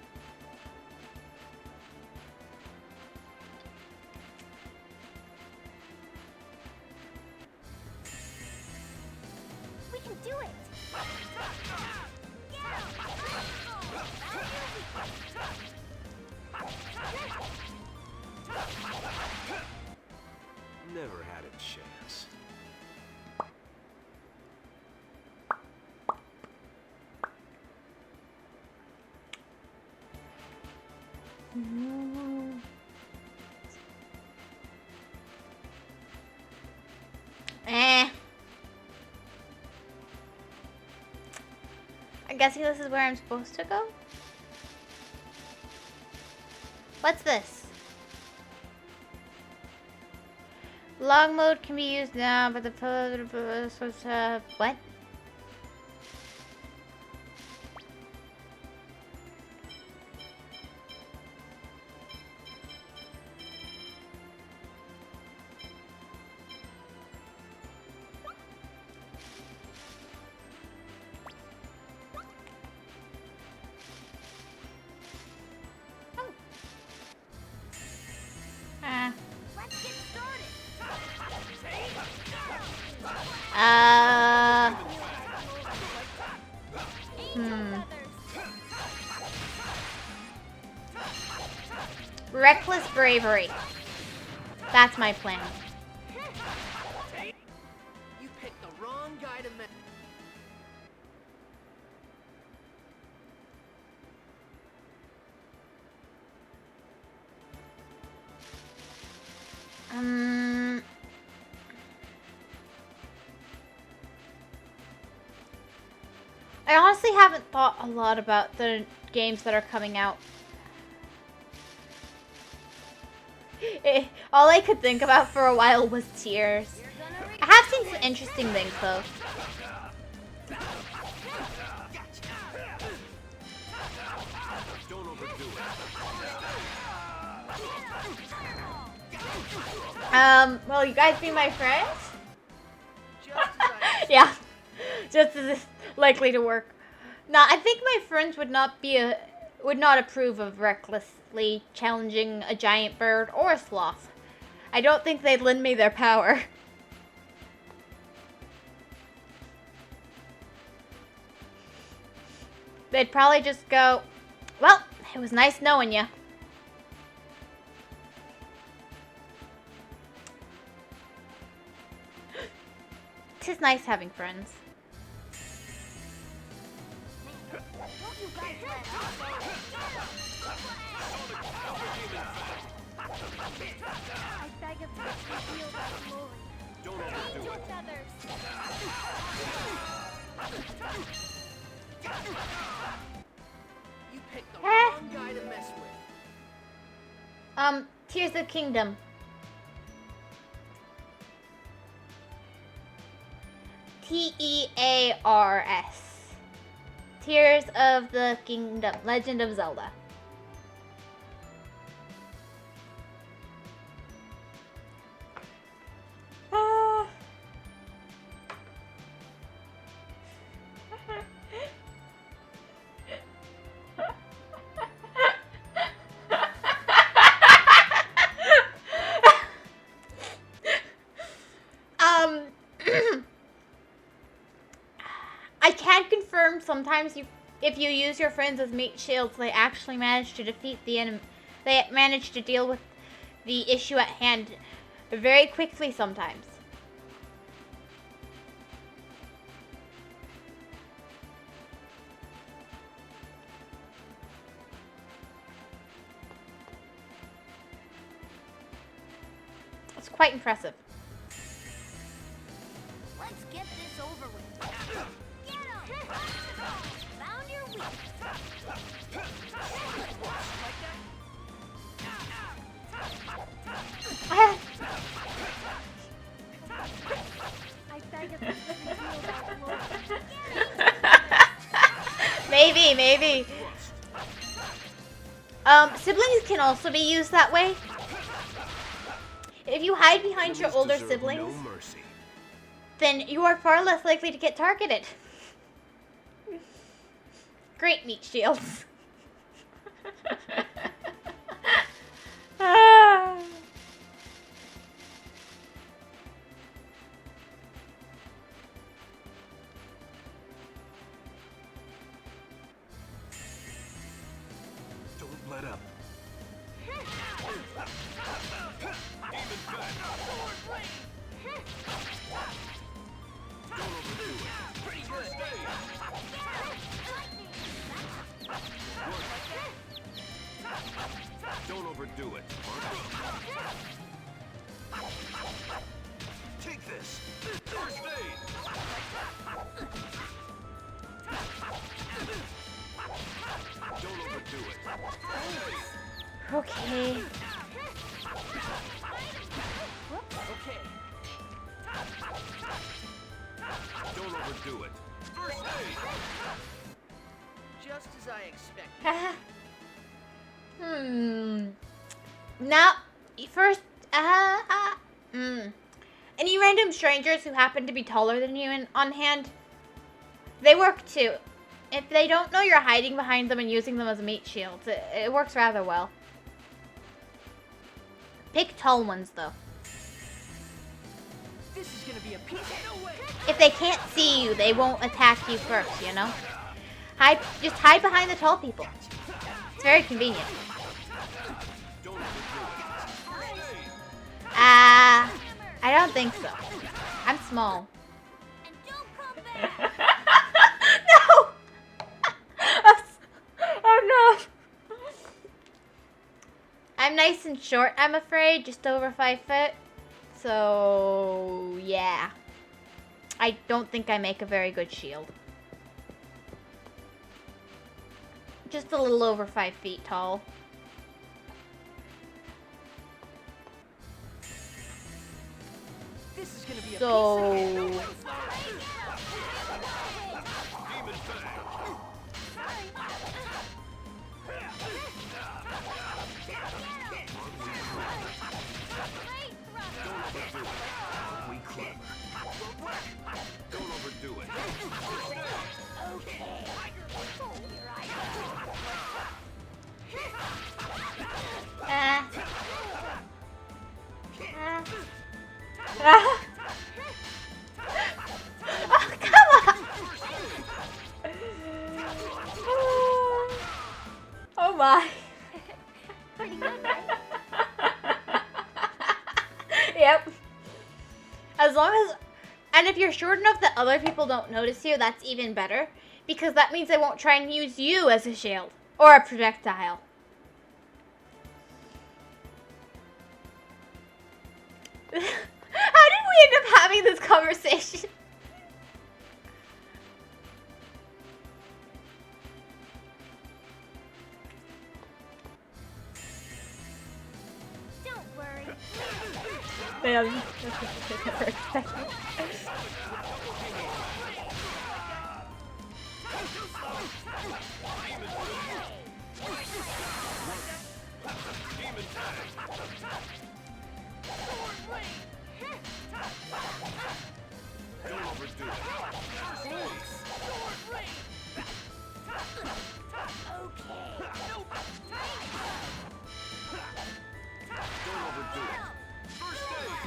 We can do it!
Never had a chance.
I'm guessing this is where I'm supposed to go? What's this? Log mode can be used now, but the what?
Let's get started!
Reckless bravery. That's my plan.
You picked the wrong guy to met.
I honestly haven't thought a lot about the games that are coming out. All I could think about for a while was tears. I have seen some interesting things though.
Don't overdo it.
Will you guys be my friends?
Just as I
Yeah, just as likely to work. Nah, I think my friends would not approve of recklessly challenging a giant bird or a sloth. I don't think they'd lend me their power. They'd probably just go, well, it was nice knowing you. Tis nice having friends.
I beg of you, reveal that glory.
Don't overdo it.
You picked the wrong guy to mess with.
Tears of Kingdom. Tears. Tears of the Kingdom. Legend of Zelda. I can confirm sometimes if you use your friends as meat shields, they actually manage to defeat the enemy. They manage to deal with the issue at hand very quickly sometimes. It's quite impressive.
Let's get this over with. Get him! Found your weak. I beg of you, reveal that glory.
Maybe. Siblings can also be used that way. If you hide behind your older siblings, then you are far less likely to get targeted. Great meat shields.
Don't let up. Don't overdo it. Take this. First aid. Don't overdo it.
Okay.
Okay.
Don't overdo it. First aid.
Just as I expected.
Now, first, any random strangers who happen to be taller than you on hand, they work too. If they don't know you're hiding behind them and using them as meat shields, it works rather well. Pick tall ones, though.
This is gonna be a piece. No way.
If they can't see you, they won't attack you first, you know? Just hide behind the tall people. It's very convenient. I don't think so. I'm small.
And don't come back.
No! Oh no! I'm nice and short, I'm afraid, just over 5 foot. So, yeah. I don't think I make a very good shield. Just a little over 5 feet tall.
This is gonna be a
So...
Don't overdo it.
Okay.
Oh, come on! Oh my.
Pretty good, right?
Yep. As long as, and if you're short enough that other people don't notice you, that's even better. Because that means they won't try and use you as a shield. Or a projectile. How did we end up having this conversation?
Don't worry.
Man,
Don't overdo it.
Thanks. Okay.
Don't overdo it. First aid.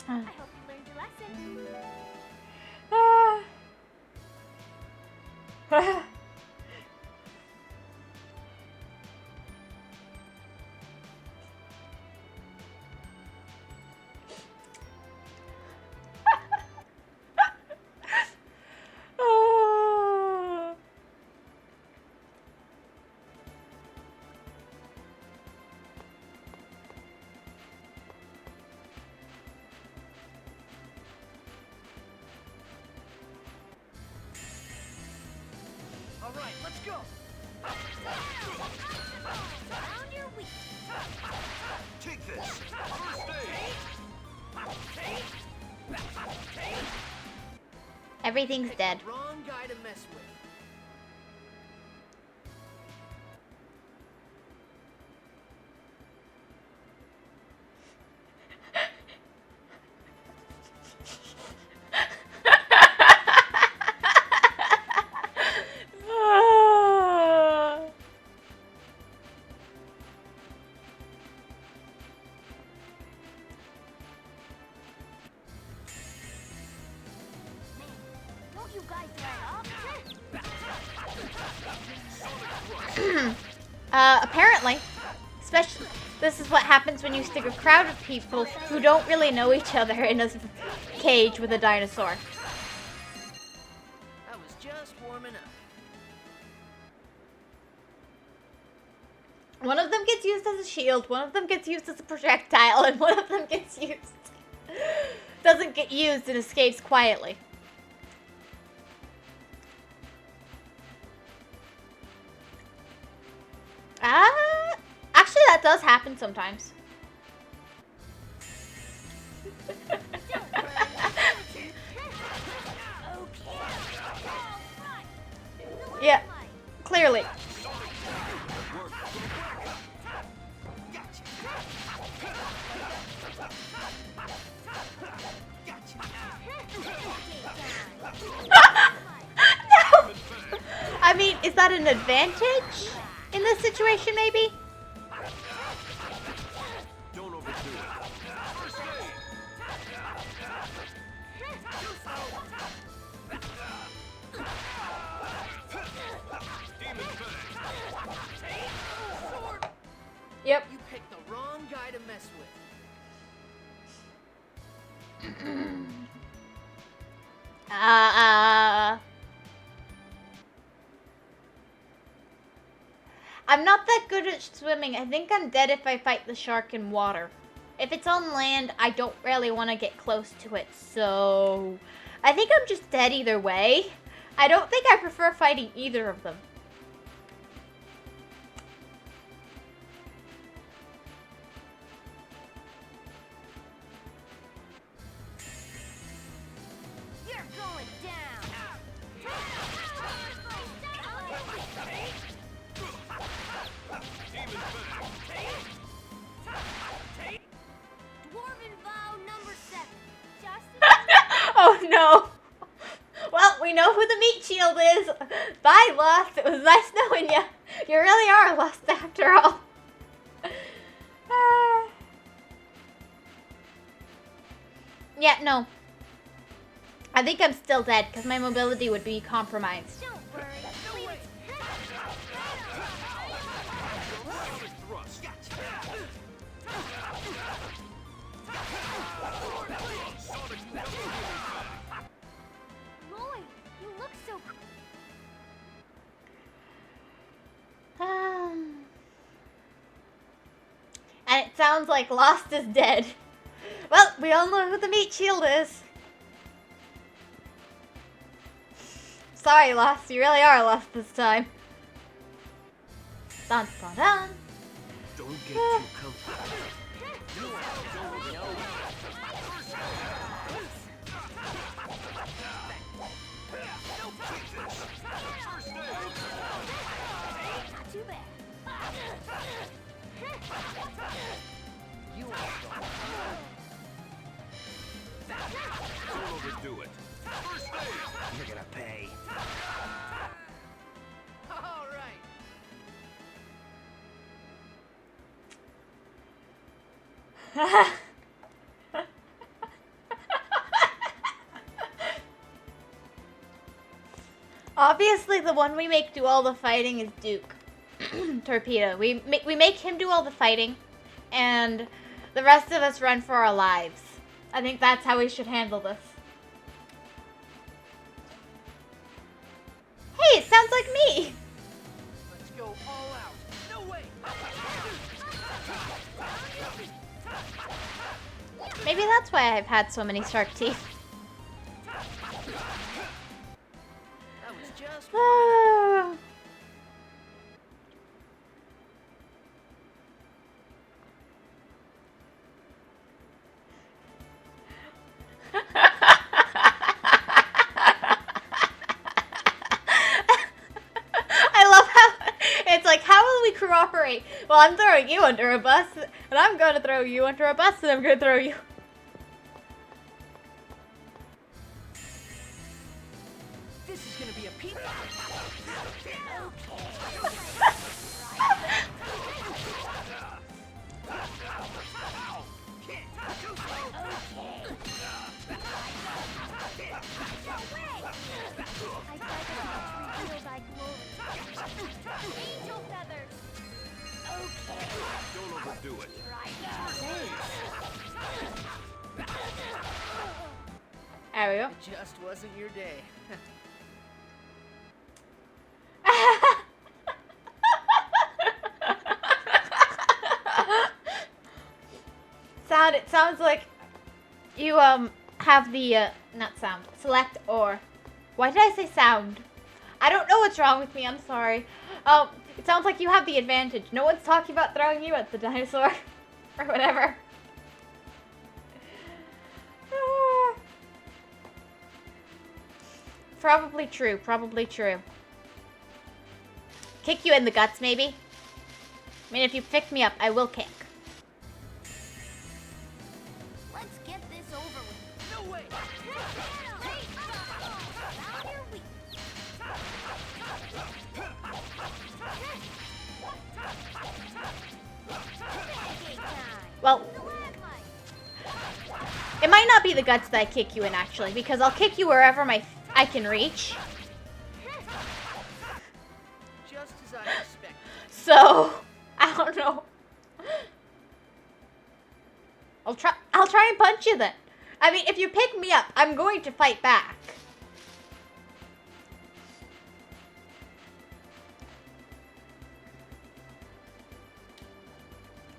I hope you learned your lesson.
All right, let's go.
Found your weak.
Take this. First aid.
everything's dead.
Wrong guy to mess with.
Don't you guys let up?
Apparently. Especially, this is what happens when you stick a crowd of people who don't really know each other in a cage with a dinosaur.
I was just warming up.
One of them gets used as a shield, one of them gets used as a projectile, and one of them doesn't get used and escapes quietly. Actually that does happen sometimes. Yeah, clearly. No! I mean, is that an advantage in this situation, maybe?
Don't overdo it. First aid. Demon Fang.
Yep.
You picked the wrong guy to mess with.
I'm not that good at swimming. I think I'm dead if I fight the shark in water. If it's on land, I don't really want to get close to it, so I think I'm just dead either way. I don't think I prefer fighting either of them.
You're going down. Dwarven vow number 7. Just
Oh no! Well, we know who the meat shield is. Bye, Lost. It was nice knowing you. You really are Lost after all. Yeah, no. I think I'm still dead because my mobility would be compromised.
Don't worry. Lloyd, you look so
And it sounds like Lost is dead. Well, we all know who the meat shield is. Sorry, Lost. You really are Lost this time. Dun dun dun.
Don't get too comfortable.
not too bad.
You are strong.
Don't overdo it.
You're gonna pay.
All right.
Obviously, the one we make do all the fighting is Duke. Torpedo. We make him do all the fighting, and the rest of us run for our lives. I think that's how we should handle this. Hey, it sounds like me!
Let's go all out. No way.
Maybe that's why I've had so many shark teeth.
That was just
I love how it's like, how will we cooperate? Well, I'm throwing you under a bus, and I'm going to throw you under a bus, and I'm going to throw you.
This is gonna be a pizza.
Angel feathers.
Don't overdo it.
There we go.
It just wasn't your day.
It sounds like you have the not sound. Select or. Why did I say sound? I don't know what's wrong with me. I'm sorry. It sounds like you have the advantage. No one's talking about throwing you at the dinosaur or whatever. Probably true. Probably true. Kick you in the guts, maybe. I mean, if you pick me up, I will kick.
Let's get this over with.
No way.
Here we
Well, it might not be the guts that I kick you in, actually, because I'll kick you wherever I can reach.
Just as I expected.
So, I don't know. I'll try and punch you then. I mean, if you pick me up, I'm going to fight back.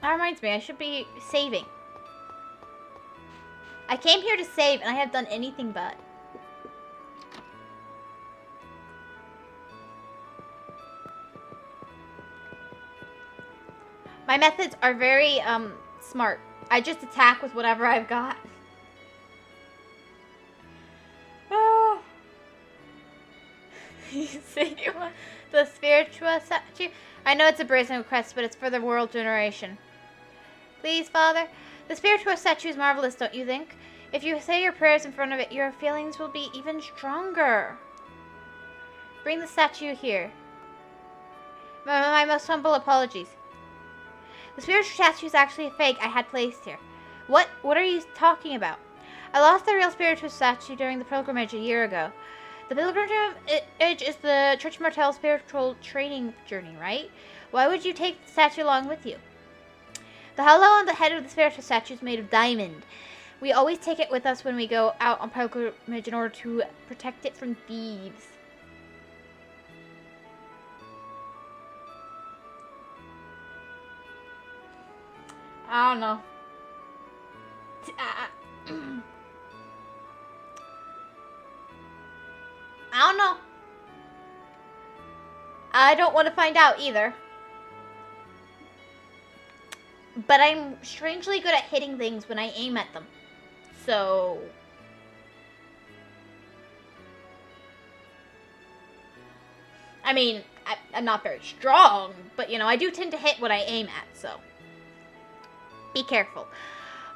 That reminds me, I should be saving. I came here to save, and I have done anything but. My methods are very, smart. I just attack with whatever I've got. Oh. You say you want the spiritual statue? I know it's a brazen request, but it's for the world generation. Please, Father. The spiritual statue is marvelous, don't you think? If you say your prayers in front of it, your feelings will be even stronger. Bring the statue here. My most humble apologies. The spiritual statue is actually a fake I had placed here. What are you talking about? I lost the real spiritual statue during the pilgrimage a year ago. The pilgrimage is the Church Martell spiritual training journey, right? Why would you take the statue along with you? The hollow on the head of the spiritual statue is made of diamond. We always take it with us when we go out on pilgrimage in order to protect it from thieves. I don't know. I don't know. I don't want to find out either. But I'm strangely good at hitting things when I aim at them. So... I mean, I'm not very strong, but you know, I do tend to hit what I aim at, so... Be careful.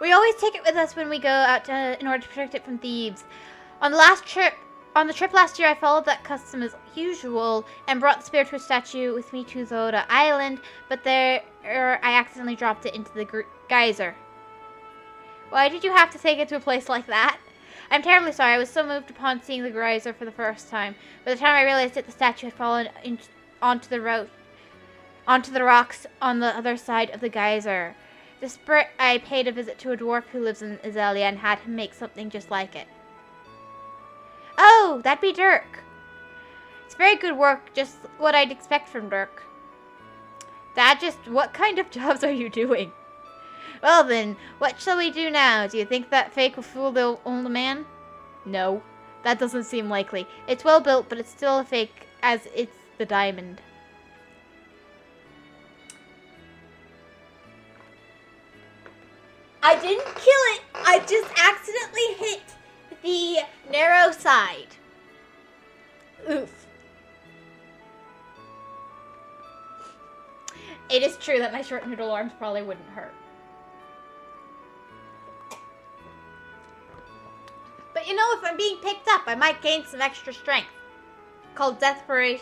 We always take it with us when we go out in order to protect it from thieves. On the trip last year, I followed that custom as usual and brought the spiritual statue with me to Zoda Island, but there I accidentally dropped it into the geyser. Why did you have to take it to a place like that? I'm terribly sorry. I was so moved upon seeing the geyser for the first time. By the time I realized it, the statue had fallen onto the rocks on the other side of the geyser. Desperate, I paid a visit to a dwarf who lives in Azalea and had him make something just like it. Oh, that'd be Dirk. It's very good work, just what I'd expect from Dirk. What kind of jobs are you doing? Well then, what shall we do now? Do you think that fake will fool the old man? No, that doesn't seem likely. It's well built, but it's still a fake as it's the diamond. I didn't kill it. I just accidentally hit the narrow side. Oof. It is true that my short noodle arms probably wouldn't hurt. But you know, if I'm being picked up, I might gain some extra strength. Called desperation.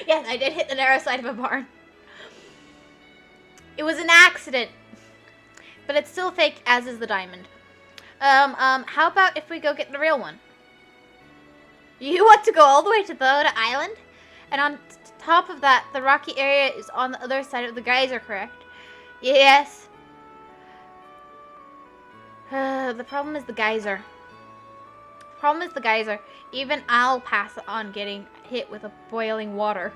Yes, I did hit the narrow side of a barn. It was an accident. But it's still fake, as is the diamond. How about if we go get the real one? You want to go all the way to Zoda Island? And on top of that, the rocky area is on the other side of the geyser, correct? Yes. The problem is the geyser. Even I'll pass on getting hit with a boiling water.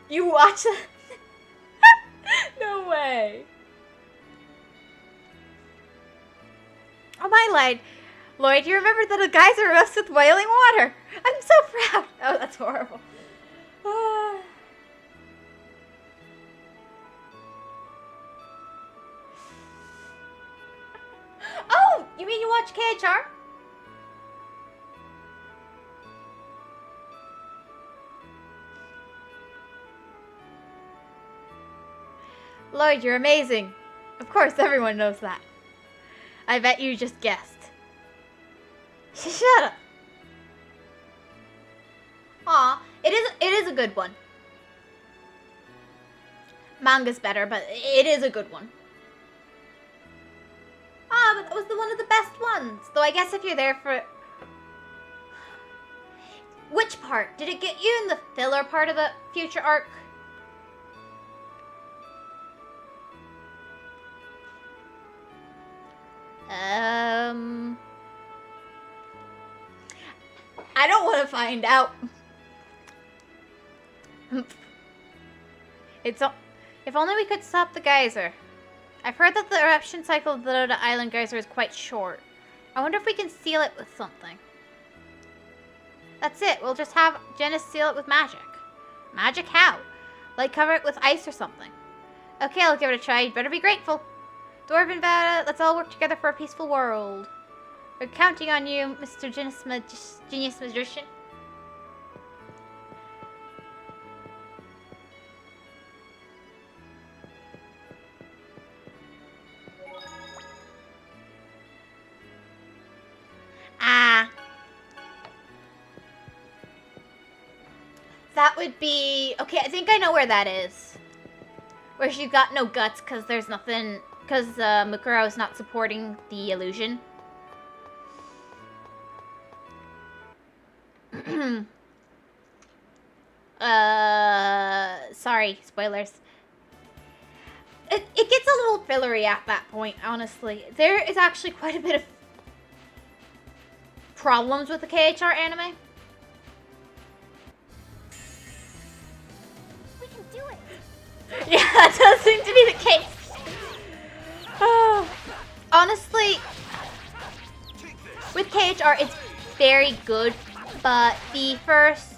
You watch that? No way. Oh my light. Lloyd, you remember that a geyser erupts with boiling water. I'm so proud. Oh, that's horrible. Oh, you mean you watch KHR? Lloyd, you're amazing. Of course, everyone knows that. I bet you just guessed. Shut up. Aw, it is a good one. Manga's better, but it is a good one. Ah, but that was one of the best ones. Though I guess if you're there for... Which part? Did it get you in the filler part of the future arc? I don't want to find out. If only we could stop the geyser. I've heard that the eruption cycle of the Zoda Island geyser is quite short. I wonder if we can seal it with something. That's it. We'll just have Janice seal it with magic. Magic how? Like cover it with ice or something. Okay, I'll give it a try. You'd better be grateful. Dwarven Vada, let's all work together for a peaceful world. We're counting on you, Mr. Genius Magician. That would be... Okay, I think I know where that is. Where she got no guts because there's nothing... Because Mukuro is not supporting the illusion. Sorry, spoilers. It gets a little fillery at that point, honestly. There is actually quite a bit of problems with the KHR anime.
We can do it.
Yeah, that does seem to be the case. Oh. Honestly, with KHR, it's very good, but the first...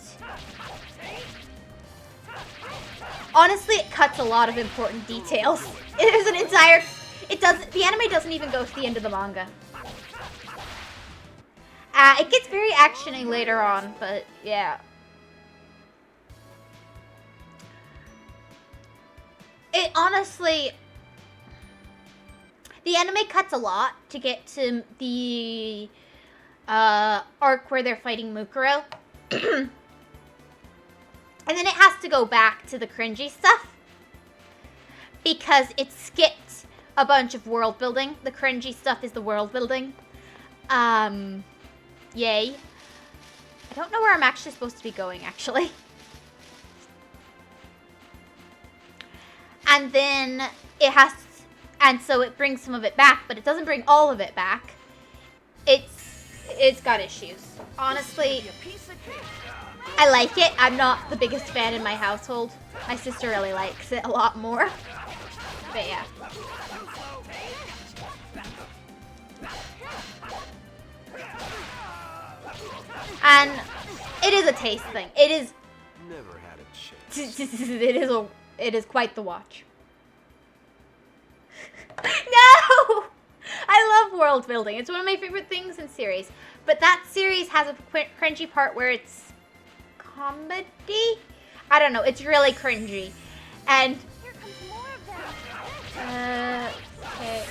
Honestly, it cuts a lot of important details. It is an entire... The anime doesn't even go to the end of the manga. It gets very actiony later on, but yeah. It honestly... The anime cuts a lot to get to the arc where they're fighting Mukuro. And then it has to go back to the cringy stuff. Because it skipped a bunch of world building. The cringy stuff is the world building. Yay. I don't know where I'm actually supposed to be going, actually. And then it has to, and so it brings some of it back, but it doesn't bring all of it back. It's got issues. Honestly, I like it. I'm not the biggest fan in my household. My sister really likes it a lot more. But yeah. And it is a taste thing. It is...
Never had a chance.
It is quite the watch. No! I love world building. It's one of my favorite things in series. But that series has a cringy part where it's comedy? I don't know. It's really cringy. And...
Here comes more of them.
Okay.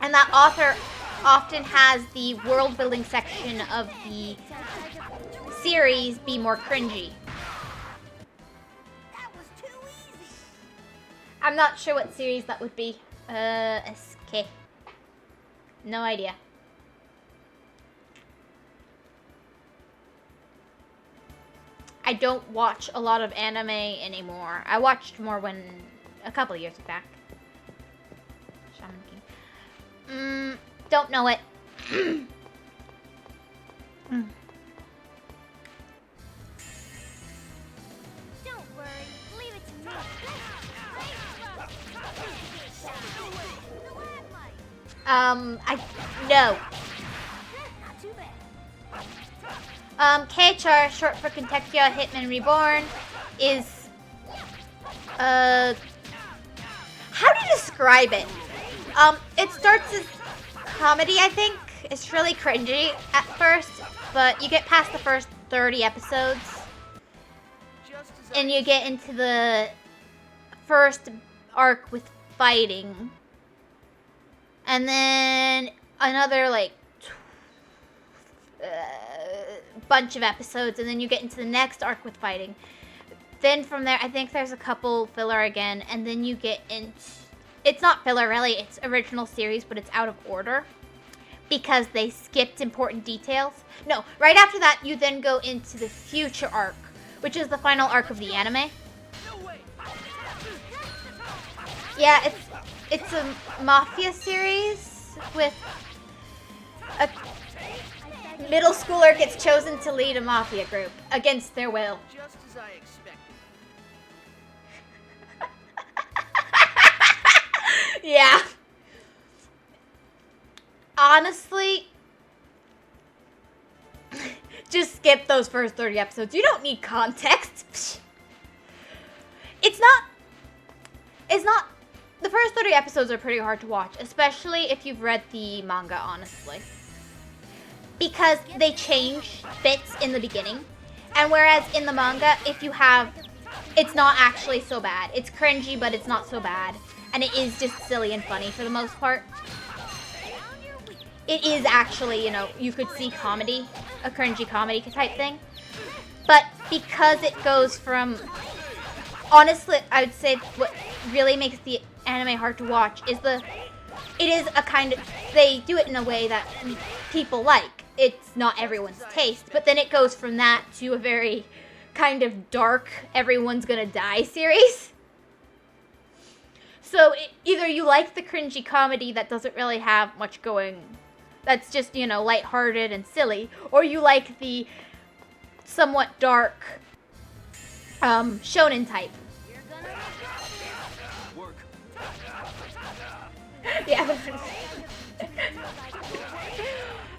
And that author often has the world building section of the series be more cringy.
That was too easy.
I'm not sure what series that would be. SK. No idea. I don't watch a lot of anime anymore. I watched more when a couple of years back. Shaman King. Don't know it.
Don't worry. Leave it to me.
No.
Not too bad.
KHR, short for Kentekia Hitman Reborn, is, how do you describe it? It starts as comedy, I think. It's really cringy at first, but you get past the first 30 episodes, and you get into the first arc with fighting, and then another, like, bunch of episodes, and then you get into the next arc with fighting. Then from there, I think there's a couple filler again, and then you get into... It's not filler, really. It's original series, but it's out of order because they skipped important details. No, right after that, you then go into the future arc, which is the final arc of the anime. Yeah, it's a mafia series with a middle schooler gets chosen to lead a mafia group against their will.
Just as I expected.
Yeah. Honestly, just skip those first 30 episodes. You don't need context. It's not, the first 30 episodes are pretty hard to watch, especially if you've read the manga, honestly. Because they change bits in the beginning. And whereas in the manga, if you have, it's not actually so bad. It's cringy, but it's not so bad. And it is just silly and funny for the most part. It is actually, you know, you could see comedy a cringy comedy type thing. But because it goes from... Honestly, I would say what really makes the anime hard to watch is it is a kind of... They do it in a way that people like. It's not everyone's taste. But then it goes from that to a very kind of dark, everyone's gonna die series. So either you like the cringy comedy that doesn't really have much going... That's just, you know, lighthearted and silly. Or you like the somewhat dark shonen type.
Work.
Yeah.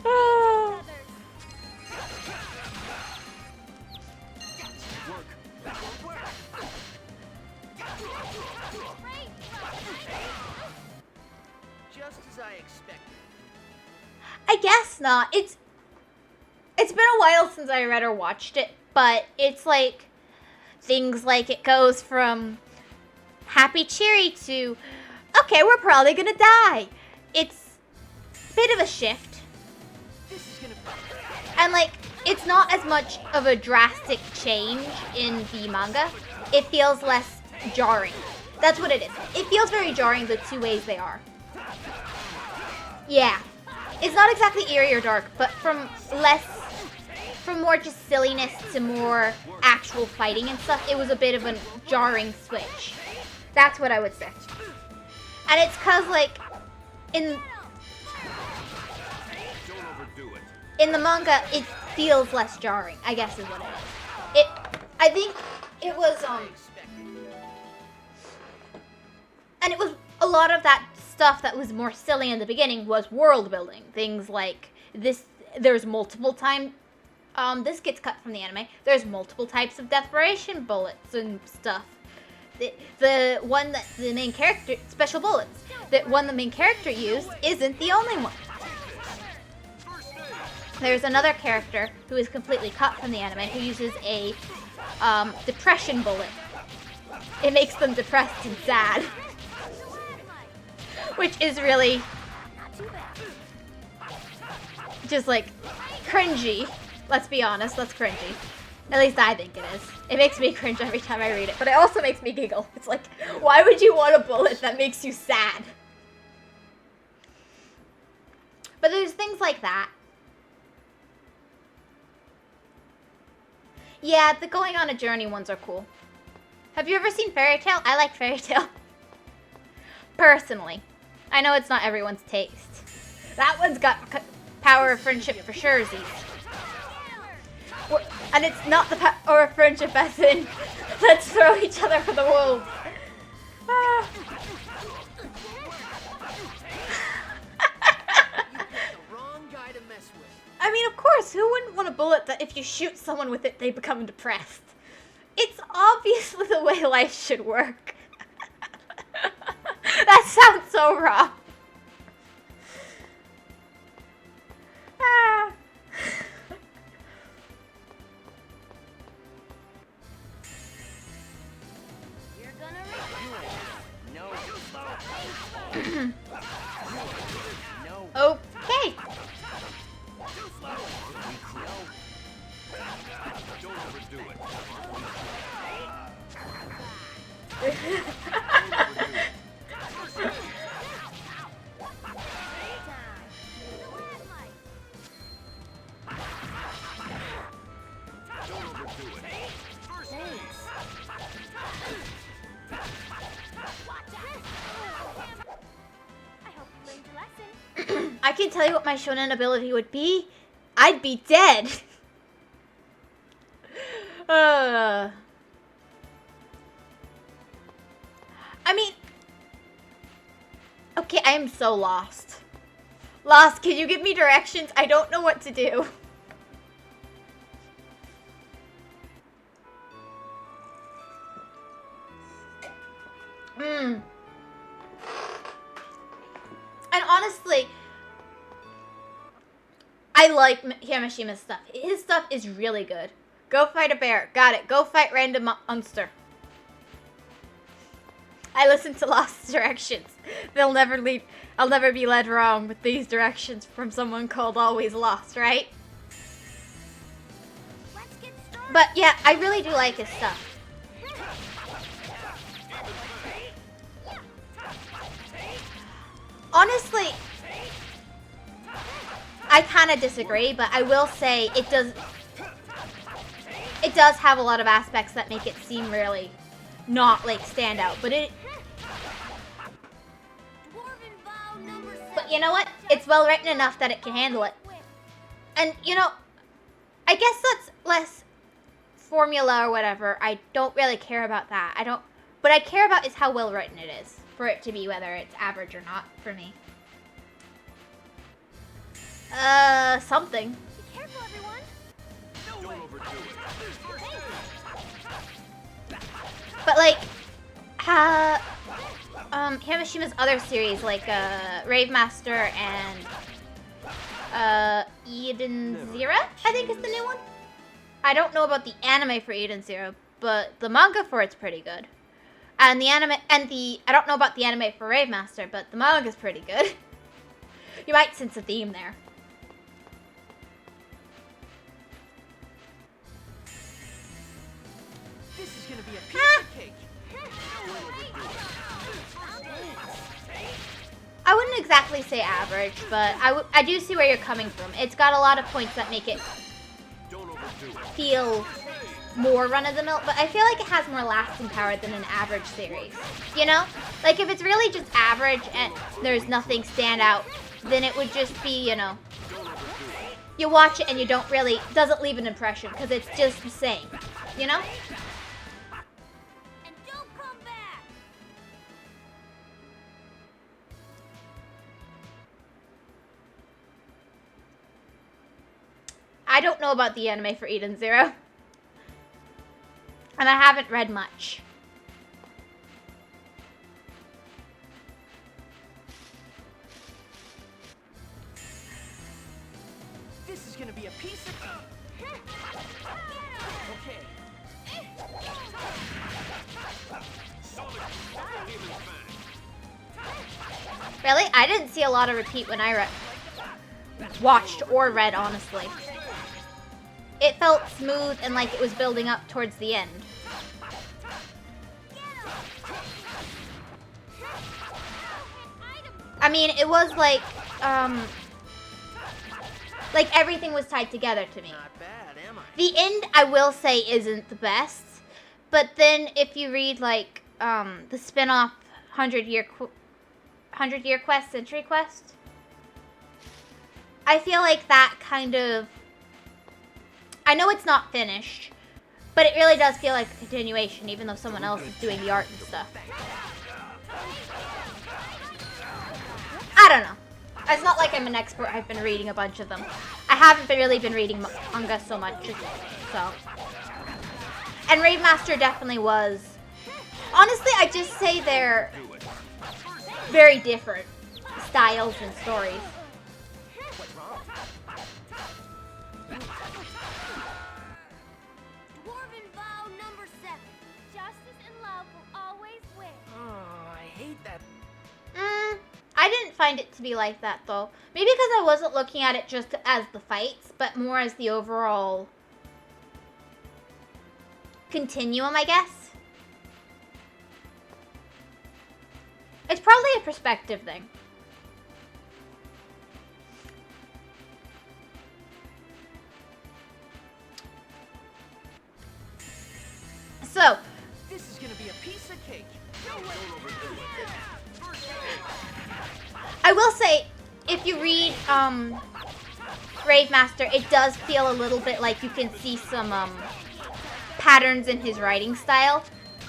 Oh.
Just as I expected.
I guess not. It's been a while since I read or watched it, but it's like things like it goes from happy cheery to okay, we're probably gonna die. It's a bit of a shift. And like it's not as much of a drastic change in the manga. It feels less jarring. That's what it is. It feels very jarring the two ways they are. Yeah. It's not exactly eerie or dark, but from more just silliness to more actual fighting and stuff, it was a bit of a jarring switch. That's what I would say. And it's cause like in the manga it feels less jarring, I guess is what it is. I think it was and it was a lot of that stuff that was more silly in the beginning was world building. Things like this, there's multiple this gets cut from the anime. There's multiple types of desperation bullets and stuff. The one that the main character, special bullets, that one the main character used isn't the only one. There's another character who is completely cut from the anime who uses a depression bullet. It makes them depressed and sad. Which is really just like cringy. Let's be honest, that's cringy. At least I think it is. It makes me cringe every time I read it, but it also makes me giggle. It's like, why would you want a bullet that makes you sad? But there's things like that. Yeah, the going on a journey ones are cool. Have you ever seen Fairy Tail? I like Fairy Tail. Personally. I know it's not everyone's taste. That one's got power of friendship for sure, and it's not the power of friendship as in, let's throw each other for the wolves. Ah. I mean, of course, who wouldn't want a bullet that if you shoot someone with it, they become depressed? It's obviously the way life should work. That sounds so wrong. Ah.
You're gonna regret it.
No.
No.
Okay.
Don't overdo it.
I can tell you what my shonen ability would be. I'd be dead. I mean, okay, I am so lost. Lost, can you give me directions? I don't know what to do. And honestly, I like Hiromishima's stuff. His stuff is really good. Go fight a bear. Got it. Go fight random monster. I listen to Lost Directions. I'll never be led wrong with these directions from someone called Always Lost, right? But yeah, I really do like his stuff. Honestly, I kind of disagree, but I will say it does have a lot of aspects that make it seem really not like stand out, but you know what? It's well written enough that it can handle it. And you know, I guess that's less formula or whatever. I don't really care about that. What I care about is how well written it is for it to be whether it's average or not for me. Something.
Be careful, everyone.
Don't overdo it.
But like, Himishima's other series, like Remastered and Eden Zero, I think is the new one. I don't know about the anime for Eden Zero, but the manga for it's pretty good. And I don't know about the anime for Remastered, but the manga's pretty good. You might sense a theme there.
This is gonna be a piece of cake.
I wouldn't exactly say average, but I do see where you're coming from. It's got a lot of points that make it feel more run-of-the-mill, but I feel like it has more lasting power than an average series. You know? Like, if it's really just average and there's nothing stand out, then it would just be, you know, you watch it and you doesn't leave an impression, because it's just the same. You know?
And don't come back.
I don't know about the anime for Eden Zero. And I haven't read much.
This is gonna be a piece of okay.
Really? I didn't see a lot of repeat when I watched or read, honestly. It felt smooth and like it was building up towards the end. I mean, it was like everything was tied together to me.
Not bad, am I?
The end, I will say, isn't the best. But then if you read like the spin-off 100-year quest, Century Quest, I feel like that kind of, I know it's not finished, but it really does feel like a continuation, even though someone else is doing the art and stuff. I don't know. It's not like I'm an expert. I've been reading a bunch of them. I haven't really been reading manga so much, so. And Remaster definitely was. Honestly, I just say they're very different styles and stories.
Dwarven vow number 7. Justice and love will always win.
Oh, I hate that.
I didn't find it to be like that, though. Maybe because I wasn't looking at it just as the fights, but more as the overall continuum, I guess. It's probably a perspective thing. So,
This is gonna be a piece of cake.
I will say, if you read Remaster, it does feel a little bit like you can see some patterns in his writing style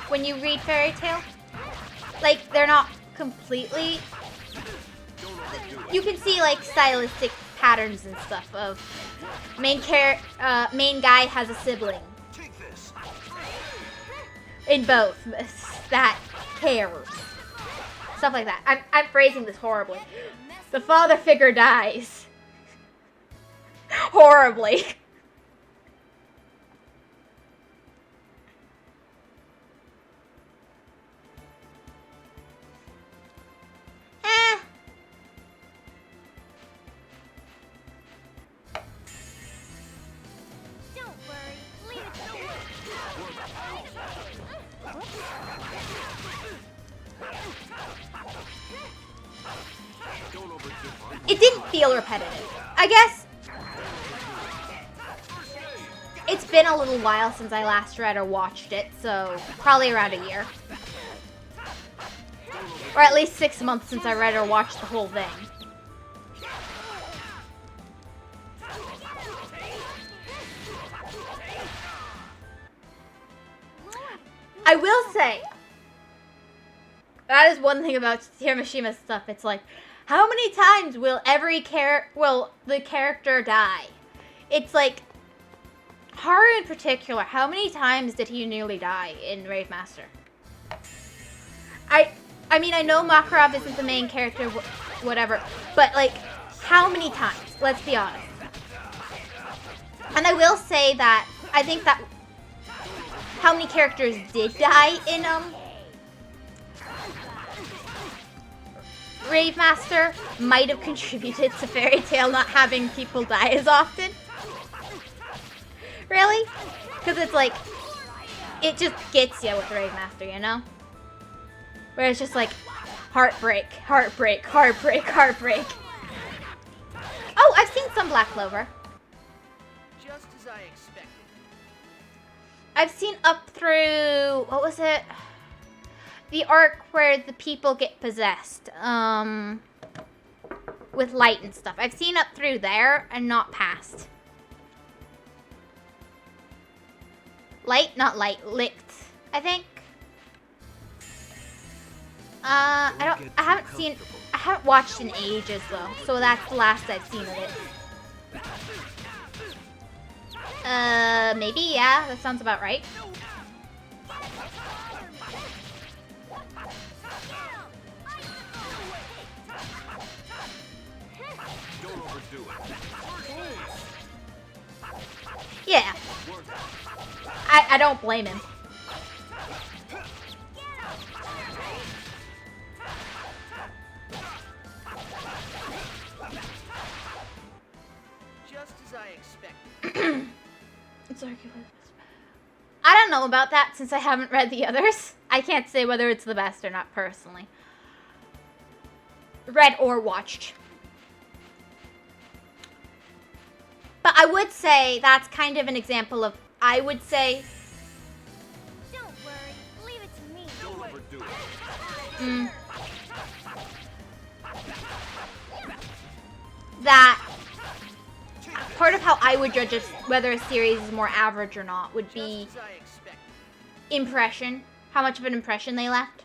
when you read Fairy Tail. Like, they're not completely, you can see like stylistic patterns and stuff of main guy has a sibling in both that cares. Stuff like that. I'm phrasing this horribly. The father figure dies. Horribly.
Don't worry. Leave it to me.
it didn't feel repetitive. I guess it's been a little while since I last read or watched it, so probably around a year. Or at least 6 months since I read or watched the whole thing. I will say, that is one thing about Hiromishima's stuff. It's like, how many times will the character die? It's like, Haru in particular, how many times did he nearly die in Remastered? I mean, I know Makarov isn't the main character, whatever, but like, how many times? Let's be honest. And I will say that, I think that how many characters did die in, Remaster might have contributed to Fairy Tail not having people die as often. Really? Because it's like, it just gets you with Remaster, you know? Where it's just like, heartbreak, heartbreak, heartbreak, heartbreak. Oh, I've seen some Black Clover.
Just as I expected.
I've seen up through, what was it? The arc where the people get possessed, with light and stuff. I've seen up through there and not past. Light? Not light. Licked, I think. I haven't watched in ages though, so that's the last I've seen of it. Maybe, yeah, that sounds about right. Yeah. I don't blame him.
Just as I expected.
It's Hercules. I don't know about that since I haven't read the others. I can't say whether it's the best or not personally. Read or watched. But I would say that's kind of an example of, I would say...
Don't worry, leave it to me.
Don't overdo it.
That part of how I would judge whether a series is more average or not would be impression. How much of an impression they left.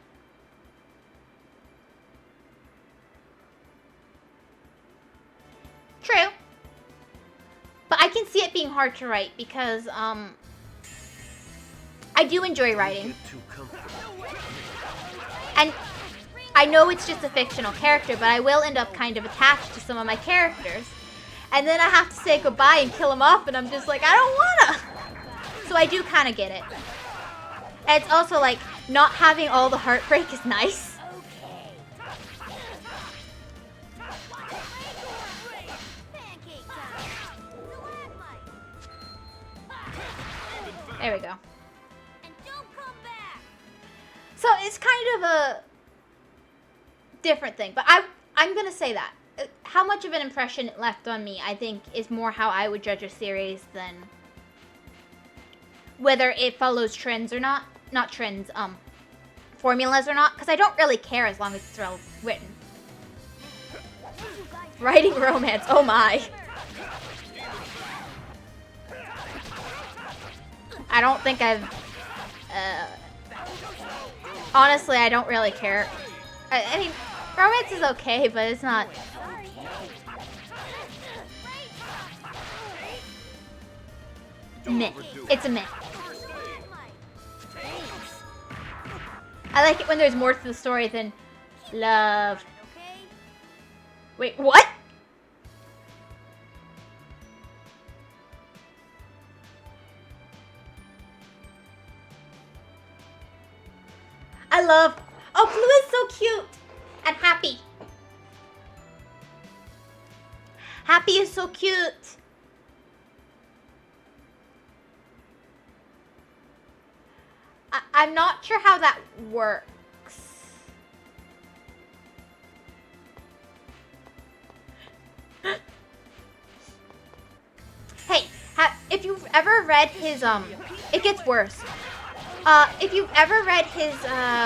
True. But I can see it being hard to write because, I do enjoy writing. And I know it's just a fictional character, but I will end up kind of attached to some of my characters. And then I have to say goodbye and kill them off, and I'm just like, I don't wanna! So I do kind of get it. And it's also like, not having all the heartbreak is nice. There we go.
And don't come back.
So it's kind of a different thing, but I'm gonna say that. How much of an impression it left on me, I think, is more how I would judge a series than whether it follows trends or not. Not trends, formulas or not, because I don't really care as long as it's well written. Writing romance, oh my. I don't think I've, honestly, I don't really care. I mean, romance is okay, but it's not. Meh. It's a meh. I like it when there's more to the story than love. Wait, what? I love. Oh, Blue is so cute and happy. Happy is so cute. I'm not sure how that works. if you've ever read his, it gets worse. If you've ever read his,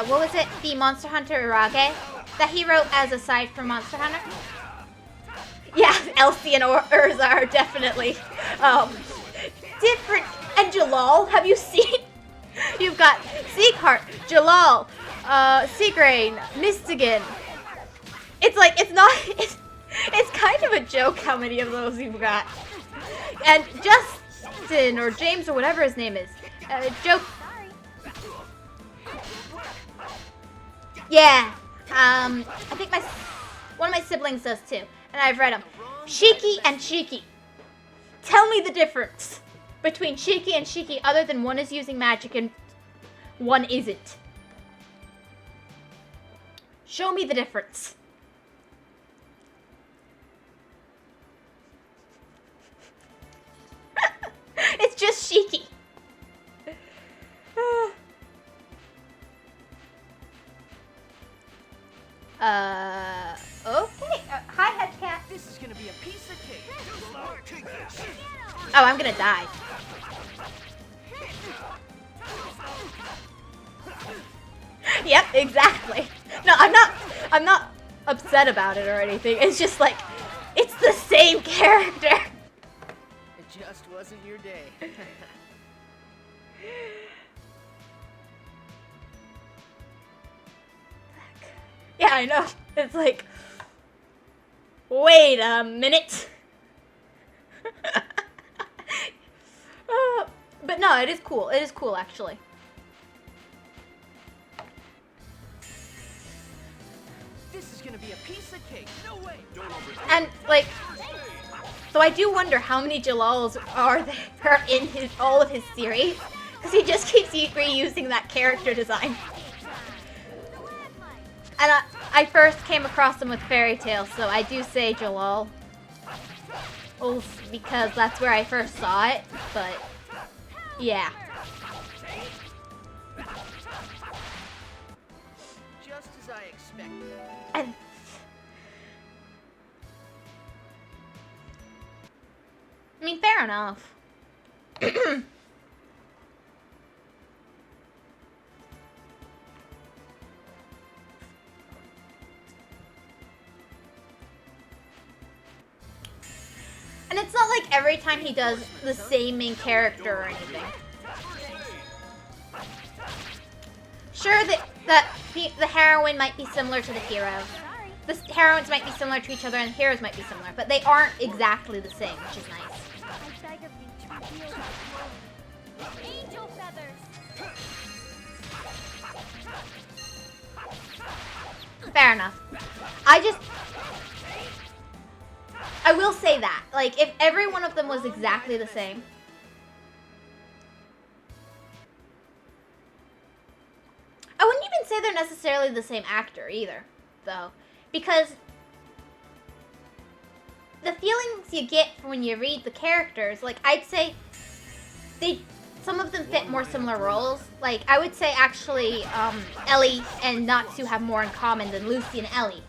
what was it? The Monster Hunter Irage that he wrote as a side for Monster Hunter? Yeah, Elsie and Urza are definitely, different. And Jalal, have you seen? You've got Seakhart, Jalal, Seagrain, Mystigan. It's like, it's not, it's kind of a joke how many of those you've got. And Justin, or James, or whatever his name is, joke. Yeah, I think one of my siblings does too, and I've read them. Shiki and Shiki. Tell me the difference between Shiki and Shiki other than one is using magic and one isn't. Show me the difference. It's just Shiki. Okay. Hi, Headcat.
This is gonna be a piece of cake.
Oh, I'm gonna die. Yep, exactly. No, I'm not upset about it or anything. It's just like, it's the same character.
It just wasn't your day.
Yeah, I know. It's like, wait a minute. But no, it is cool. It is cool, actually.
This is gonna be a piece of cake. No way.
And, like, so I do wonder how many Jalals are there in all of his series. Because he just keeps reusing that character design. And I first came across him with Fairy Tail, so I do say Jalal. Oh, because that's where I first saw it, but yeah.
Just as I expected.
And I mean, fair enough. And it's not like every time he does the same main character or anything. Sure, that the heroine might be similar to the hero. The heroines might be similar to each other and the heroes might be similar, but they aren't exactly the same, which is nice.
I beg of you to reveal my throne. Angel feathers!
Fair enough. I will say that, like, if every one of them was exactly the same, I wouldn't even say they're necessarily the same actor either, though, because the feelings you get when you read the characters, like, I'd say some of them fit more similar roles. Like, I would say, actually, Ellie and Natsu have more in common than Lucy and Ellie.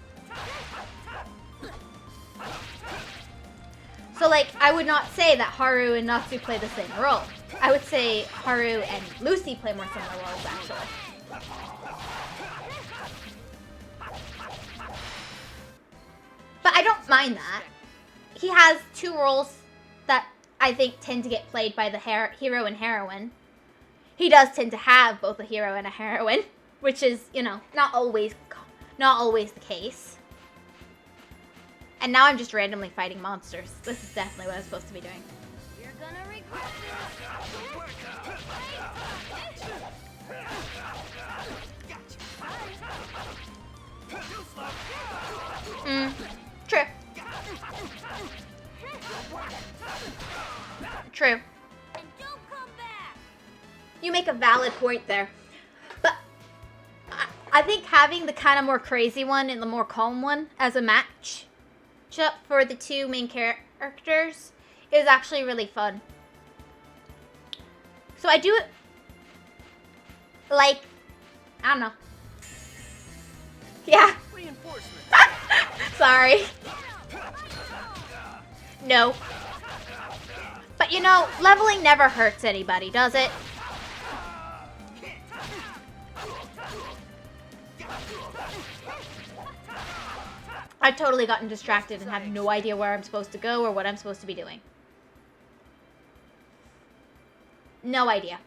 So, like, I would not say that Haru and Natsu play the same role. I would say Haru and Lucy play more similar roles, actually. But I don't mind that. He has two roles that I think tend to get played by the hero and heroine. He does tend to have both a hero and a heroine, which is, you know, not always the case. And now I'm just randomly fighting monsters. This is definitely what I was supposed to be doing.
You're gonna regret
True. True.
And don't come back!
You make a valid point there. But I think having the kind of more crazy one and the more calm one as a match for the two main characters is actually really fun. So I do it like, I don't know. Yeah.
Reinforcement.
Sorry. No. But But you know, leveling never hurts anybody, does it? I've totally gotten distracted and have no idea where I'm supposed to go or what I'm supposed to be doing. No idea.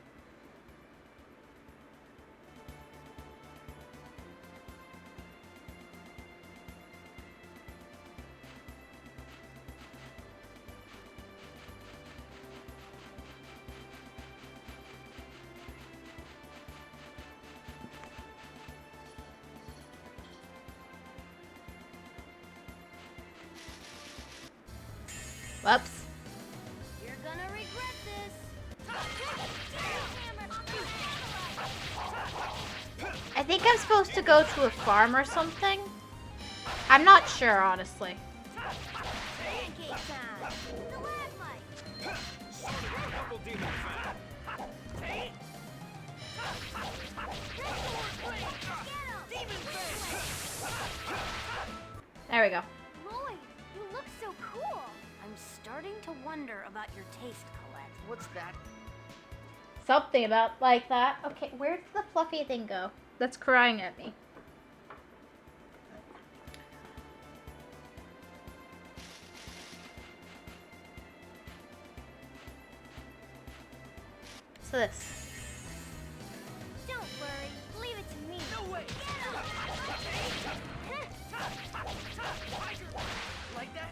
Whoops.
You're gonna regret this.
I think I'm supposed to go to a farm or something. I'm not sure, honestly.
Pancake time. Stalagmite.
Double demon fan.
There we go.
Lloyd, you look so cool. I'm starting to wonder about your taste, Colette.
What's that?
Something about like that. Okay, where did the fluffy thing go? That's crying at me. So this.
Don't worry. Leave it to me.
No way!
Get him!
Like that?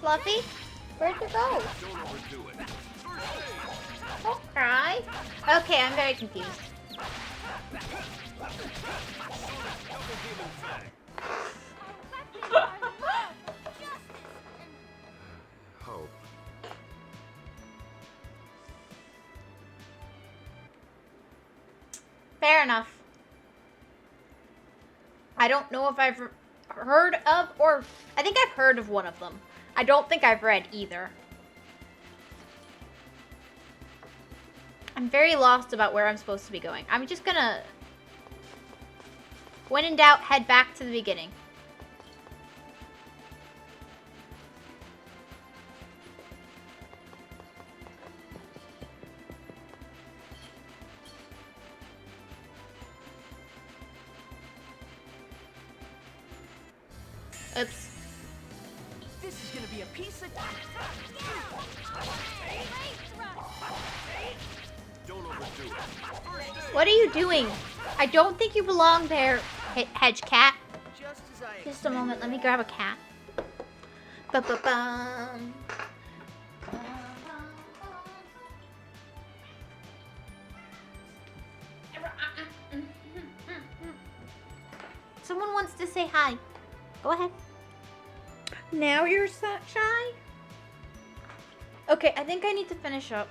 Fluffy? Where'd you go?
Don't overdo it.
Don't cry. Okay, I'm very confused.
Double demon fang.
Our weapons are love, justice, and
Hope.
Fair enough. I don't know if I've heard of, or I think I've heard of one of them. I don't think I've read either. I'm very lost about where I'm supposed to be going. I'm just gonna, when in doubt, head back to the beginning. Oops.
This is gonna be a piece of...
Don't overdo it.
What are you doing? I don't think you belong there, hedge cat.
Just as I
Just a moment, let me grab a cat. Ba-ba-bum. Someone wants to say hi. Go ahead. Now you're shy? Okay, I think I need to finish up.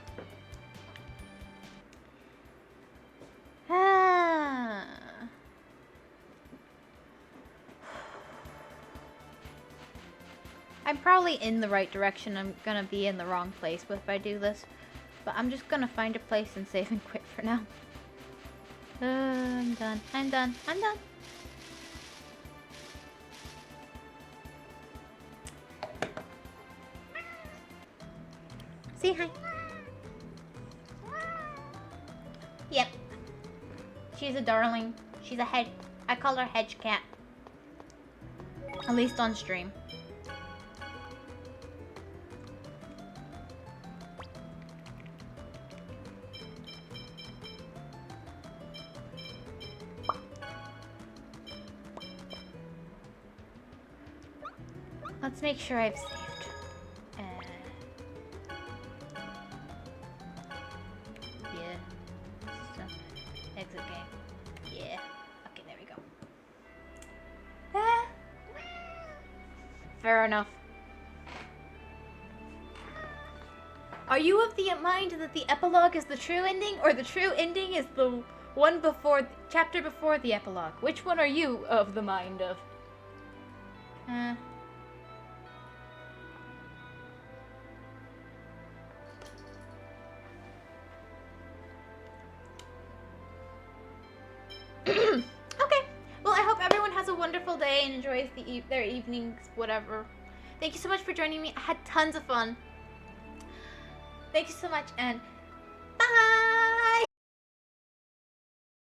I'm probably in the right direction. I'm gonna be in the wrong place if I do this. But I'm just gonna find a place and save and quit for now. I'm done. I'm done. I'm done. Say hi. Yep. She's a darling. She's a head. I call her hedge cat. At least on stream. Let's make sure I've saved. Yeah. Stuff. Exit game. Yeah. Okay, there we go. Fair enough. Are you of the mind that the epilogue is the true ending, or the true ending is the one before, chapter before the epilogue? Which one are you of the mind of? Okay. Well, I hope everyone has a wonderful day and enjoys their evenings, whatever. Thank you so much for joining me. I had tons of fun. Thank you so much, and